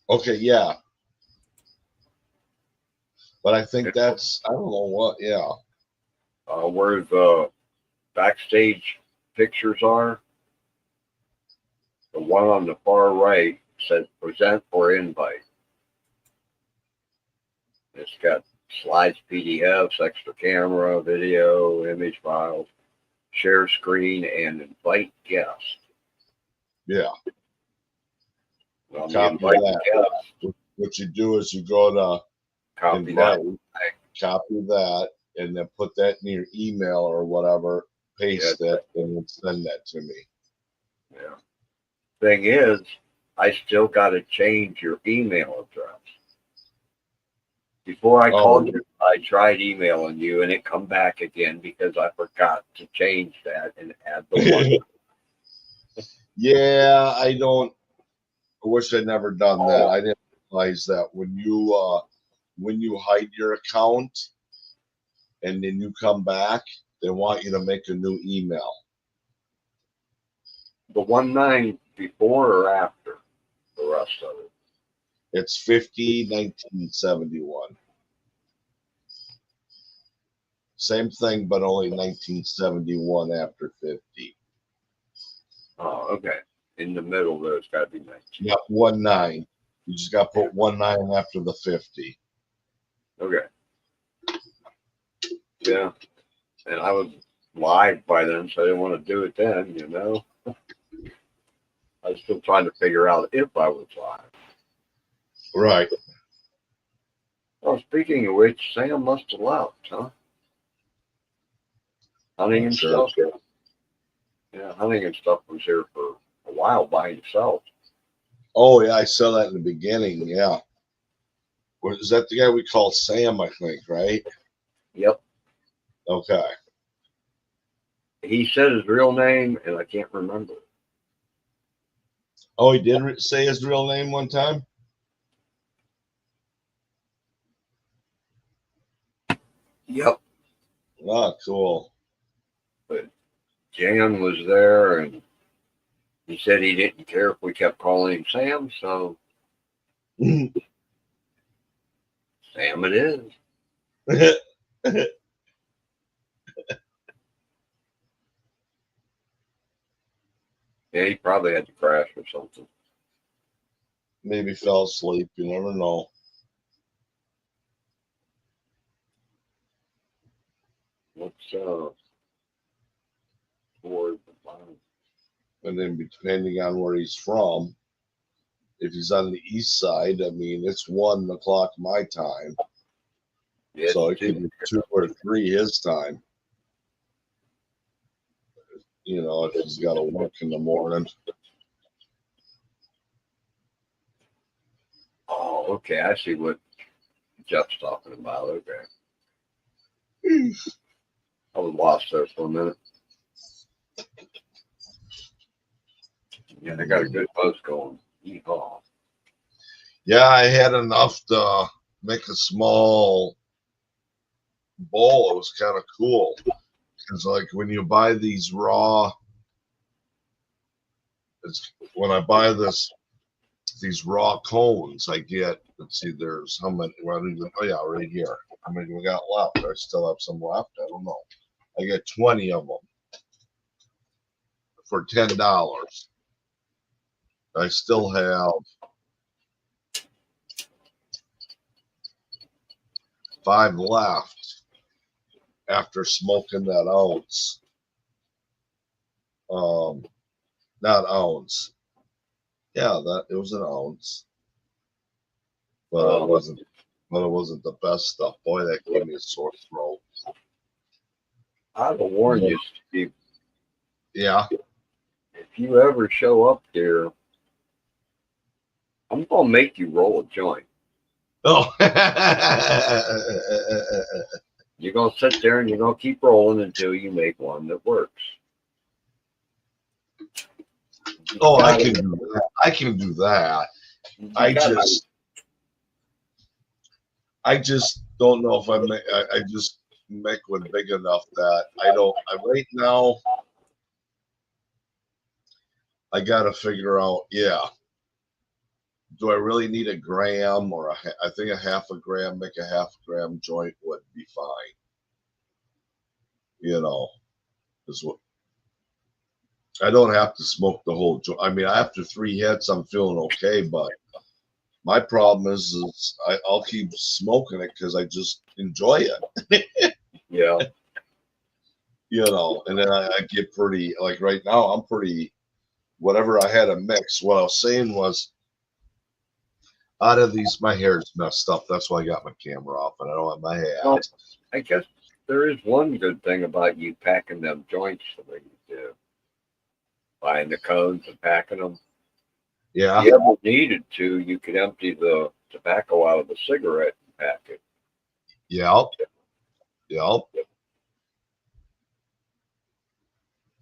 Okay, yeah. But I think that's, I don't know what, yeah. Where the backstage pictures are, the one on the far right says present or invite. It's got slides, PDFs, extra camera, video, image files, share screen, and invite guests. Yeah. On the Copy invite that. guests, What you do is you go to copy invite, that. copy that, and then put that in your email or whatever, paste it, and then send that to me. Yeah. Thing is, I still got to change your email address. Before I called you, I tried emailing you, and it come back again because I forgot to change that and add the one. Yeah, I wish I'd never done that. I didn't realize that when you hide your account and then you come back, they want you to make a new email. The 19 before or after the rest of it? It's 50/1971. Same thing, but only 1971 after 50. Oh, okay. In the middle, there's got to be 19. Yep, 19. You just got to put 19 after the 50. Okay. Yeah. And I was live by then, so I didn't want to do it then, you know. I was still trying to figure out if I was live. Right. Oh, speaking of which, Sam must have left, huh? Hunting and Sure. stuff. Yeah, Hunting and stuff was here for a while by himself. Oh, yeah, I saw that in the beginning. Yeah. Was that the guy we call Sam, I think, right? Yep. Okay. He said his real name, and I can't remember. Oh, he did say his real name one time? Yep. Ah, cool. But Jan was there, and he said he didn't care if we kept calling him Sam, so Sam it is. Yeah, he probably had to crash or something. Maybe fell asleep. You never know. What's toward the bottom? And then depending on where he's from, if he's on the east side, I mean, it's 1 o'clock my time. Yeah, So it could be 2 or 3 his time. You know, if he's got to work in the morning. Oh, okay. I see what Jeff's talking about. Okay. I was lost there for a minute. Yeah, they got a good post going. Yeehaw. Yeah, I had enough to make a small bowl. It was kind of cool. Because, like, when you buy these raw, when I buy these raw cones, I get, let's see, there's how many, well, oh yeah, right here. How many we got left? I still have some left. I don't know. I get 20 of them for $10. I still have 5 left after smoking that ounce. Not ounce. Yeah, that it was an ounce, but it wasn't. But it wasn't the best stuff. Boy, that gave me a sore throat. I'd warn you, Steve. Yeah. If you ever show up there, I'm gonna make you roll a joint. Oh. You're gonna sit there and you're gonna keep rolling until you make one that works. Oh, I can do that. I can do that. I just don't know if I just make one big enough that right now I got to figure out, yeah, do I really need a gram or I think a half a gram, make a half gram joint would be fine. You know, is what I don't have to smoke the whole joint. I mean, after 3 hits, I'm feeling okay, but my problem is I'll keep smoking it because I just enjoy it. Yeah. You know, and then I get pretty, like right now, I'm pretty, whatever I had to mix. What I was saying was, out of these, my hair's messed up. That's why I got my camera off and I don't have my hat. Well, I guess there is one good thing about you packing them joints the way you do. Buying the cones and packing them. Yeah. If you ever needed to, you could empty the tobacco out of the cigarette and pack it. Yep. Yep.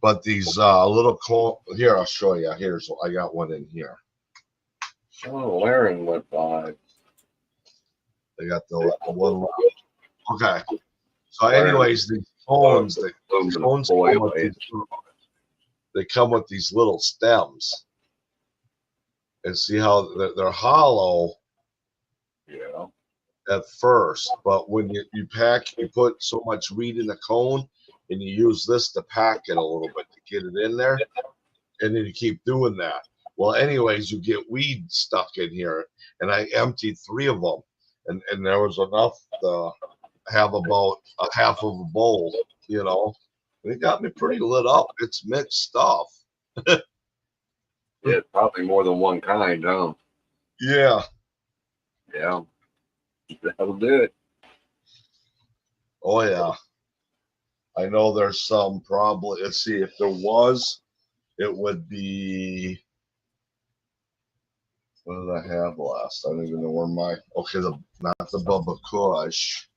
But these little here, I'll show you. I got one in here. Oh, Laren went by. I got the one. Okay. So, anyways, these phones, they come with these little stems, and see how they're hollow. Yeah. At first, but when you pack, you put so much weed in the cone, and you use this to pack it a little bit to get it in there, and then you keep doing that. Well, anyways, you get weed stuck in here, and I emptied 3 of them, and there was enough to have about a half of a bowl, you know. And it got me pretty lit up. It's mixed stuff. Yeah, probably more than one kind, huh? Yeah. Yeah. That'll do it. Oh yeah. I know there's some probably. Let's see if there was. It would be. What did I have last? I don't even know where my. Okay, not the Bubba Kush.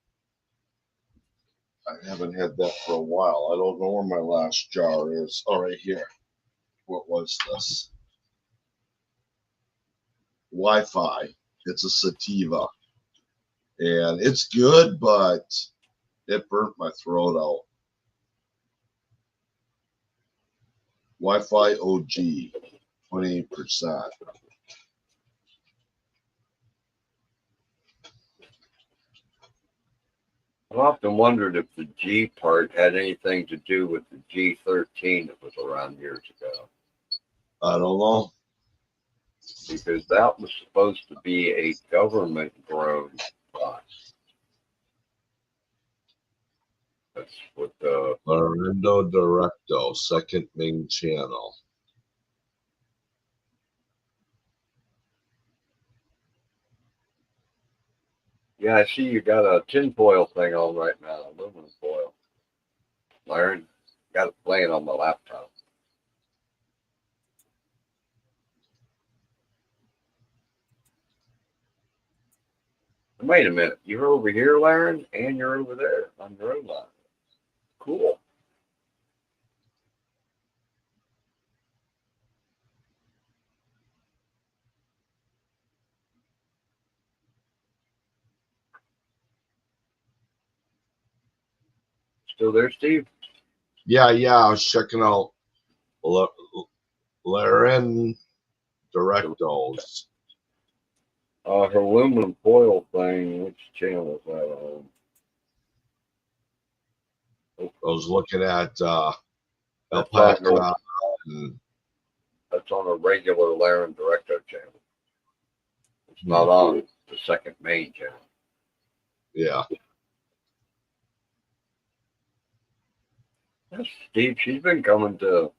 I haven't had that for a while. I don't know where my last jar is. Oh, right here. What was this? Wi-Fi. It's a sativa, and it's good, but it burnt my throat out. Wi-Fi OG, 28%. I've often wondered if the G part had anything to do with the G13 that was around years ago. I don't know. Because that was supposed to be a government-grown pot. That's what the Lorindo Directo, second main channel. Yeah, I see you got a tinfoil thing on right now, aluminum foil. Laren, got it playing on my laptop. Wait a minute, you're over here, Laren, and you're over there on your own line. Cool. Still there, Steve? Yeah, I was checking out Laren Directos. Her aluminum foil thing, which channel is that on? I was looking at That's Alpaca. And, That's on a regular Laren Directo channel. It's not on the second main channel. yeah. That's Steve, she's been coming to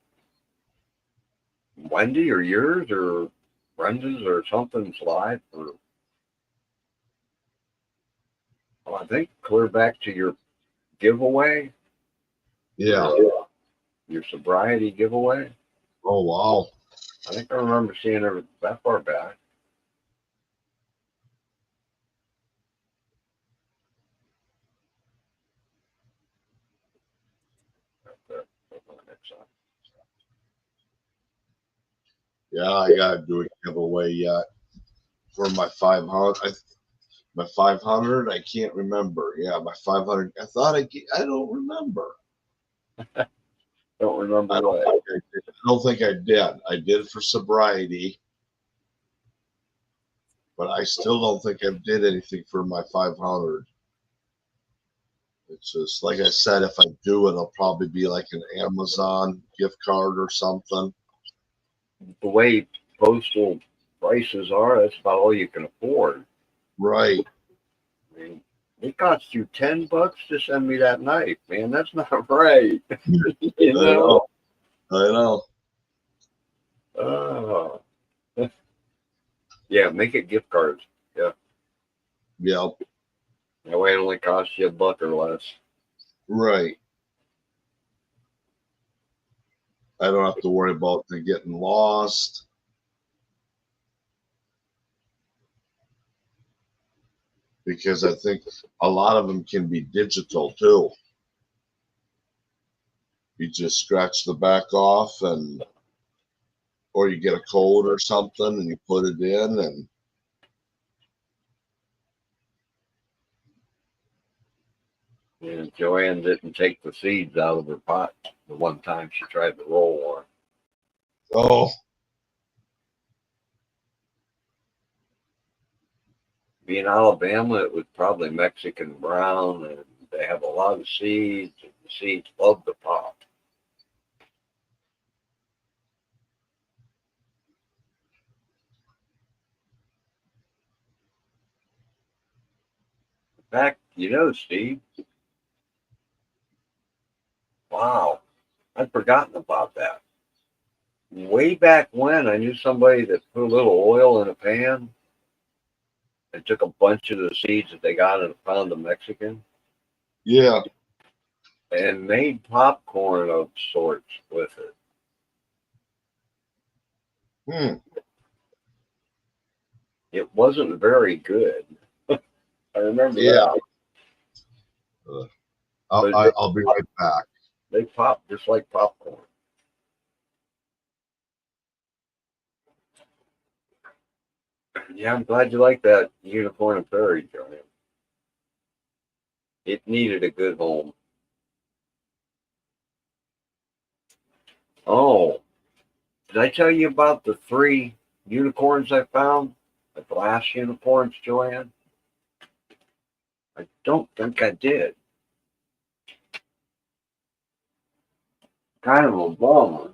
Wendy or yours or Brenda's or something's live for, well, I think clear back to your giveaway. Yeah. Your sobriety giveaway. Oh, wow. I think I remember seeing her that far back. Yeah, I got to do a giveaway yet for my 500. My 500, I can't remember. Yeah, my 500. I don't remember. Don't remember I what. don't think I did. I did for sobriety. but I still don't think I did anything for my 500. It's just like I said, if I do, it'll probably be like an Amazon gift card or something. The way postal prices are, that's about all you can afford. Right. I mean, it costs you $10 to send me that knife, man. That's not right. You know? I know. Oh. Yeah, make it gift cards. Yeah. Yeah. That way it only costs you $1 or less. Right. I don't have to worry about them getting lost. Because I think a lot of them can be digital too. You just scratch the back off and or you get a code or something and you put it in and And Joanne didn't take the seeds out of her pot the one time she tried to roll one. oh Being Alabama, it was probably Mexican brown, and they have a lot of seeds, and the seeds love to pop. In fact, Steve, wow, I'd forgotten about that. Way back when, I knew somebody that put a little oil in a pan and took a bunch of the seeds that they got in a pound of Mexican yeah. and made popcorn of sorts with it. Hmm. It wasn't very good. I remember Yeah. that. But I'll be right back. they pop just like popcorn. Yeah, I'm glad you like that unicorn and fairy, Joanne. It needed a good home. Oh, did I tell you about the 3 unicorns I found? The glass unicorns, Joanne? I don't think I did. Kind of a bummer.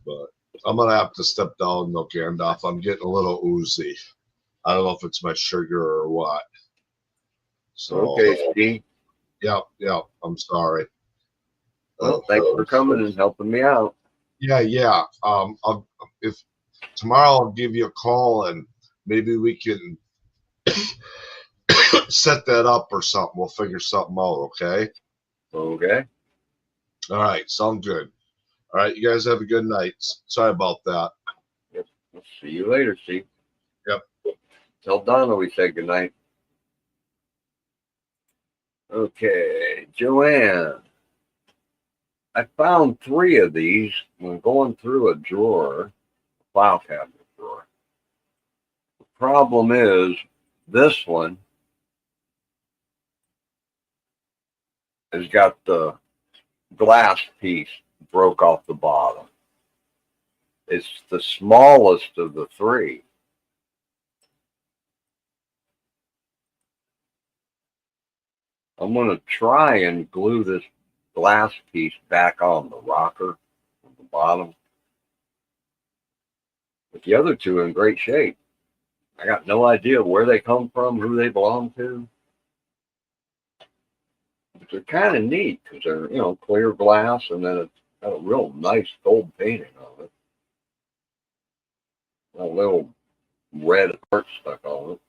But I'm gonna have to step down, no Gandalf. I'm getting a little oozy. I don't know if it's my sugar or what. So Okay, Steve. yeah. I'm sorry. Well, thanks for coming and helping me out. Yeah. If tomorrow I'll give you a call and maybe we can set that up or something. We'll figure something out. Okay. Okay. All right. Sound good. All right. You guys have a good night. Sorry about that. Yep. We'll see you later, Steve. Yep. Tell Donna we said goodnight. Okay, Joanne. I found 3 of these when going through a drawer, file cabinet drawer. The problem is this one has got the glass piece broke off the bottom. It's the smallest of the 3. I'm going to try and glue this glass piece back on the rocker at the bottom. But the other 2 are in great shape. I got no idea where they come from, who they belong to. But they're kind of neat because they're, clear glass and then it's got a real nice gold painting on it. A little red heart stuck on it.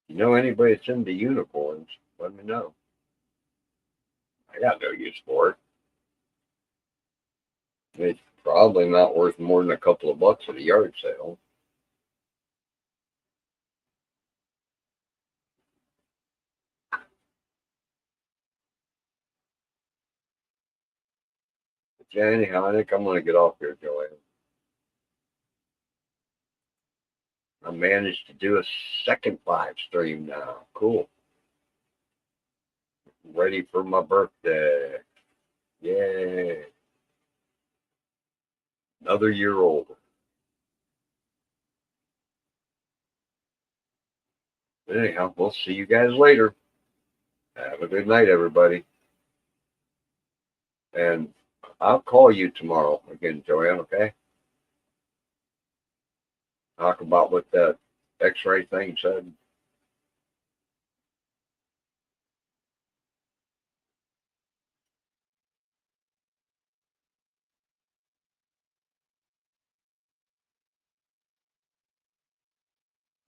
You know anybody that's into unicorns, let me know. I got no use for it. It's probably not worth more than a couple of bucks at a yard sale. But yeah, anyhow, I think I'm going to get off here, Joanne. I managed to do a second live stream now. Cool. Ready for my birthday. Yay. another year older. Anyhow, we'll see you guys later. Have a good night, everybody. And I'll call you tomorrow again, Joanne, okay? Talk about what that x-ray thing said.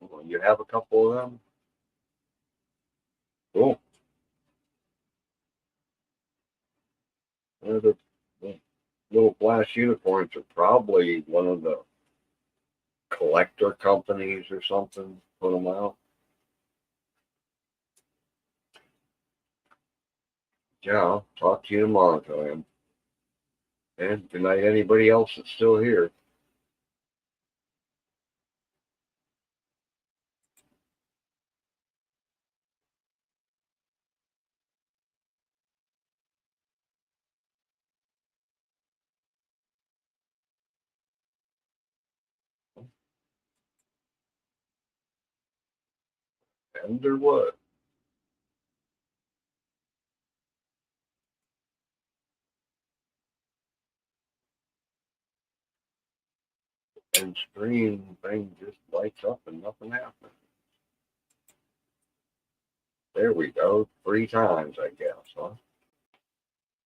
Well, you have a couple of them? Cool. The little flash unicorns are probably one of the collector companies or something. Put them out. Yeah, I'll talk to you tomorrow, Joanne. And good night, anybody else that's still here. And or what? And screen thing just lights up and nothing happens. There we go. 3 times, I guess, huh?